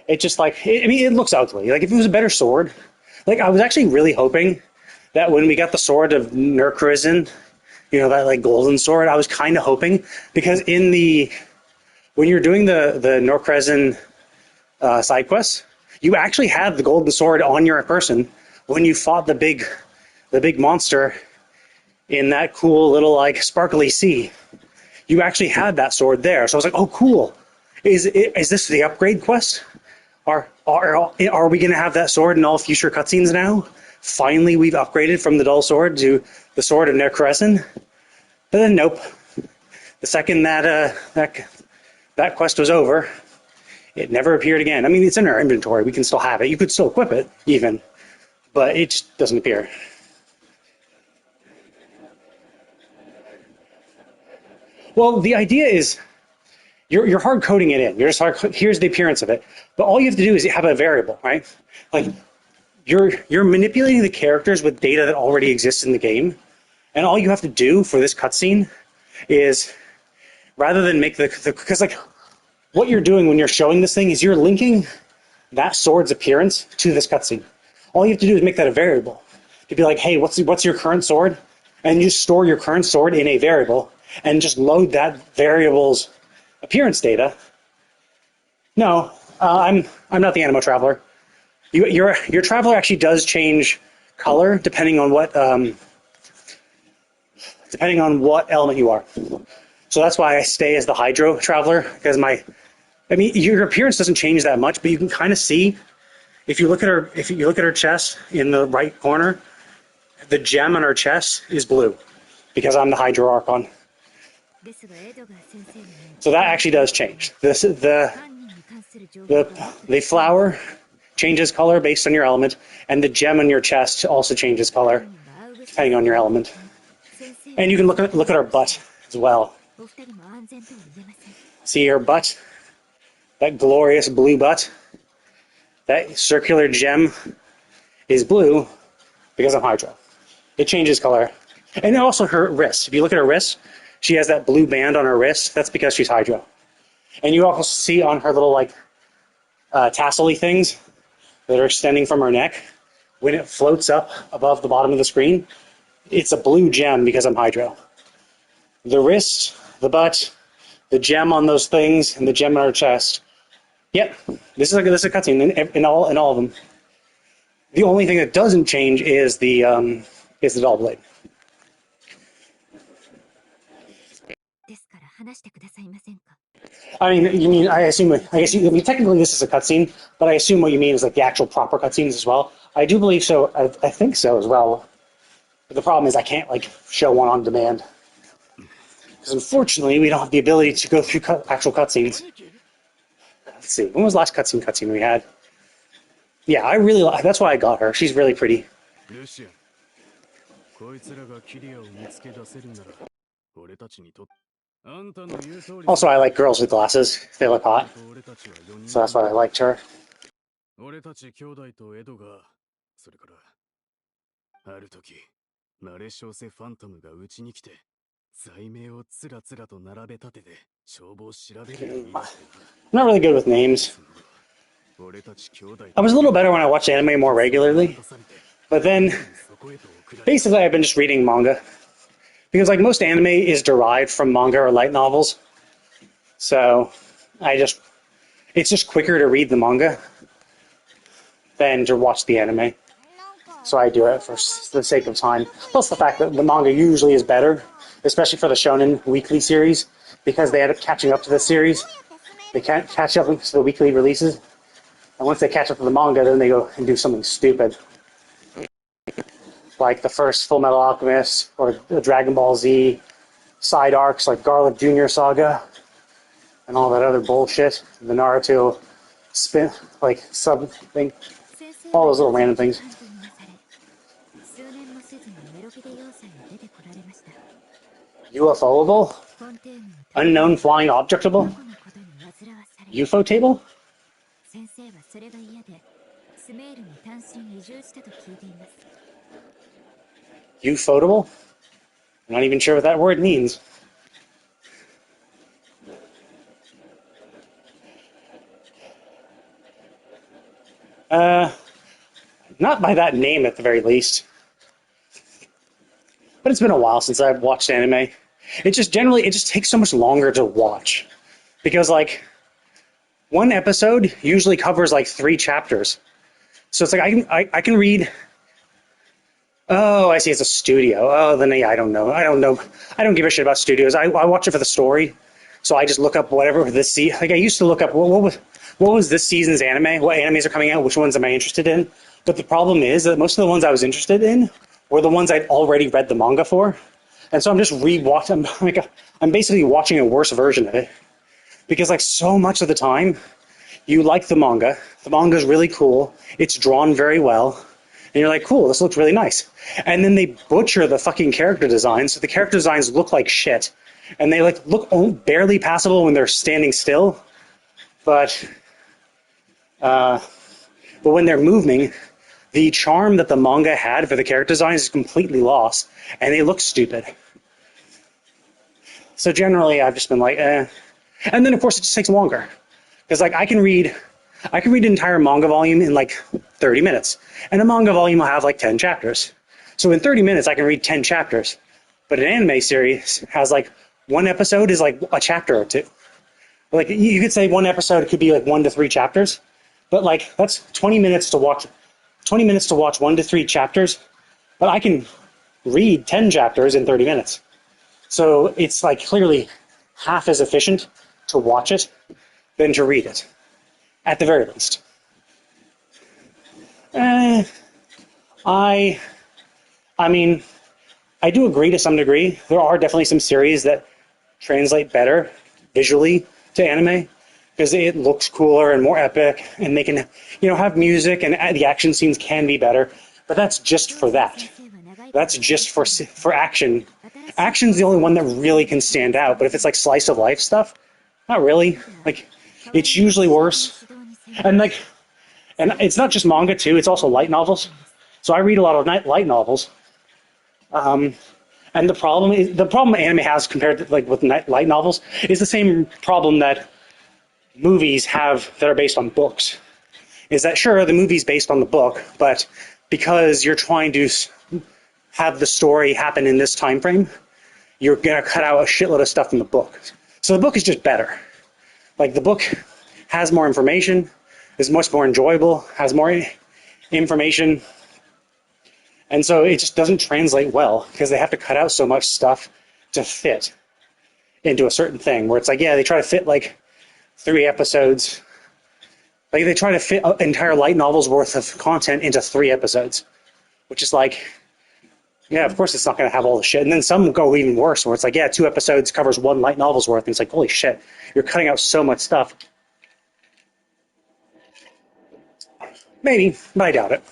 It just like I mean it looks ugly. Like if it was a better sword, like I was actually really hoping that when we got the sword of Nurkrisen, you know, that like golden sword, I was kind of hoping because in the when you're doing the Nurkrisen side quests, you actually had the golden sword on your person when you fought the big monster in that cool little like sparkly sea. You actually had that sword there, so I was like, oh cool. Is this the upgrade quest? Are we going to have that sword in all future cutscenes now? Finally, we've upgraded from the dull sword to the sword of Necresin. But then, nope. The second that quest was over, it never appeared again. I mean, it's in our inventory. We can still have it. You could still equip it, even, but it just doesn't appear. Well, the idea is you're hard coding it in. You're just here's the appearance of it, but all you have to do is have a variable, right? Like you're manipulating the characters with data that already exists in the game, and all you have to do for this cutscene is rather than make the because like what you're doing when you're showing this thing is you're linking that sword's appearance to this cutscene. All you have to do is make that a variable to be like, hey, what's your current sword, and you store your current sword in a variable and just load that variable's appearance data. No, I'm not the Animo Traveler. Your Traveler actually does change color depending on what element you are. So that's why I stay as the Hydro Traveler because I mean your appearance doesn't change that much, but you can kind of see if you look at her chest in the right corner, the gem on her chest is blue because I'm the Hydro Archon. ですがエドガー先生のように So that actually does change.犯人に関する情報がもっと The flower changes color based on your element, and the gem on your chest also changes color 犯人が会うべき depending on your element. 先生 And you can look at her butt as well. お二人も安全とは言えません See her butt? That glorious blue butt? That circular gem is blue because I'm Hydra. It changes color. And also her wrist. If you look at her wrist, she has that blue band on her wrist. That's because she's Hydra. And you also see on her little like tassel-y things that are extending from her neck, when it floats up above the bottom of the screen, it's a blue gem because I'm Hydro. The wrist, the butt, the gem on those things, and the gem on her chest. Yep, this is a cutscene in all of them. The only thing that doesn't change is the dull blade. ですから話してくださいませんか I mean, you mean I guess you, I mean technically this is a cutscene, but I assume what you mean is like the actual proper cutscenes as well. I do believe so. I think so as well. But the problem is I can't like show one on demand because unfortunately we don't have the ability to go through actual cutscenes. Let's see. When was the last cutscene we had? Yeah, that's why I got her. She's really pretty. ルシアン、こいつらがキリアを見つけ出せるなら、俺たちにとって、あんたの言う通り。 Also, I like girls with glasses. They look hot. 俺たちは4人 So that's why I liked her. 俺たち兄弟とエドが、それから、ある時、マレショーセファントムがうちに来て、罪名をつらつらと並べ立てて、帳簿を調べるようになってな。I'm not really good with names. 俺たち兄弟 I was a little better when I watched anime more regularly, but then そこへと送られ basically I've been just reading manga because like most anime is derived from manga or light novels. So it's just quicker to read the manga than to watch the anime. So I do it for the sake of time. Plus the fact that the manga usually is better, especially for the Shonen Weekly series, because they end up catching up to the series. They can't catch up to the weekly releases. And once they catch up to the manga, then they go and do something stupid. Like the first Full Metal Alchemist or the Dragon Ball Z side arcs like Garlic Jr. Saga and all that other bullshit. The Naruto spin, like sub thing. 先生 All は those little random things. 犯とみなされ、数年もせずにメロビデ要塞へ出てこられました。 UFOable? フォンテーヌの Unknown flying 過 objectable? 去のことに煩わされ、 UFO table? 先生はそれが嫌でスメールに単身移住したと聞いています。 Ufotable? I'm not even sure what that word means. Not by that name at the very least. But it's been a while since I've watched anime. It just takes so much longer to watch. Because like one episode usually covers like 3 chapters. So it's like I can read. Oh, I see. It's a studio. Oh, then yeah, I don't know. I don't give a shit about studios. I watch it for the story. So I just look up whatever this like I used to look up what was this season's anime, what animes are coming out, which ones am I interested in. But the problem is that most of the ones I was interested in were the ones I'd already read the manga for, and so I'm just rewatching. I'm basically watching a worse version of it because like so much of the time, you like the manga. The manga's really cool. It's drawn very well. And you're like, cool, this looks really nice. And then they butcher the fucking character designs. So the character designs look like shit. And they like look barely passable when they're standing still. But when they're moving, the charm that the manga had for the character designs is completely lost. And they look stupid. So generally, I've just been like, eh. And then, of course, it just takes longer. Because like I can read an entire manga volume in like 30 minutes. And a manga volume will have like 10 chapters. So in 30 minutes, I can read 10 chapters. But an anime series has like one episode is like a chapter or two. Like you could say one episode could be like 1 to 3 chapters. But like that's 20 minutes to watch 1 to 3 chapters. But I can read 10 chapters in 30 minutes. So it's like clearly half as efficient to watch it than to read it. At the very least. I mean, I do agree to some degree. There are definitely some series that translate better visually to anime because it looks cooler and more epic, and they can, have music, and the action scenes can be better. But that's just for that. That's just for action. Action's the only one that really can stand out. But if it's like slice of life stuff, not really. Like, it's usually worse. And it's not just manga too. It's also light novels. So I read a lot of light novels. And the problem anime has compared to like with light novels is the same problem that movies have that are based on books. Is that sure the movie's based on the book, but because you're trying to have the story happen in this time frame, you're gonna cut out a shitload of stuff from the book. So the book is just better. Like the book has more information, is much more enjoyable, has more information, and so it just doesn't translate well because they have to cut out so much stuff to fit into a certain thing. Where it's like, yeah, they try to fit like 3 episodes. Like they try to fit an entire light novel's worth of content into 3 episodes, which is like, yeah, of course it's not going to have all the shit. And then some go even worse, where it's like, yeah, 2 episodes covers 1 light novel's worth, and it's like, holy shit, you're cutting out so much stuff. Maybe, but I doubt it.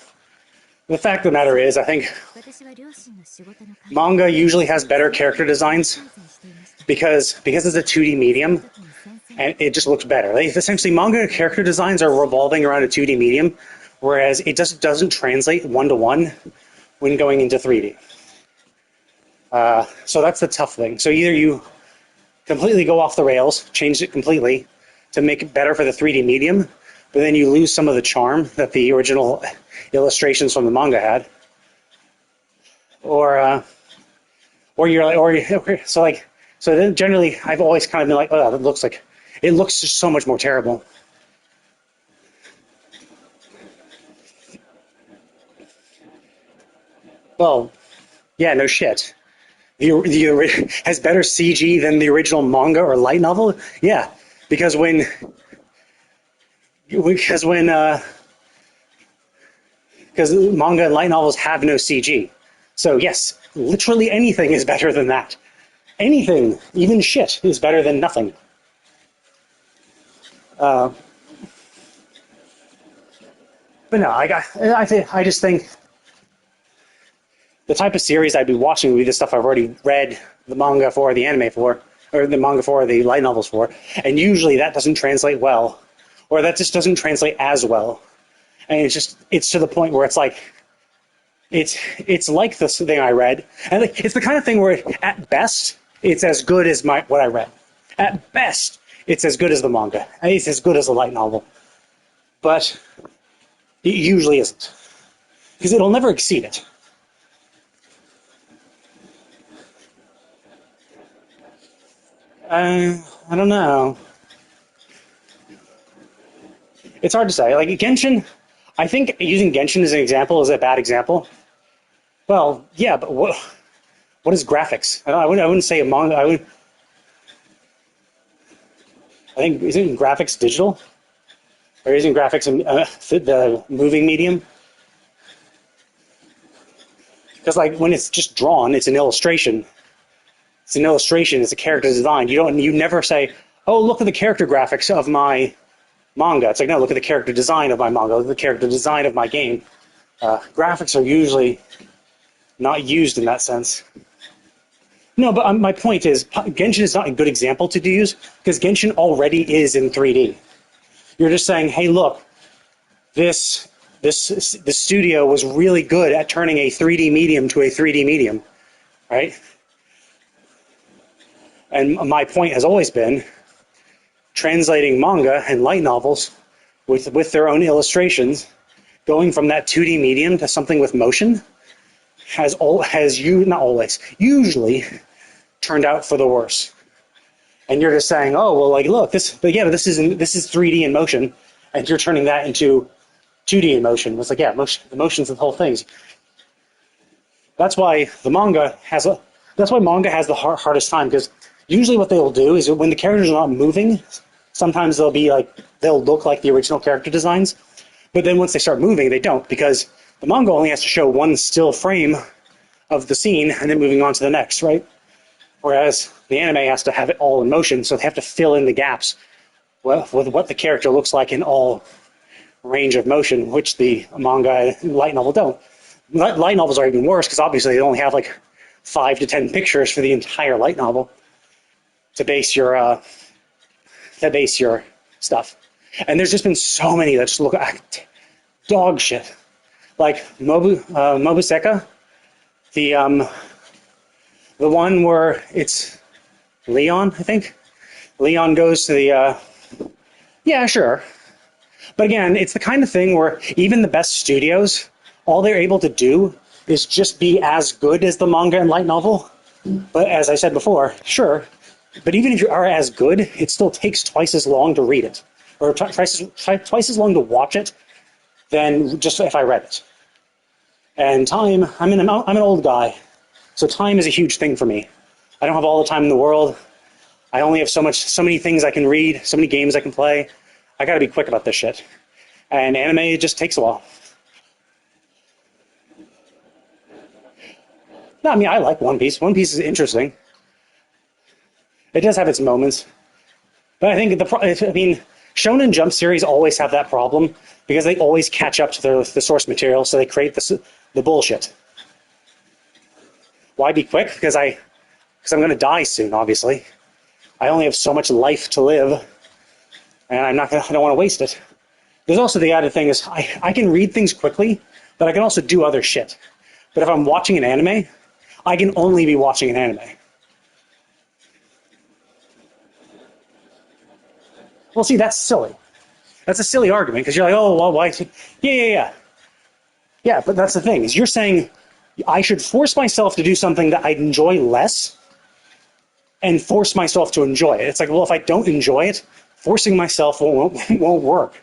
The fact of the matter is, I think manga usually has better character designs because it's a 2D medium, and it just looks better. Like, essentially, manga character designs are revolving around a 2D medium, whereas it just doesn't translate 1-to-1 when going into 3D. So that's the tough thing. So either you completely go off the rails, change it completely to make it better for the 3D medium, but then you lose some of the charm that the original illustrations from the manga had. Or you're like, so then generally I've always kind of been like, oh, it looks just so much more terrible. Well, yeah, no shit. The has better CG than the original manga or light novel. Yeah, because because when because manga and light novels have no CG. So yes, literally anything is better than that. Anything, even shit, is better than nothing. Uh, but no, I just think the type of series I'd be watching would be the stuff I've already read the manga for, the anime for, or the manga for, the light novels for, and usually that doesn't translate well, or that just doesn't translate as well, and it's to the point where it's like it's like this thing I read, and it's the kind of thing where at best it's as good as what I read. At best, it's as good as the manga. It's as good as the light novel, but it usually isn't because it'll never exceed it. I don't know. It's hard to say. Like Genshin, I think using Genshin as an example is a bad example. Well, yeah, but what is graphics? I wouldn't say a manga. I think isn't graphics digital, or isn't graphics the moving medium? Because like when it's just drawn, it's an illustration. It's an illustration. It's a character design. You never say, "Oh, look at the character graphics of my manga." It's like, no, look at the character design of my manga. Look at the character design of my game. Graphics are usually not used in that sense. No, but my point is, Genshin is not a good example to use because Genshin already is in 3D. You're just saying, hey, look, the studio was really good at turning a 3D medium to a 3D medium, right? And my point has always been translating manga and light novels with their own illustrations, going from that 2D medium to something with motion not always, usually turned out for the worse. And you're just saying, oh well, like look, this is 3D in motion, and you're turning that into 2D in motion. It's like, yeah, the motion's the whole thing. That's why manga has the hardest time, because usually what they'll do is when the characters are not moving, sometimes they'll look like the original character designs, but then once they start moving, they don't, because the manga only has to show one still frame of the scene and then moving on to the next, right? Whereas the anime has to have it all in motion, so they have to fill in the gaps with what the character looks like in all range of motion, which the manga and light novel don't. Light novels are even worse because obviously they only have like 5 to 10 pictures for the entire light novel to base your stuff. And there's just been so many that just look like dog shit. Like Mobuseka, the one where it's Leon, I think. Leon goes to the yeah, sure. But again, it's the kind of thing where even the best studios, all they're able to do is just be as good as the manga and light novel. But as I said before, sure. But even if you are as good, it still takes twice as long to read it, or twice as long to watch it than just if I read it. And time, I'm an old guy, so time is a huge thing for me. I don't have all the time in the world. I only have so many things I can read, so many games I can play. I gotta be quick about this shit. And anime just takes a while. No, I mean, I like One Piece. One Piece is interesting. It does have its moments. But I think Shonen Jump series always have that problem because they always catch up to the source material, so they create the bullshit. Why be quick? Because I'm going to die soon, obviously. I only have so much life to live, and I don't want to waste it. There's also the added thing is I can read things quickly, but I can also do other shit. But if I'm watching an anime, I can only be watching an anime. Well, see, that's silly. That's a silly argument because you're like, oh, well, why? Yeah. Yeah, but that's the thing is you're saying I should force myself to do something that I enjoy less and force myself to enjoy it. It's like, well, if I don't enjoy it, forcing myself won't work.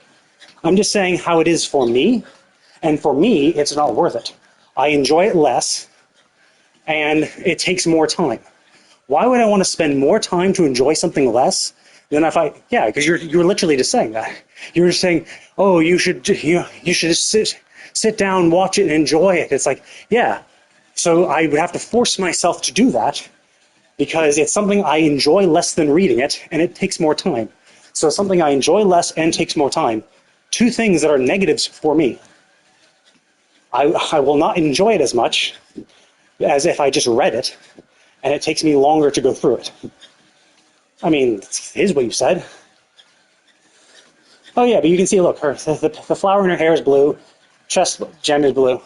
I'm just saying how it is for me, and for me, it's not worth it. I enjoy it less, and it takes more time. Why would I want to spend more time to enjoy something less than if I? Yeah, because you're literally just saying that. You're just saying, oh, you should just sit down, watch it, and enjoy it. It's like, yeah. So I would have to force myself to do that because it's something I enjoy less than reading it, and it takes more time. So something I enjoy less and takes more time. Two things that are negatives for me. I will not enjoy it as much as if I just read it, and it takes me longer to go through it. I mean, it is what you said. Oh yeah, but you can see, look, the flower in her hair is blue, chest gem is blue.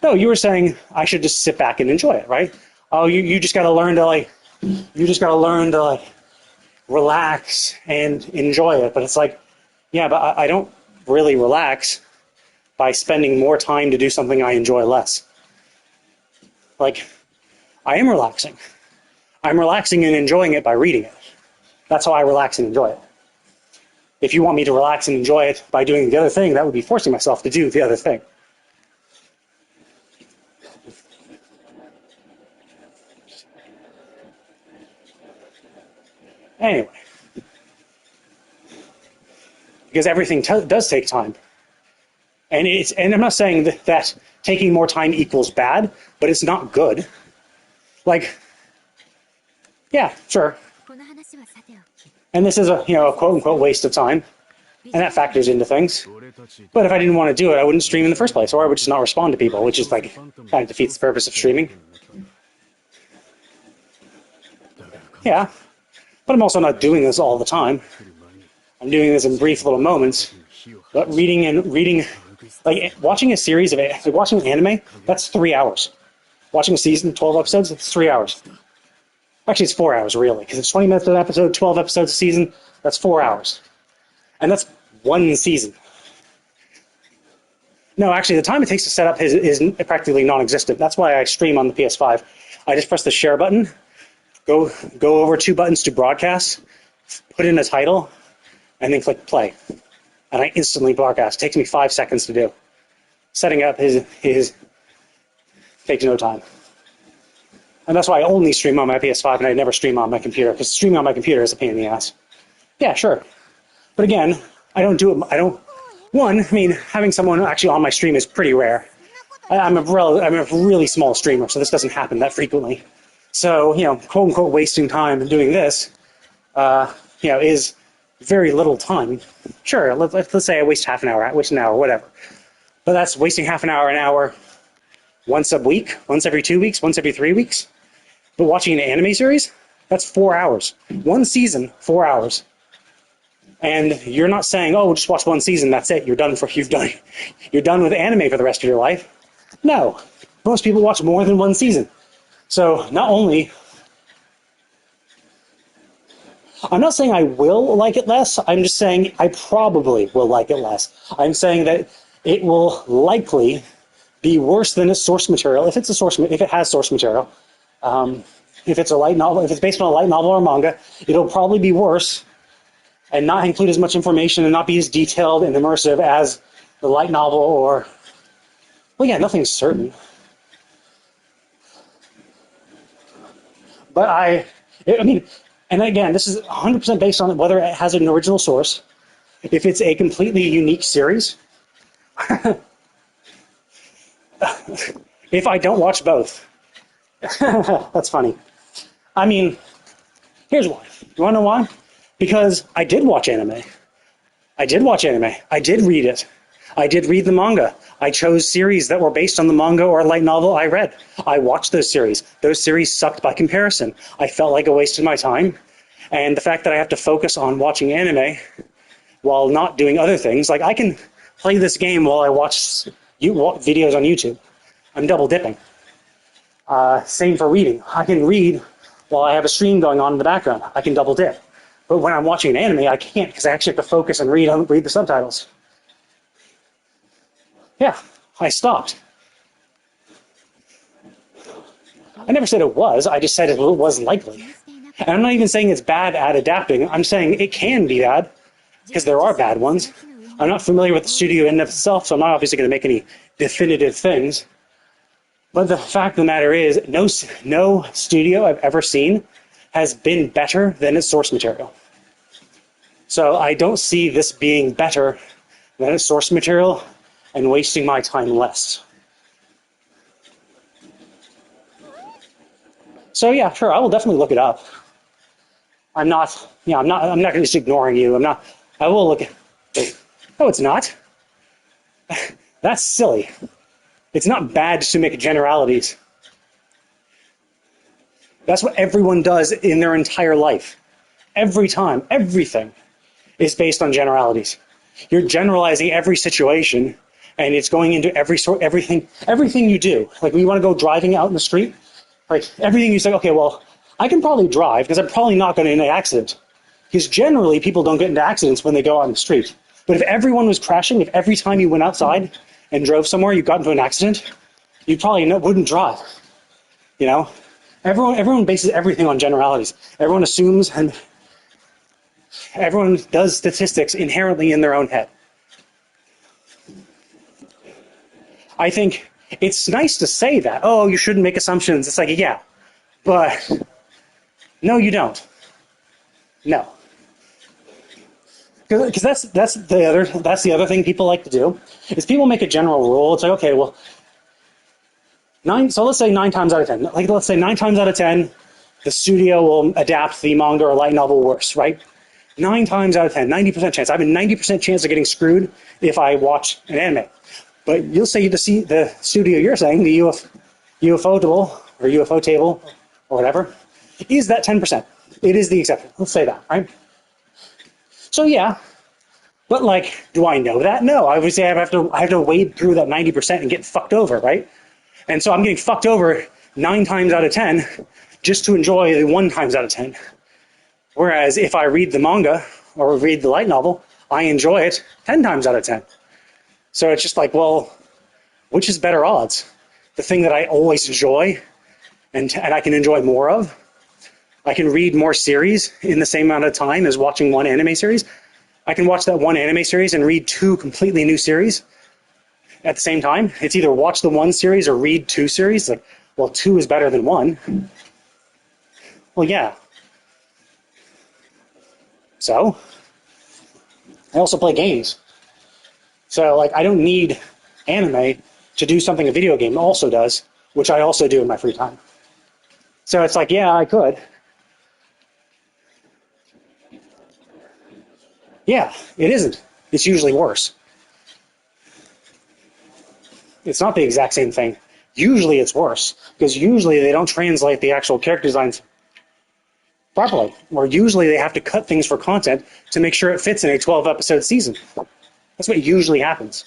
No, you were saying I should just sit back and enjoy it, right? Oh, you just got to learn to relax and enjoy it. But it's like, yeah, but I don't really relax by spending more time to do something I enjoy less. Like, I am relaxing. I'm relaxing and enjoying it by reading it. That's how I relax and enjoy it. If you want me to relax and enjoy it by doing the other thing, that would be forcing myself to do the other thing. Anyway, because everything does take time. And I'm not saying that taking more time equals bad, but it's not good. Like, yeah, sure. この話はさておき And this is a quote unquote waste of time, and that factors into things. But if I didn't want to do it, I wouldn't stream in the first place, or I would just not respond to people, which is like kind of defeats the purpose of streaming. Yeah, but I'm also not doing this all the time. I'm doing this in brief little moments. But reading, like watching a series of like watching anime, that's 3 hours. Watching a season, 12 episodes, it's 3 hours. Actually, it's 4 hours, really, because it's 20 minutes an episode, 12 episodes a season, that's 4 hours. And that's one season. No, actually, the time it takes to set up is practically non-existent. That's why I stream on the PS5. I just press the share button, go over 2 buttons to broadcast, put in a title, and then click play. And I instantly broadcast. It takes me 5 seconds to do. Setting up his takes no time. And that's why I only stream on my PS5 and I never stream on my computer, because streaming on my computer is a pain in the ass. Yeah, sure. But again, I don't do it. One, I mean, having someone actually on my stream is pretty rare. I'm a really small streamer, so this doesn't happen that frequently. So, quote unquote, wasting time doing this, is very little time. Sure, let's say I waste half an hour, waste an hour, whatever. But that's wasting half an hour once a week, once every 2 weeks, once every 3 weeks. But watching an anime series, that's 4 hours. One season, 4 hours. And you're not saying, oh, just watch one season, that's it. You're done with anime for the rest of your life. No. Most people watch more than one season. So not only, I'm not saying I will like it less, I'm just saying I probably will like it less. I'm saying that it will likely be worse than its source material, if it has source material. If it's a light novel, if it's based on a light novel or manga, it'll probably be worse and not include as much information and not be as detailed and immersive as the light novel or, well, yeah, nothing's certain. But I mean, and again, this is 100% based on whether it has an original source, if it's a completely unique series, if I don't watch both. That's funny. I mean, here's why. You want to know why? Because I did watch anime. I did read it. I did read the manga. I chose series that were based on the manga or light novel I read. I watched those series. Those series sucked by comparison. I felt like I wasted my time. And the fact that I have to focus on watching anime while not doing other things, like I can play this game while I watch videos on YouTube. I'm double dipping. Same for reading. I can read while I have a stream going on in the background. I can double dip. But when I'm watching an anime, I can't because I actually have to focus and read the subtitles. Yeah, I stopped. I never said it was. I just said it was likely. And I'm not even saying it's bad at adapting. I'm saying it can be bad because there are bad ones. I'm not familiar with the studio in of itself, so I'm not obviously going to make any definitive things. But the fact of the matter is, no studio I've ever seen has been better than its source material. So I don't see this being better than its source material and wasting my time less. So yeah, sure, I will definitely look it up. I'm not just ignoring you. I will look at, no, it's not. That's silly. It's not bad to make generalities. That's what everyone does in their entire life. Every time, everything is based on generalities. You're generalizing every situation, and it's going into everything you do. Like when you want to go driving out in the street, like everything you say, okay, well, I can probably drive because I'm probably not going to get in an accident. Because generally, people don't get into accidents when they go out on the street. But if everyone was crashing, if every time you went outside and drove somewhere, you got into an accident, you probably wouldn't drive. You know, everyone bases everything on generalities. Everyone assumes and everyone does statistics inherently in their own head. I think it's nice to say that. Oh, you shouldn't make assumptions. It's like, yeah, but no, you don't. No. Because that's the other thing people like to do is people make a general rule. It's like, okay, well, so let's say 9 times out of 10. Like let's say 9 times out of 10, the studio will adapt the manga or light novel worse, right? 9 times out of 10, 90% chance. I have a 90% chance of getting screwed if I watch an anime. But you'll say the studio you're saying, the UFO table or UFO table or whatever, is that 10%. It is the exception. Let's say that, right? So yeah, but like, do I know that? No. Obviously, I have to wade through that 90% and get fucked over, right? And so I'm getting fucked over 9 times out of 10 just to enjoy the 1 times out of 10. Whereas if I read the manga or read the light novel, I enjoy it 10 times out of 10. So it's just like, well, which is better odds? The thing that I always enjoy and I can enjoy more of? I can read more series in the same amount of time as watching one anime series. I can watch that one anime series and read 2 completely new series at the same time. It's either watch the 1 series or read 2 series. Like, well, 2 is better than 1. Well, yeah. So, I also play games. So, like, I don't need anime to do something a video game also does, which I also do in my free time. So it's like, yeah, I could. Yeah, it isn't. It's usually worse. It's not the exact same thing. Usually it's worse, because usually they don't translate the actual character designs properly, or usually they have to cut things for content to make sure it fits in a 12-episode season. That's what usually happens.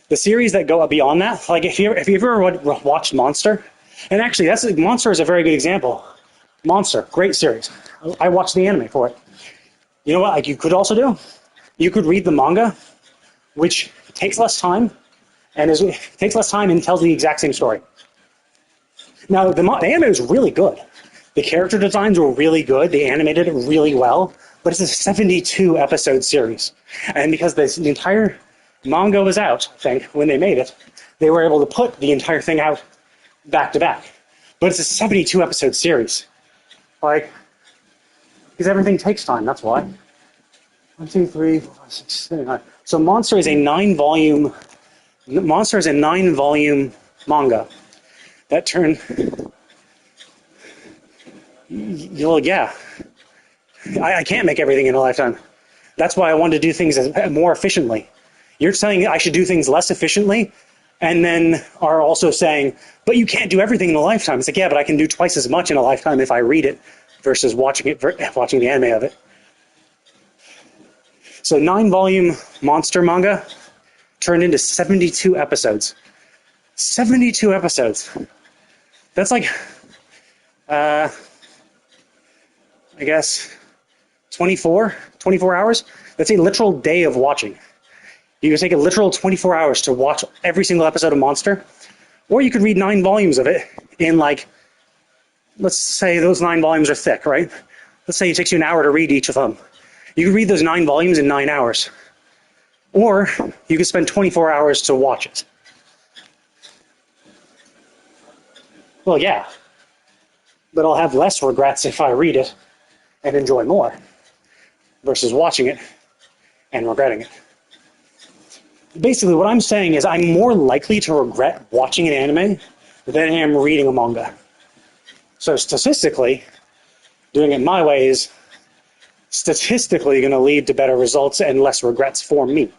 The series that go beyond that, like if you ever watched Monster, and actually Monster is a very good example. Monster, great series. I watched the anime for it. You know what? Like you could also do, you could read the manga, which takes less time and takes less time and tells the exact same story. Now the anime is really good. The character designs were really good. They animated it really well, but it's a 72-episode series, and because the entire manga was out, I think, when they made it, they were able to put the entire thing out back to back. But it's a 72-episode series. Like, because everything takes time, that's why. 1, 2, 3, 4, 5, 6, 7, 8, 9. So Monster is a 9-volume manga that turned. Well, yeah. I can't make everything in a lifetime. That's why I wanted to do things more efficiently. You're saying I should do things less efficiently, and then are also saying, but you can't do everything in a lifetime. It's like, yeah, but I can do twice as much in a lifetime if I read it versus watching the anime of it. So 9-volume monster manga turned into 72 episodes. 72 episodes. That's like, I guess, 24 hours. That's a literal day of watching. You can take a literal 24 hours to watch every single episode of Monster, or you could read 9 volumes of it in like, let's say those 9 volumes are thick, right? Let's say it takes you an hour to read each of them. You could read those 9 volumes in 9 hours. Or you could spend 24 hours to watch it. Well, yeah. But I'll have less regrets if I read it and enjoy more versus watching it and regretting it. Basically, what I'm saying is I'm more likely to regret watching an anime than I am reading a manga. So statistically, doing it my way is statistically going to lead to better results and less regrets for me.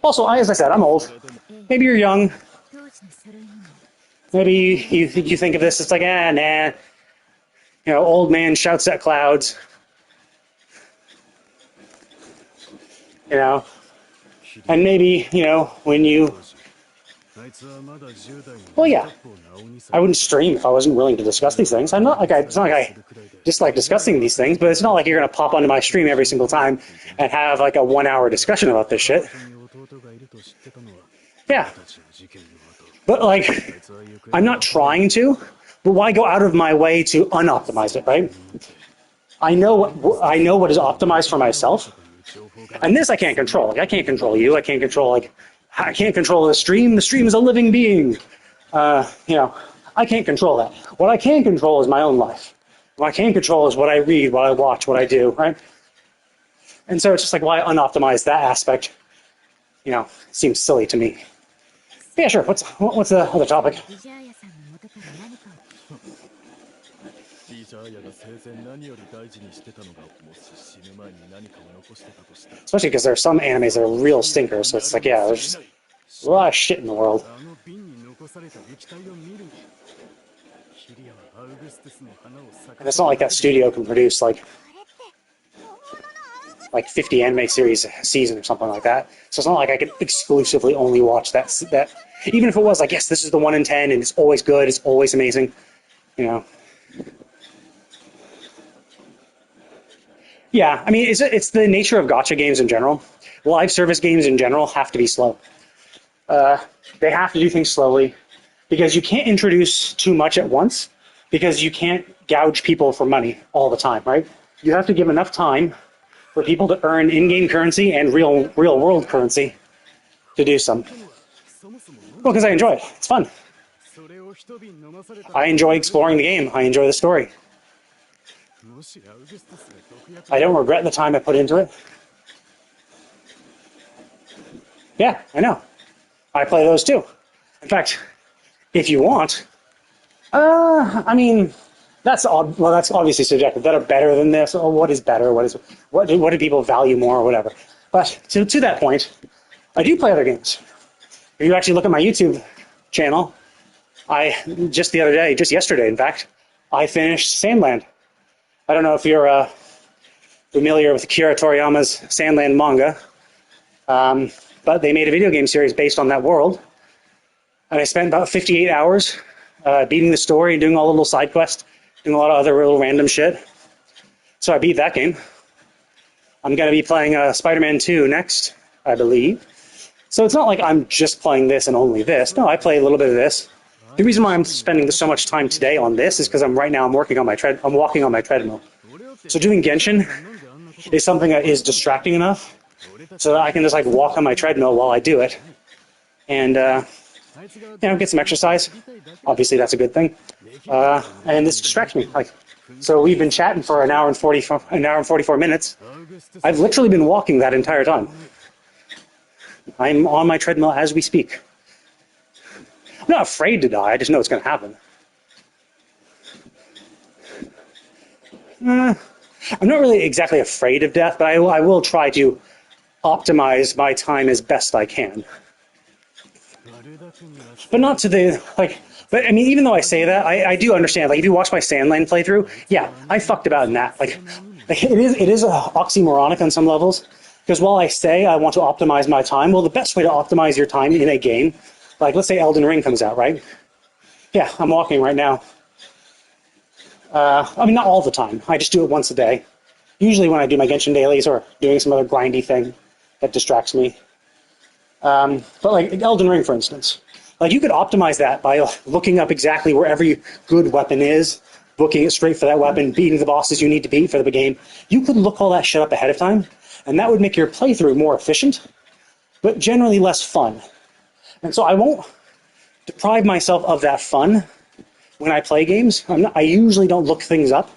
Also, as I said, I'm old. Maybe you're young. 当時の書類にも Maybe you think of this, it's like, nah. You know, old man shouts at clouds. You know, and maybe, you know, when you, well, yeah, I wouldn't stream if I wasn't willing to discuss these things. I'm not like it's not like I dislike discussing these things, but it's not like you're gonna pop onto my stream every single time and have like a 1-hour discussion about this shit. Yeah, but like, I'm not trying to. But why go out of my way to unoptimize it, right? I know what is optimized for myself. And this I can't control. Like, I can't control you. I can't control the stream. The stream is a living being. You know, I can't control that. What I can control is my own life. What I can control is what I read, what I watch, what I do, right? And so it's just like, why unoptimize that aspect? You know, seems silly to me. But yeah, sure. What's the other topic? リジャーヤさんの元から何かを リジャーヤが生前何より大事にしてたのが、もし死ぬ前に何かを残してたとしたら Especially because there are some animes that are real stinkers. So it's like, yeah, there's just a lot of shit in the world. あの瓶に残された液体を見るにキリアはアウグスティスの花を咲 And か it's not like that studio can produce like 50 anime series a season or something like that. So it's not like I could exclusively only watch that. Even if it was like, yes, this is the 1 in 10 and it's always good, it's always amazing, you know. Yeah, I mean, it's the nature of gacha games in general. Live service games in general have to be slow. They have to do things slowly because you can't introduce too much at once because you can't gouge people for money all the time, right? You have to give enough time for people to earn in-game currency and real world currency to do some. Well, because I enjoy it. It's fun. それを一瓶飲まされた I enjoy exploring the game. I enjoy the story. もしアウグスティスが毒薬 I don't regret the time I put into it. Yeah, I know. I play those too. In fact, if you want, I mean, that's obviously subjective. That are better than this. Oh, what is better? What do people value more or whatever? But to that point, I do play other games. If you actually look at my YouTube channel, just yesterday, in fact, I finished Sandland. I don't know if you're familiar with Akira Toriyama's Sandland manga, but they made a video game series based on that world. And I spent about 58 hours beating the story and doing all the little side quests, doing a lot of other little random shit. So I beat that game. I'm going to be playing Spider-Man 2 next, I believe. So it's not like I'm just playing this and only this. No, I play a little bit of this. The reason why I'm spending so much time today on this is because I'm walking on my treadmill. So doing Genshin is something that is distracting enough so that I can just like walk on my treadmill while I do it. And get some exercise. Obviously, that's a good thing. And this distracts me. So we've been chatting for an hour and 44 minutes. I've literally been walking that entire time. I'm on my treadmill as we speak. I'm not afraid to die. I just know it's going to happen. I'm not really exactly afraid of death, but I will try to optimize my time as best I can. But not to the, but I mean, even though I say that, I do understand, if you watch my Sandland playthrough, yeah, I fucked about in that. It is oxymoronic on some levels, because while I say I want to optimize my time, well, the best way to optimize your time in a game, let's say Elden Ring comes out, right? Yeah, I'm walking right now. I mean, not all the time. I just do it once a day. Usually when I do my Genshin dailies or doing some other grindy thing that distracts me. But like Elden Ring, for instance, like you could optimize that by looking up exactly where every good weapon is, booking it straight for that weapon, beating the bosses you need to beat for the game. You could look all that shit up ahead of time, and that would make your playthrough more efficient, but generally less fun. And so I won't deprive myself of that fun when I play games. I usually don't look things up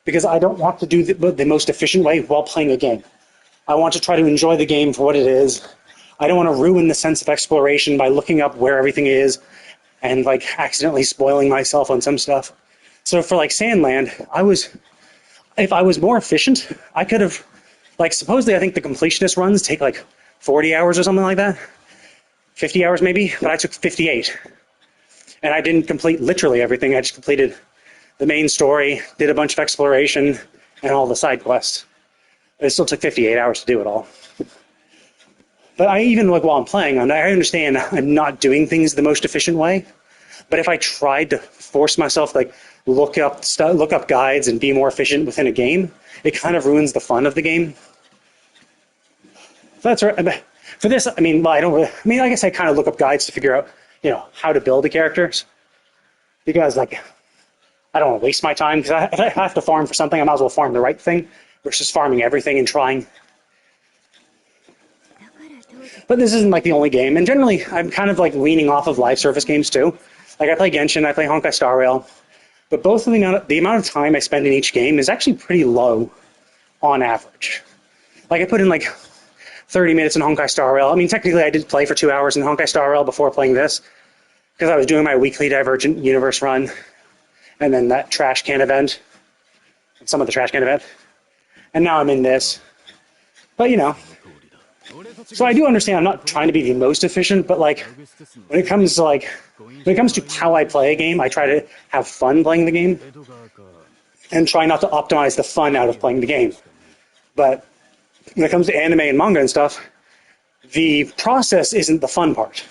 because I don't want to do the most efficient way while playing a game. I want to try to enjoy the game for what it is. I don't want to ruin the sense of exploration by looking up where everything is and like accidentally spoiling myself on some stuff. So for like Sandland, if I was more efficient, I could have, like supposedly I think the completionist runs take like 40 hours or something like that. 50 hours maybe, but I took 58. And I didn't complete literally everything. I just completed the main story, did a bunch of exploration, and all the side quests. It still took 58 hours to do it all. But I even like while I'm playing, I understand I'm not doing things the most efficient way. But if I tried to force myself, like look up guides and be more efficient within a game, it kind of ruins the fun of the game. So that's right. For this, I mean, well, I guess I kind of look up guides to figure out, how to build the characters. Because like, I don't want to waste my time. Because if I have to farm for something, I might as well farm the right thing versus farming everything and trying. But this isn't like the only game, and generally I'm kind of like leaning off of live service games too. Like I play Genshin, I play Honkai Star Rail, but both of the amount of time I spend in each game is actually pretty low on average. Like I put in like 30 minutes in Honkai Star Rail. I mean, technically I did play for 2 hours in Honkai Star Rail before playing this, because I was doing my weekly Divergent Universe run, and then that trash can event, and some of the trash can event, and now I'm in this. But so I do understand I'm not trying to be the most efficient, but like when it comes to how I play a game, I try to have fun playing the game and try not to optimize the fun out of playing the game. But when it comes to anime and manga and stuff, the process isn't the fun part.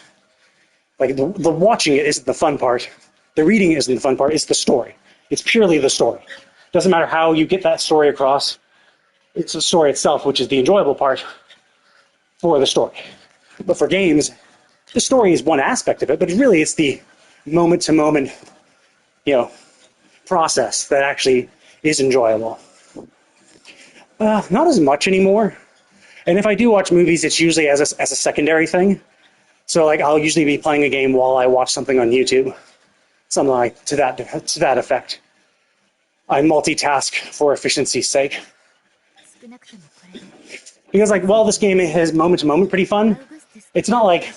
Like the watching it isn't the fun part. The reading isn't the fun part. It's the story. It's purely the story. Doesn't matter how you get that story across. It's the story itself, which is the enjoyable part for the story. But for games, the story is one aspect of it, but really it's the moment-to-moment, process that actually is enjoyable. Not as much anymore. And if I do watch movies, it's usually as a secondary thing. So like I'll usually be playing a game while I watch something on YouTube, something like to that effect. I multitask for efficiency's sake. Because like while this game is moment to moment pretty fun, it's not like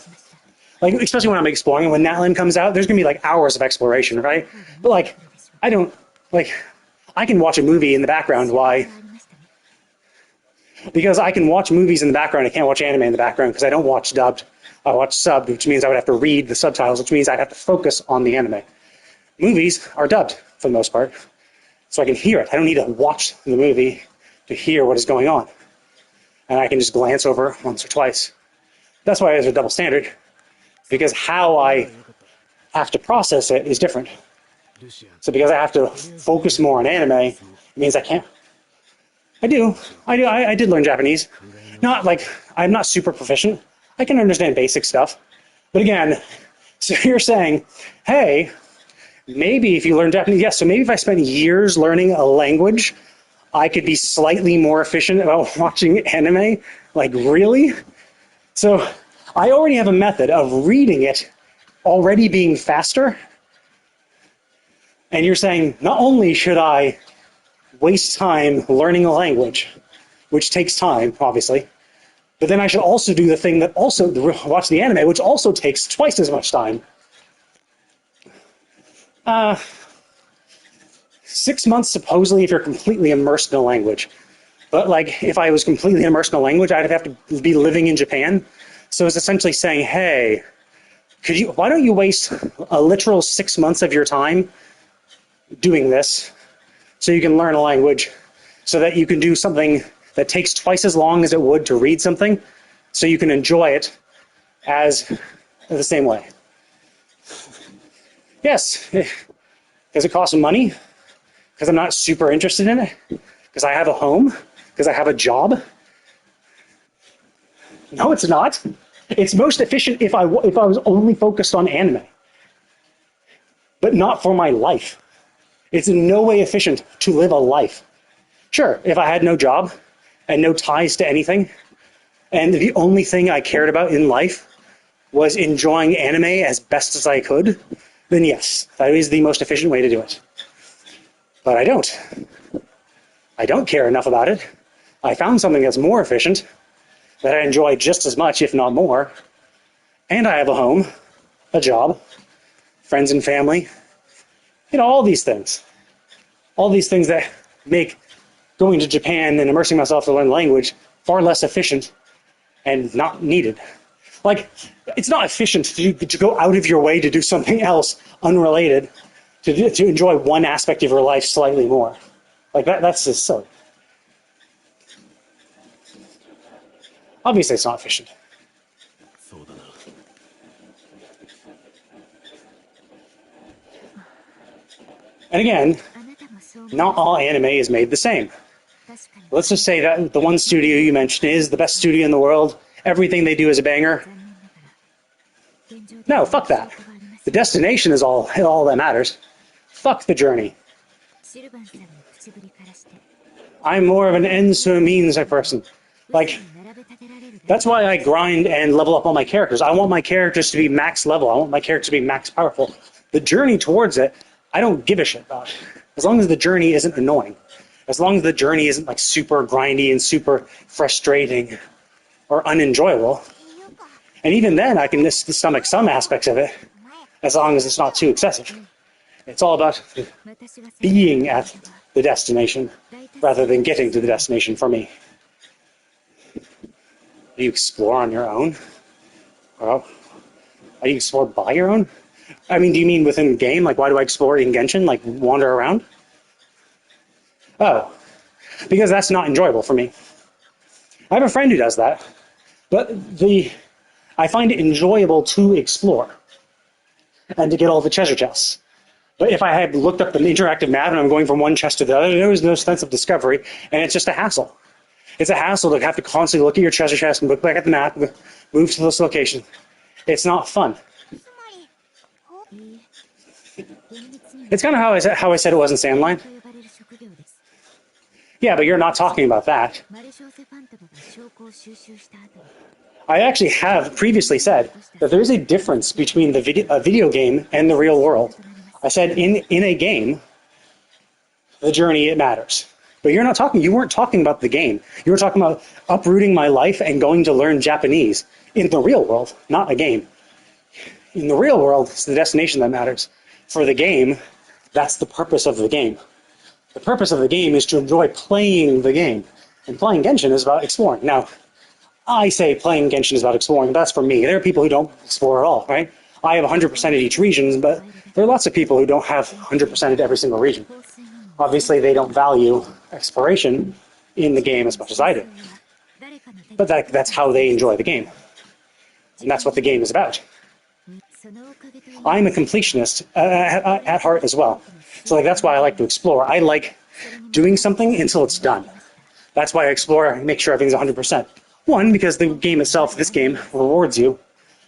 especially when I'm exploring, when Natlan comes out, there's gonna be like hours of exploration, right? But like I can watch a movie in the background. Why? Because I can watch movies in the background. I can't watch anime in the background because I don't watch dubbed. I watch subbed, which means I would have to read the subtitles, which means I'd have to focus on the anime. Movies are dubbed for the most part, so I can hear it. I don't need to watch the movie to hear what is going on. And I can just glance over it once or twice. That's why there's a double standard, because how I have to process it is different. So because I have to focus more on anime, it means I can't. I did learn Japanese. Not like, I'm not super proficient. I can understand basic stuff. But again, so you're saying, hey, maybe if you learn Japanese, yes, so maybe if I spent years learning a language, I could be slightly more efficient about watching anime? Like, really? So I already have a method of reading it already being faster. And you're saying, not only should I waste time learning a language, which takes time, obviously, but then I should also do the thing that also watch the anime, which also takes twice as much time. 6 months, supposedly, if you're completely immersed in a language. But like, if I was completely immersed in a language, I'd have to be living in Japan. So it's essentially saying, hey, why don't you waste a literal 6 months of your time doing this so you can learn a language, so that you can do something that takes twice as long as it would to read something, so you can enjoy it as the same way. Yes. Does it cost money? Because I'm not super interested in it? Because I have a home? Because I have a job? No, it's not. It's most efficient if I was only focused on anime, but not for my life. It's in no way efficient to live a life. Sure, if I had no job and no ties to anything, and the only thing I cared about in life was enjoying anime as best as I could, then yes, that is the most efficient way to do it. But I don't. I don't care enough about it. I found something that's more efficient, that I enjoy just as much, if not more, and I have a home, a job, friends and family, all these things. All these things that make going to Japan and immersing myself to learn the language far less efficient and not needed. Like, it's not efficient to go out of your way to do something else unrelated to enjoy one aspect of your life slightly more. Like, that's just silly. Obviously, it's not efficient. そうだな。 And again, あなたもそう思い not ます all anime is made the same. 確かに Let's just say that the one studio you mentioned is the best studio in the world. Everything they do is a banger. 残念ながら現状で No, は fuck that. 証拠がありませ The ん destination is all that matters. Fuck the journey. シルバンさんの口ぶりからして I'm more of an ends to a means type person. 嘘 Like, に並べ立てられるだけ that's why I grind and level up all my characters. I want my characters to be max level. I want my characters to be max powerful. The journey towards it, I don't give a shit about. As long as the journey isn't annoying. As long as the journey isn't like super grindy and super frustrating or unenjoyable. ていうか And even then, I can stomach some aspects of it お前 as long as it's not too excessive. It's all about 私が being at the destination rather than getting to the destination for me. Do you explore on your own? Well, do you explore by your own? I mean, do you mean within the game? Like, why do I explore in Genshin? Like, wander around? Oh, because that's not enjoyable for me. I have a friend who does that, but I find it enjoyable to explore and to get all the treasure chests. But if I had looked up an interactive map and I'm going from one chest to the other, there was no sense of discovery, and it's just a hassle. It's a hassle to have to constantly look at your treasure chest and look back at the map, move to this location. It's not fun. つまりほいいえ厳密には It's kind of how I said it was in Sandline. と呼ばれる職業です Yeah, but you're not talking about that. マルショーセファントムが証拠を収集した後に I actually have previously said that there is a difference between the video game and the real world. I said in a game, the journey, it matters. But you weren't talking about the game. You were talking about uprooting my life and going to learn Japanese in the real world, not a game. In the real world, it's the destination that matters. For the game, that's the purpose of the game. The purpose of the game is to enjoy playing the game. And playing Genshin is about exploring. Now, I say playing Genshin is about exploring, but that's for me. There are people who don't explore at all, right? I have 100% at each region, but there are lots of people who don't have 100% at every single region. 香水にも Obviously, they don't value exploration in the game as much as I do. 誰かの手に But that's how they enjoy the game. And that's what the game is about. そのおかげといい I'm a completionist at heart as well. So that's why I like to explore. I like doing something until it's done. That's why I explore and make sure everything's 100%. One, because the game itself, this game, rewards you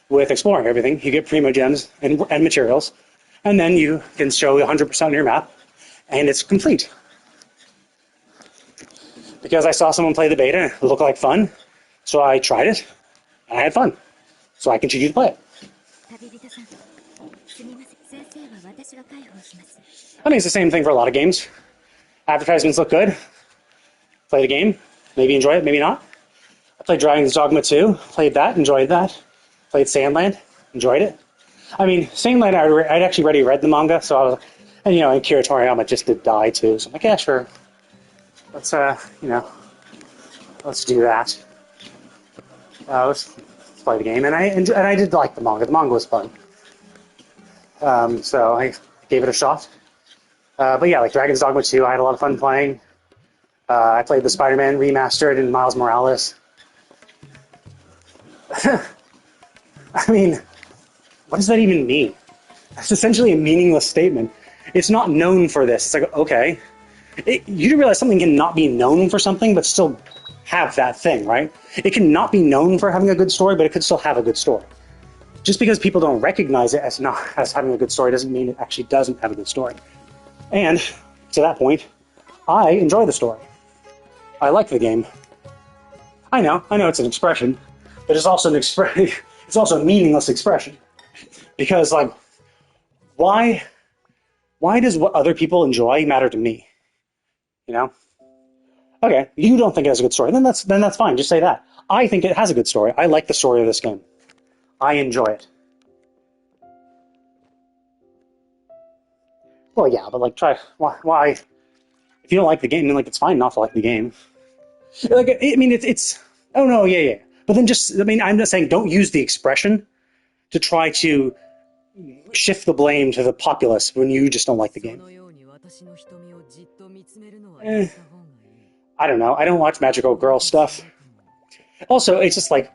with exploring everything. You get primo gems and materials. And then you can show 100% on your map. And it's complete. Because I saw someone play the beta and it looked like fun. So I tried it. And I had fun. So I continued to play it. 旅人さんすみません先生は私が介抱します I mean, it's the same thing for a lot of games. Advertisements look good. Play the game. Maybe enjoy it, maybe not. I played Dragon's Dogma 2. Played that, enjoyed that. Played Sandland, enjoyed it. I mean, Sandland, I'd actually already read the manga, so I was, and and Kira Toriyama just did die too. So I'm like, yeah, sure. Let's, let's do that. Let's play the game. And I did like the manga. The manga was fun. So I gave it a shot. But yeah, like Dragon's Dogma 2, I had a lot of fun playing. I played the Spider-Man remastered and Miles Morales. I mean, what does that even mean? That's essentially a meaningless statement. It's not known for this. It's like, okay, You do realize something can not be known for something, but still have that thing, right? It can not be known for having a good story, but it could still have a good story. Just because people don't recognize it as not as having a good story doesn't mean it actually doesn't have a good story. And to that point, I enjoy the story. I like the game. I know it's an expression, but it's also an expression. It's also a meaningless expression because, like, why does what other people enjoy matter to me? You know? Okay, you don't think it has a good story, then that's fine. Just say that. I think it has a good story. I like the story of this game. I enjoy it. Well, yeah, but like, try why? If you don't like the game, then like it's fine not to like the game. Like, I mean, it's. Oh no, yeah. But then just, I mean, I'm just saying, don't use the expression to try to shift the blame to the populace when you just don't like the game. Eh, I don't know. I don't watch Magical Girl stuff. Also, it's just like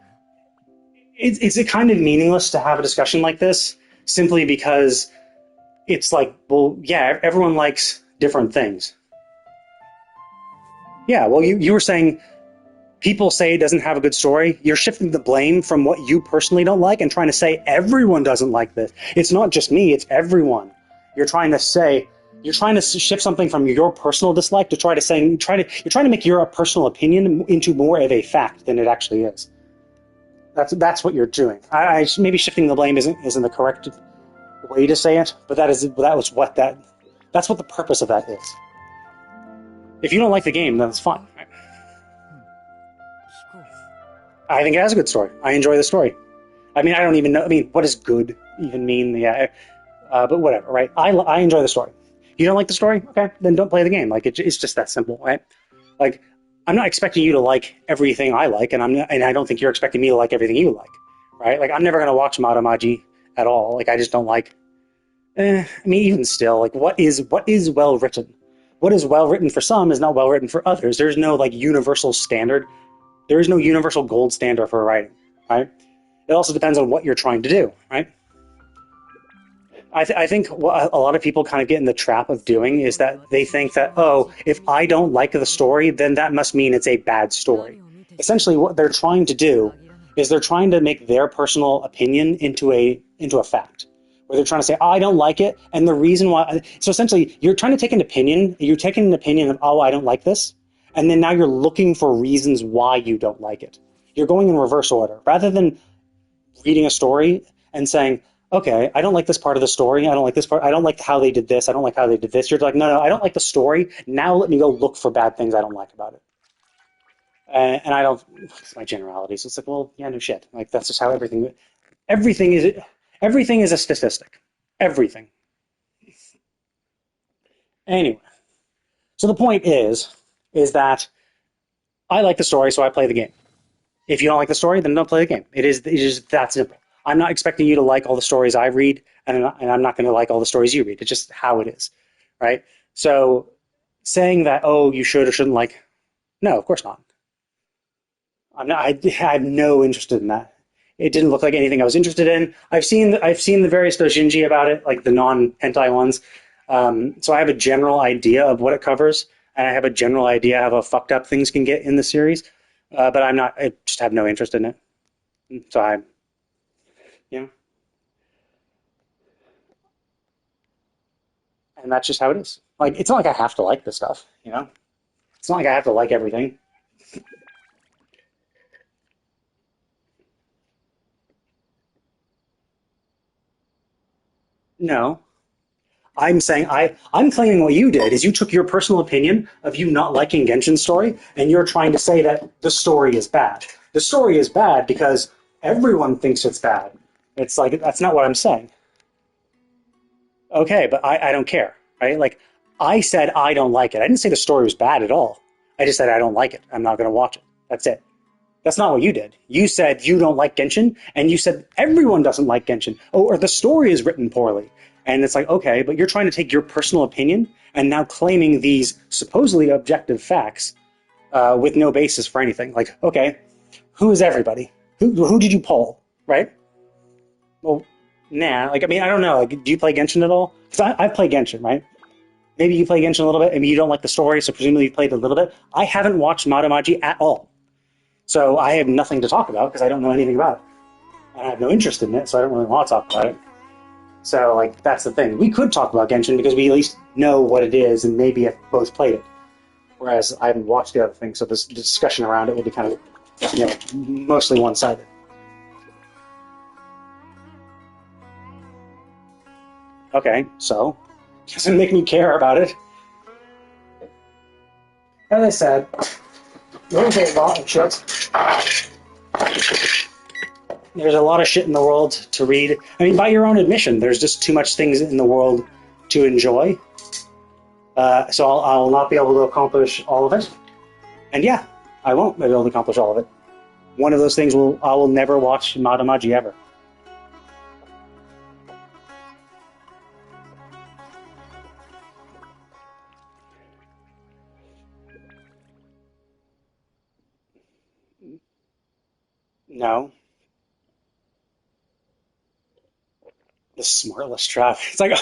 it's a kind of meaningless to have a discussion like this simply because it's like, well, yeah, everyone likes different things. Yeah, well, you were saying people say it doesn't have a good story. You're shifting the blame from what you personally don't like and trying to say everyone doesn't like this. It's not just me, it's everyone. You're trying to shift something from your personal dislike to you're trying to make your personal opinion into more of a fact than it actually is. That's what you're doing. Maybe shifting the blame isn't the correct way to say it, but that's what the purpose of that is. If you don't like the game, then it's fine. I think it has a good story. I enjoy the story. I mean, I don't even know. I mean, what does good even mean? Yeah, but whatever, right? I enjoy the story. You don't like the story? Okay, then don't play the game. Like it's just that simple, right? Like I'm not expecting you to like everything I like, and I don't think you're expecting me to like everything you like, right? Like I'm never gonna watch Madomaji at all. Like I just don't like. I mean, even still, like what is well written? What is well written for some is not well written for others. There's no like universal standard. There is no universal gold standard for writing, right? It also depends on what you're trying to do, right? I think what a lot of people kind of get in the trap of doing is that they think that, oh, if I don't like the story, then that must mean it's a bad story. Essentially, what they're trying to do is they're trying to make their personal opinion into a fact. Where they're trying to say, oh, I don't like it, and the reason why. So essentially, you're trying to take an opinion. You're taking an opinion of, oh, I don't like this, and then now you're looking for reasons why you don't like it. You're going in reverse order rather than reading a story and saying, okay, I don't like this part of the story. I don't like this part. I don't like how they did this. I don't like how they did this. You're like, no, I don't like the story. Now let me go look for bad things I don't like about it. And I don't. It's my generalities. It's like, well, yeah, no shit. Like that's just how everything is a statistic. Everything. Anyway, so the point is that I like the story, so I play the game. If you don't like the story, then don't play the game. It is that simple. I'm not expecting you to like all the stories I read, and I'm not going to like all the stories you read. It's just how it is, right? So saying that, oh, you should or shouldn't like, no, of course not. I'm not. I have no interest in that. It didn't look like anything I was interested in. I've seen the various doujinshi about it, like the non-hentai ones. So I have a general idea of what it covers, and I have a general idea of how fucked up things can get in the series. But I just have no interest in it. So you know, and that's just how it is. Like, it's not like I have to like this stuff, you know? It's not like I have to like everything. No. I'm saying I'm claiming what you did is you took your personal opinion of you not liking Genshin's story, and you're trying to say that the story is bad. The story is bad because everyone thinks it's bad. It's like that's not what I'm saying. Okay, but I don't care, right? Like I said I don't like it. I didn't say the story was bad at all. I just said I don't like it. I'm not gonna watch it. That's it. That's not what you did. You said you don't like Genshin, and you said everyone doesn't like Genshin. Oh, or the story is written poorly. And it's like, okay, but you're trying to take your personal opinion and now claiming these supposedly objective facts with no basis for anything. Like, okay, who is everybody? Who did you poll, right? Well, nah. Like, I mean, I don't know. Like, do you play Genshin at all? Because I play Genshin, right? maybe you play Genshin a little bit. I mean, you don't like the story, so presumably you played a little bit. I haven't watched Madomaji at all. So I have nothing to talk about because I don't know anything about it. And I have no interest in it, so I don't really want to talk about it. So, like, that's the thing. We could talk about Genshin because we at least know what it is and maybe have both played it. Whereas I haven't watched the other thing, so this discussion around it will be kind of, mostly one-sided. Okay, so doesn't make me care about it. As I said, there's a lot of shit. There's a lot of shit in the world to read. I mean, by your own admission, there's just too much things in the world to enjoy. So I'll not be able to accomplish all of it. And yeah, I won't be able to accomplish all of it. One of those things I will never watch Madomaji ever. No. The smartless trap. It's like,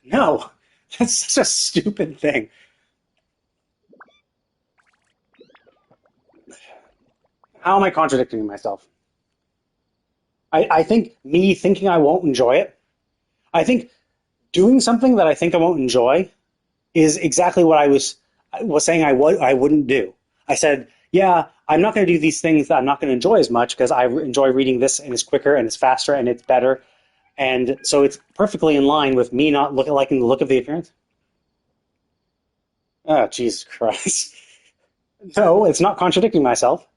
no. That's such a stupid thing. How am I contradicting myself? I think me thinking I won't enjoy it, I think doing something that I think I won't enjoy is exactly what I was saying I wouldn't do. I said, yeah, I'm not going to do these things that I'm not going to enjoy as much because I enjoy reading this and it's quicker and it's faster and it's better. And so it's perfectly in line with me not liking the look of the appearance. Oh, Jesus Christ. No, it's not contradicting myself.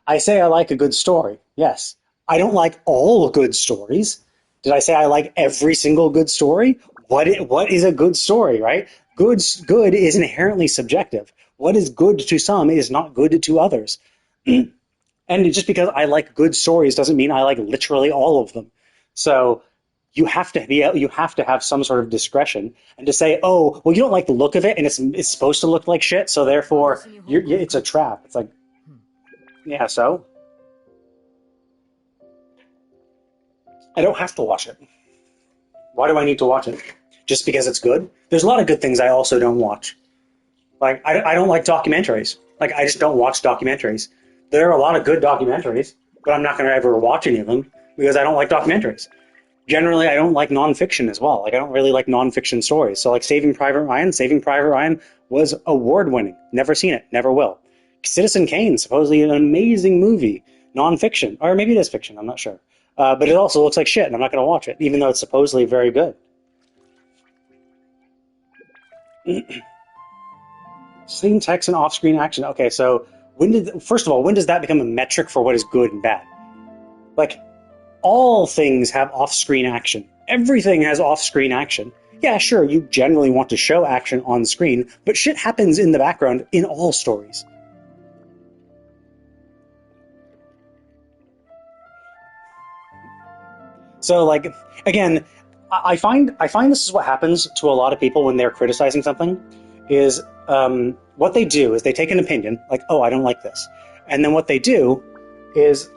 I say I like a good story. Yes. I don't like all good stories. Did I say I like every single good story? What is a good story, right? Good is inherently subjective. What is good to some is not good to others. And just because I like good stories doesn't mean I like literally all of them. So you have to have some sort of discretion and to say, oh, well, you don't like the look of it, and it's supposed to look like shit, so therefore it's a trap. It's like, yeah, so I don't have to watch it. Why do I need to watch it? Just because it's good? There's a lot of good things I also don't watch. Like I don't like documentaries. Like I just don't watch documentaries. There are a lot of good documentaries, but I'm not going to ever watch any of them because I don't like documentaries. Generally, I don't like nonfiction as well. Like I don't really like nonfiction stories. So like Saving Private Ryan was award winning. Never seen it. Never will. Citizen Kane, supposedly an amazing movie, nonfiction, or maybe it is fiction. I'm not sure. But it also looks like shit, and I'm not going to watch it, even though it's supposedly very good. Same text and off-screen action. Okay, so first of all, when does that become a metric for what is good and bad? Like, all things have off-screen action. Everything has off-screen action. Yeah, sure, you generally want to show action on screen, but shit happens in the background in all stories. So, like, again, I find this is what happens to a lot of people when they're criticizing something. Is what they do is they take an opinion, like, oh, I don't like this, and then what they do is,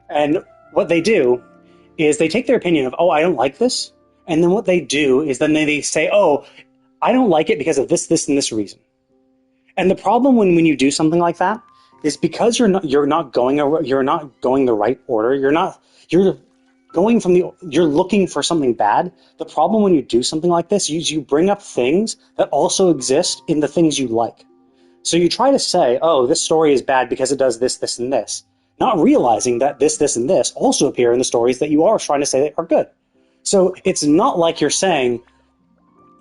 they take their opinion of, oh, I don't like this, and then what they do is then they say, oh, I don't like it because of this, this, and this reason. And the problem when you do something like that is because you're not going the right order. You're looking for something bad. The problem when you do something like this is you bring up things that also exist in the things you like. So you try to say, oh, this story is bad because it does this, this, and this, not realizing that this, and this also appear in the stories that you are trying to say are good. So it's not like you're saying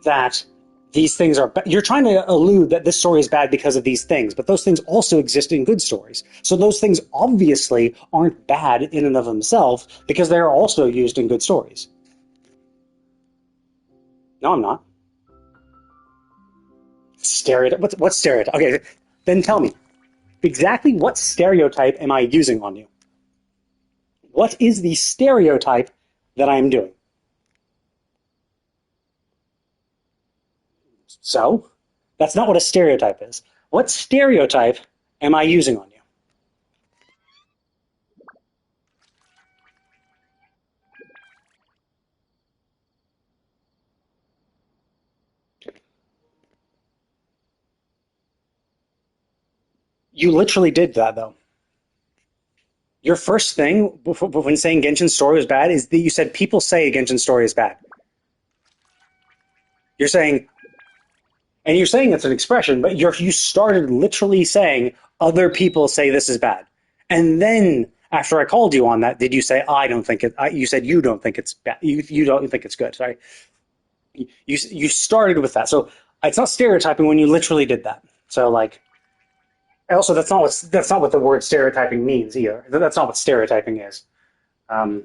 that these things are you're trying to allude that this story is bad because of these things, but those things also exist in good stories. So those things obviously aren't bad in and of themselves because they're also used in good stories. No, I'm not. Stereotype. What's stereotype? Okay, then tell me exactly what stereotype am I using on you? What is the stereotype that I'm doing? So that's not what a stereotype is. What stereotype am I using on you? You literally did that, though. Your first thing when saying Genshin's story was bad is that you said people say Genshin's story is bad. You're saying, and you're saying it's an expression, but you started literally saying other people say this is bad. And then after I called you on that, did you say, I don't think it, you said you don't think it's bad. You don't think it's good. Sorry. You started with that. So it's not stereotyping when you literally did that. So like, also that's not what the word stereotyping means either. That's not what stereotyping is. Um,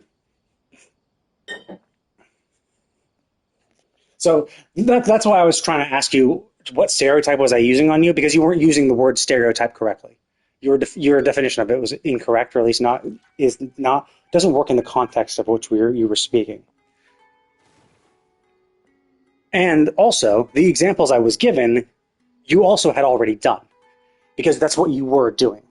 so that's why I was trying to ask you what stereotype was I using on you, because you weren't using the word stereotype correctly. Your definition of it was incorrect, or at least doesn't work in the context of which you were speaking. And also, the examples I was given, you also had already done, because that's what you were doing.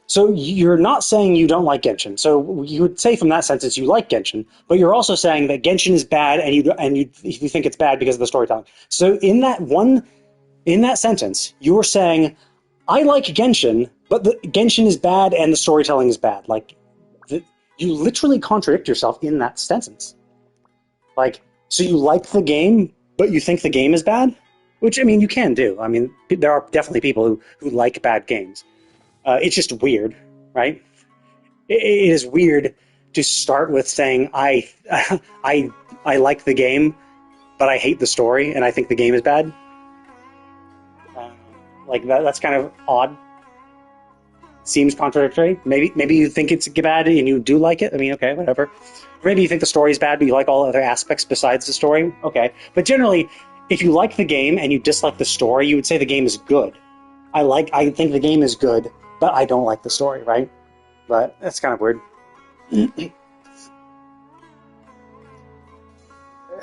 So you're not saying you don't like Genshin. So you would say from that sentence you like Genshin, but you're also saying that Genshin is bad, and you think it's bad because of the storytelling. So in that sentence, you were saying, I like Genshin, but the Genshin is bad and the storytelling is bad. Like, you literally contradict yourself in that sentence. Like, so you like the game, but you think the game is bad? Which, I mean, you can do. I mean, there are definitely people who like bad games. It's just weird, right? It is weird to start with saying, I like the game, but I hate the story, and I think the game is bad. Like that's kind of odd. Seems contradictory. Maybe you think it's bad and you do like it. I mean, okay, whatever. Or maybe you think the story's bad, but you like all other aspects besides the story. Okay, but generally, if you like the game and you dislike the story, you would say the game is good. I think the game is good, but I don't like the story, right? But that's kind of weird.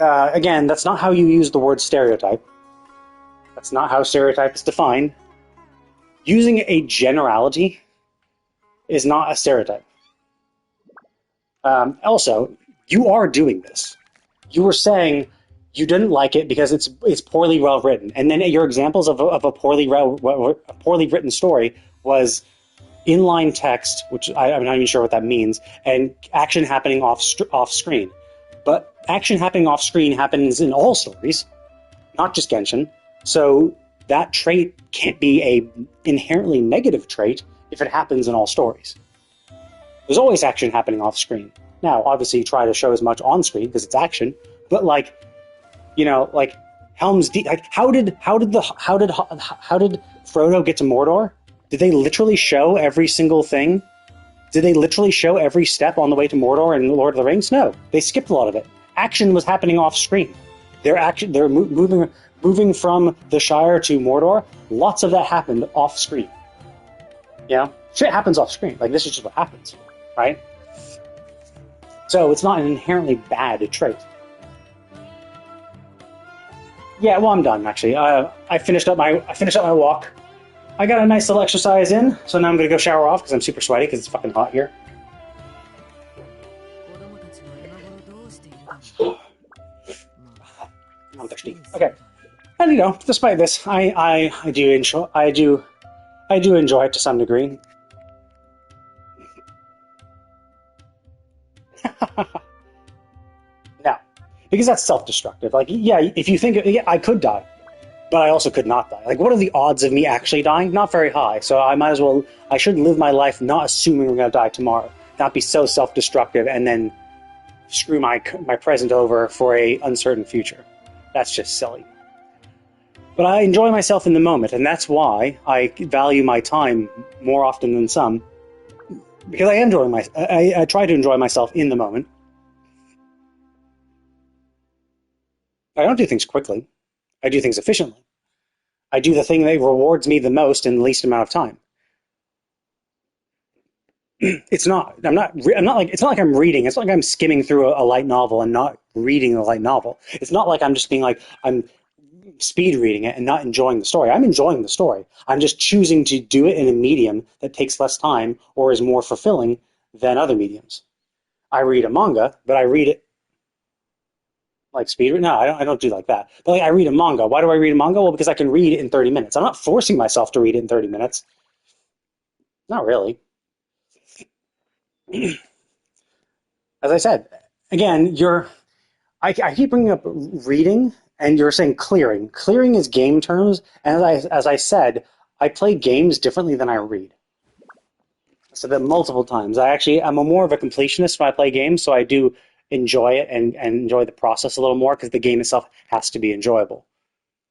Again, that's not how you use the word stereotype. That's not how stereotype is defined. Using a generality is not a stereotype. Also, you are doing this. You were saying you didn't like it because it's poorly well written, and then your examples of a poorly written story was inline text, which I'm not even sure what that means, and action happening off screen. But action happening off screen happens in all stories, not just Genshin. So that trait can't be a inherently negative trait if it happens in all stories. There's always action happening off screen. Now, obviously, you try to show as much on screen because it's action, but like Helm's Deep. Like, how did Frodo get to Mordor? Did they literally show every single thing? Did they literally show every step on the way to Mordor in Lord of the Rings? No, they skipped a lot of it. Action was happening off screen. They're moving from the Shire to Mordor. Lots of that happened off screen. You know, shit happens off screen. Like, this is just what happens, right? So it's not an inherently bad trait. Yeah, well, I'm done actually. I finished up my walk. I got a nice little exercise in, so now I'm gonna go shower off because I'm super sweaty because it's fucking hot here. I'm thirsty. Okay, and you know, despite this, I do enjoy it to some degree. Now, because that's self-destructive. Like, yeah, if you think, yeah, I could die, but I also could not die. Like, what are the odds of me actually dying? Not very high. So I should live my life not assuming I'm going to die tomorrow. Not be so self-destructive and then screw my present over for a uncertain future. That's just silly. But I enjoy myself in the moment, and that's why I value my time more often than some. Because I try to enjoy myself in the moment. I don't do things quickly. I do things efficiently. I do the thing that rewards me the most in the least amount of time. It's not like I'm reading. It's not like I'm skimming through a light novel and not reading the light novel. It's not like I'm just being like, I'm speed reading it and not enjoying the story. I'm enjoying the story. I'm just choosing to do it in a medium that takes less time or is more fulfilling than other mediums. I read a manga, but I read it. Like speed read? No, I don't do like that. But like I read a manga. Why do I read a manga? Well, because I can read it in 30 minutes. I'm not forcing myself to read it in 30 minutes. Not really. As I said, again, I keep bringing up reading, and you're saying clearing. Clearing is game terms, and as I said, I play games differently than I read. I said that multiple times. I'm a more of a completionist when I play games, so I do enjoy it and enjoy the process a little more because the game itself has to be enjoyable.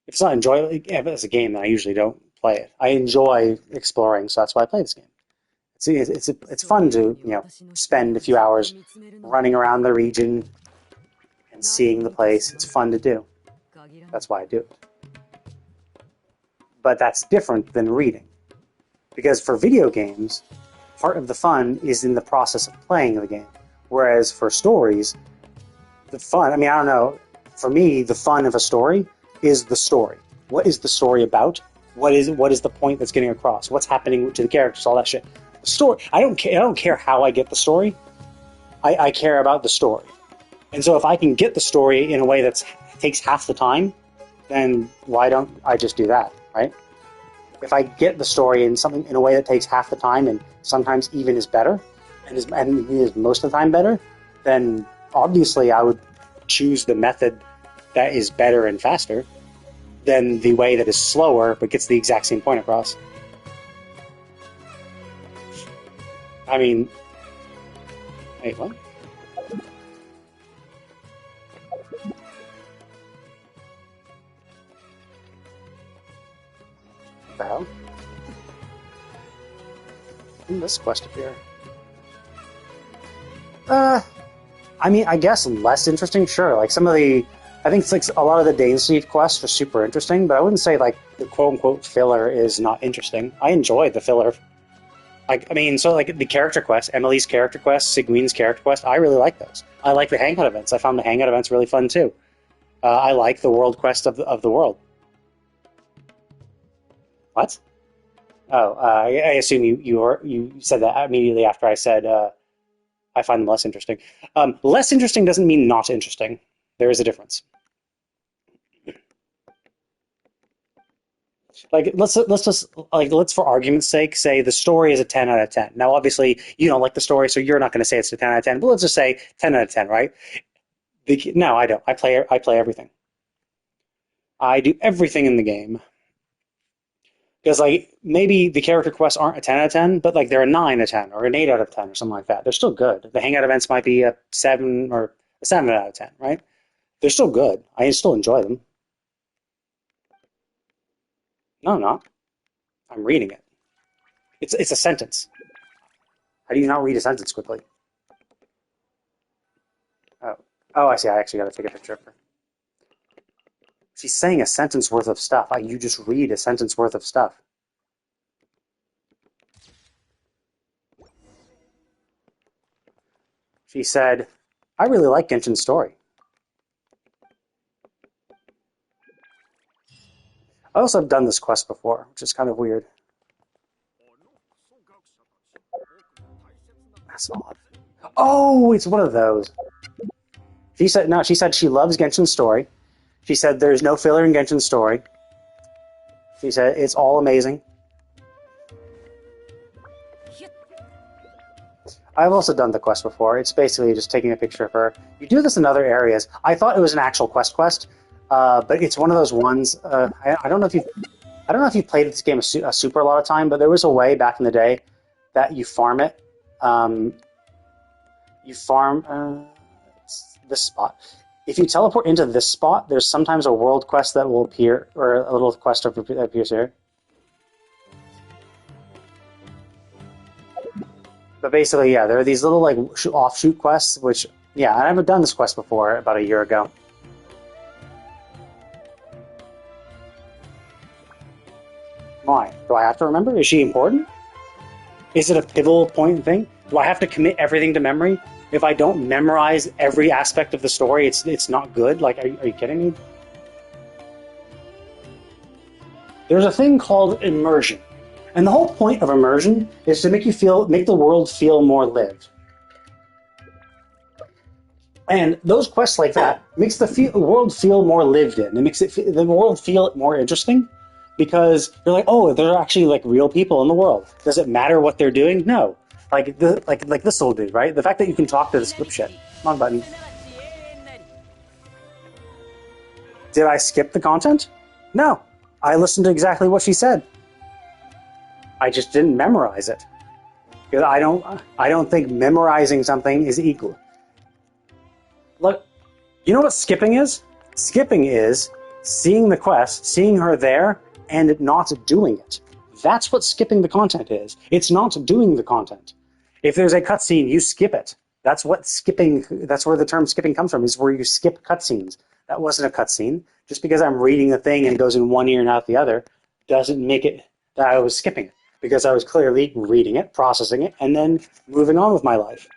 If it's not enjoyable as a game, then I usually don't play it. I enjoy exploring, so that's why I play this game. It's fun to spend a few hours running around the region and seeing the place. It's fun to do. That's why I do it. But that's different than reading. Because for video games, part of the fun is in the process of playing the game. Whereas for stories, the fun, I don't know, for me, the fun of a story is the story. What is the story about? What is the point that's getting across? What's happening to the characters? All that shit. The story. I don't care how I get the story. I care about the story. And so if I can get the story in a way that takes half the time, then why don't I just do that, right? If I get the story in a way that takes half the time and sometimes even is better, and is most of the time better, then obviously I would choose the method that is better and faster than the way that is slower but gets the exact same point across. Wait, what? What the hell? When did this quest appear? I guess less interesting, sure. Like I think it's like a lot of the Dailies quests are super interesting, but I wouldn't say like the quote-unquote filler is not interesting. I enjoy the filler. So like the character quest, Emilie's character quest, Sigwin's character quest, I really like those. I like the hangout events. I found the hangout events really fun too. I like the world quest of the world. What? Oh, I assume you said that immediately after I said I find them less interesting. Less interesting doesn't mean not interesting. There is a difference. Like let's for argument's sake say the story is a 10 out of 10. Now obviously you don't like the story, so you're not going to say it's a 10 out of 10. But let's just say 10 out of 10, right? No, I don't. I play everything. I do everything in the game. Because like maybe the character quests aren't a 10 out of 10, but like they're a 9 out of 10 or an 8 out of 10 or something like that. They're still good. The hangout events might be a 7 or a 7 out of 10, right? They're still good. I still enjoy them. No, I'm not. I'm reading it. It's a sentence. How do you not read a sentence quickly? Oh, I see. I actually got to take a picture of her. She's saying a sentence worth of stuff. You just read a sentence worth of stuff. She said, I really like Genshin's story. I also have done this quest before, which is kind of weird. That's odd. Oh, it's one of those. She said she loves Genshin's story. She said there's no filler in Genshin's story. She said it's all amazing. I've also done the quest before. It's basically just taking a picture of her. You do this in other areas. I thought it was an actual quest, but it's one of those ones. I don't know if you played this game a super lot of time, but there was a way back in the day that you farm it. You farm this spot. If you teleport into this spot, there's sometimes a world quest that will appear, or a little quest that appears here. But basically, yeah, there are these little like offshoot quests, which, yeah, I haven't done this quest before about a year ago. Why? Do I have to remember? Is she important? Is it a pivotal point thing? Do I have to commit everything to memory? If I don't memorize every aspect of the story, it's not good? Like, are you kidding me? There's a thing called immersion. And the whole point of immersion is to make the world feel more lived. And those quests like that makes the world feel more lived in. It makes the world feel more interesting because you're like, oh, there are actually like real people in the world. Does it matter what they're doing? No. Like this little dude, right? The fact that you can talk to this dipshit. Come on, button. Did I skip the content? No. I listened to exactly what she said. I just didn't memorize it. Because I don't think memorizing something is equal. Look, you know what skipping is? Skipping is seeing the quest, seeing her there, and not doing it. That's what skipping the content is. It's not doing the content. If there's a cutscene, you skip it. That's what skipping, that's where the term skipping comes from, is where you skip cutscenes. That wasn't a cutscene. Just because I'm reading the thing and it goes in one ear and out the other doesn't make it that I was skipping it. Because I was clearly reading it, processing it, and then moving on with my life.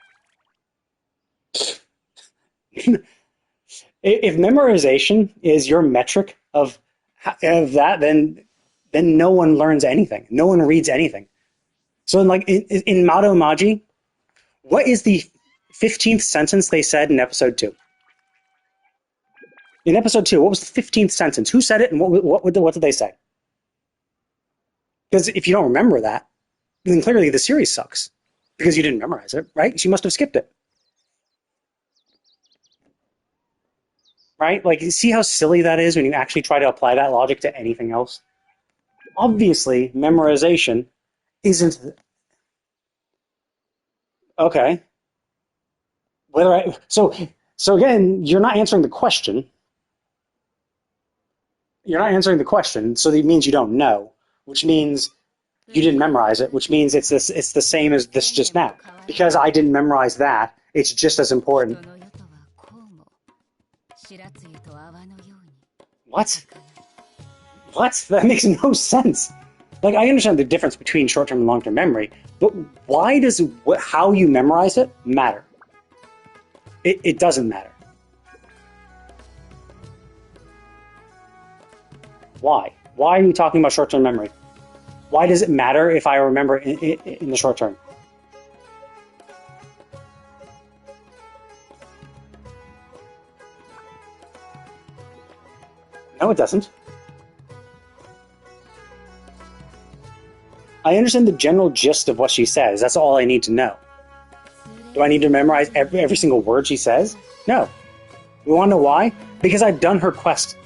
If memorization is your metric of that, then no one learns anything. No one reads anything. So in Mado Maji, what is the 15th sentence they said in episode 2? In episode 2, what was the 15th sentence? Who said it and what did they say? Because if you don't remember that, then clearly the series sucks. Because you didn't memorize it, right? She must have skipped it. Right? Like, you see how silly that is when you actually try to apply that logic to anything else? Obviously, memorization isn't... Okay. So again, you're not answering the question. You're not answering the question, so that means you don't know, which means you didn't memorize it, which means it's the same as this just now. Because I didn't memorize that, it's just as important. What? What? That makes no sense. Like, I understand the difference between short-term and long-term memory, but why does how you memorize it matter? It doesn't matter. Why? Why are you talking about short-term memory? Why does it matter if I remember in the short term? No, it doesn't. I understand the general gist of what she says. That's all I need to know. Do I need to memorize every single word she says? No. You want to know why? Because I've done her quest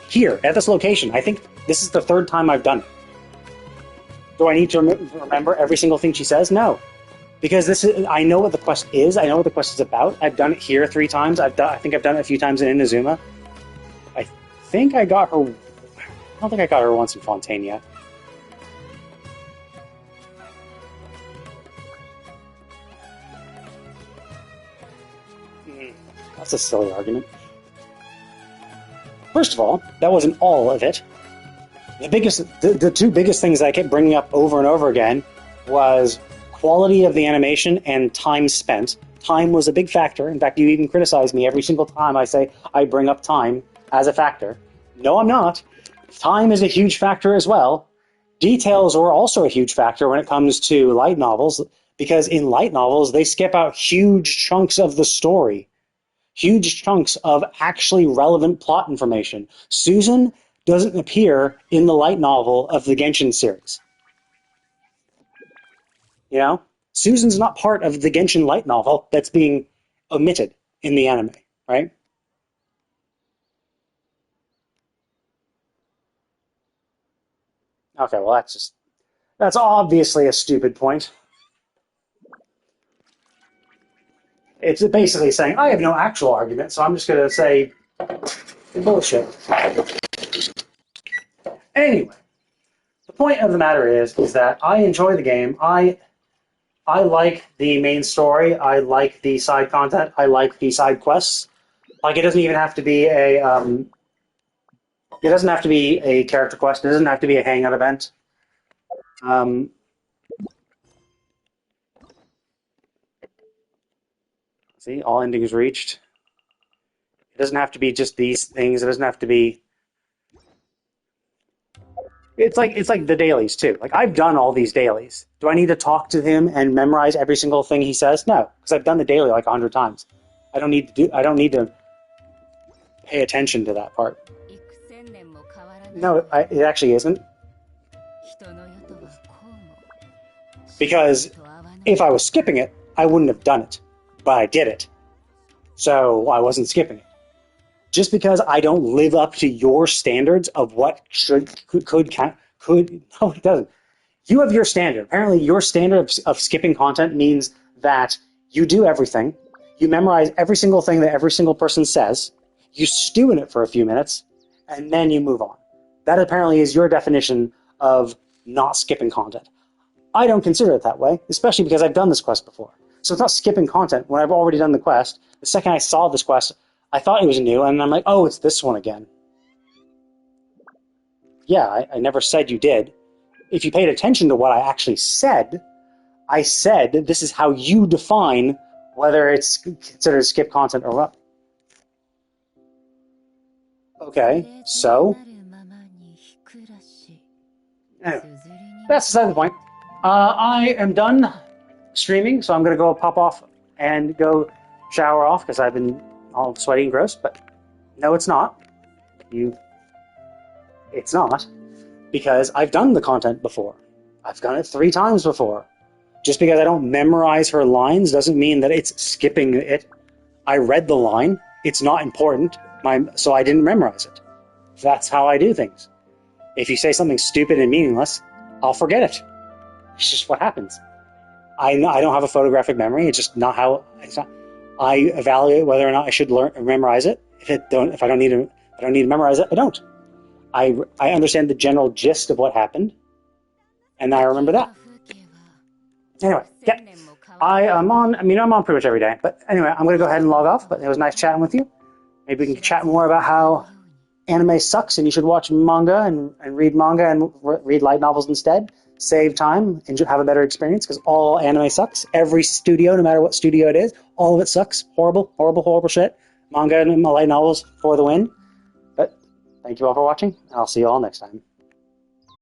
here, at this location. I think this is the 3rd time I've done it. Do I need to remember every single thing she says? No. Because I know what the quest is. I know what the quest is about. I've done it here 3 times. I think I've done it a few times in Inazuma. I think I got her... I don't think I got her once in Fontaine yet. That's a silly argument. First of all, that wasn't all of it. The 2 biggest things I kept bringing up over and over again was quality of the animation and time spent. Time was a big factor. In fact, you even criticize me every single time I bring up time as a factor. No, I'm not. Time is a huge factor as well. Details were also a huge factor when it comes to light novels, because in light novels, they skip out huge chunks of the story. Huge chunks of actually relevant plot information. Susan doesn't appear in the light novel of the Genshin series. You know? Susan's not part of the Genshin light novel that's being omitted in the anime, right? Okay, well that's obviously a stupid point. It's basically saying, I have no actual argument, so I'm just going to say bullshit. Anyway, the point of the matter is that I enjoy the game. I like the main story. I like the side content. I like the side quests. Like, it doesn't even have to be it doesn't have to be a character quest. It doesn't have to be a hangout event. See, all endings reached. It doesn't have to be just these things. It doesn't have to be. It's like the dailies too. Like, I've done all these dailies. Do I need to talk to him and memorize every single thing he says? No, because I've done the daily like 100 times. I don't need to pay attention to that part. 幾千年も変わらない No, it actually isn't. 人の世とはこうも Because と合わない if I was skipping it, I wouldn't have done it. But I did it. So I wasn't skipping it. Just because I don't live up to your standards of what could no, it doesn't. You have your standard. Apparently, your standard of skipping content means that you do everything, you memorize every single thing that every single person says, you stew in it for a few minutes, and then you move on. That apparently is your definition of not skipping content. I don't consider it that way, especially because I've done this quest before. So it's not skipping content when I've already done the quest. The second I saw this quest, I thought it was new, and I'm like, oh, it's this one again. Yeah, I never said you did. If you paid attention to what I actually said, I said this is how you define whether it's considered skip content or not. Okay, so なるままに日暮らし anyway, 綴りに that's beside the point. I am done streaming, so I'm going to go pop off and go shower off because I've been all sweaty and gross. But no, it's not. It's not because I've done the content before. I've done it 3 times before. Just because I don't memorize her lines doesn't mean that it's skipping it. I read the line. It's not important, so I didn't memorize it. That's how I do things. If you say something stupid and meaningless, I'll forget it. It's just what happens. I don't have a photographic memory. It's just not how. I evaluate whether or not I should memorize it. If I don't need to memorize it, I don't. I understand the general gist of what happened, and I remember that. 風景は Anyway, 千 yeah, 年も変わらない I'm on pretty much every day. But anyway, I'm going to go ahead and log off. But it was nice chatting with you. Maybe we can chat more about how anime sucks and you should watch manga and read manga and read light novels instead. Save time and have a better experience because all anime sucks. Every studio, no matter what studio it is, all of it sucks. Horrible, horrible, horrible shit. Manga and light novels for the win. But thank you all for watching. I'll see you all next time.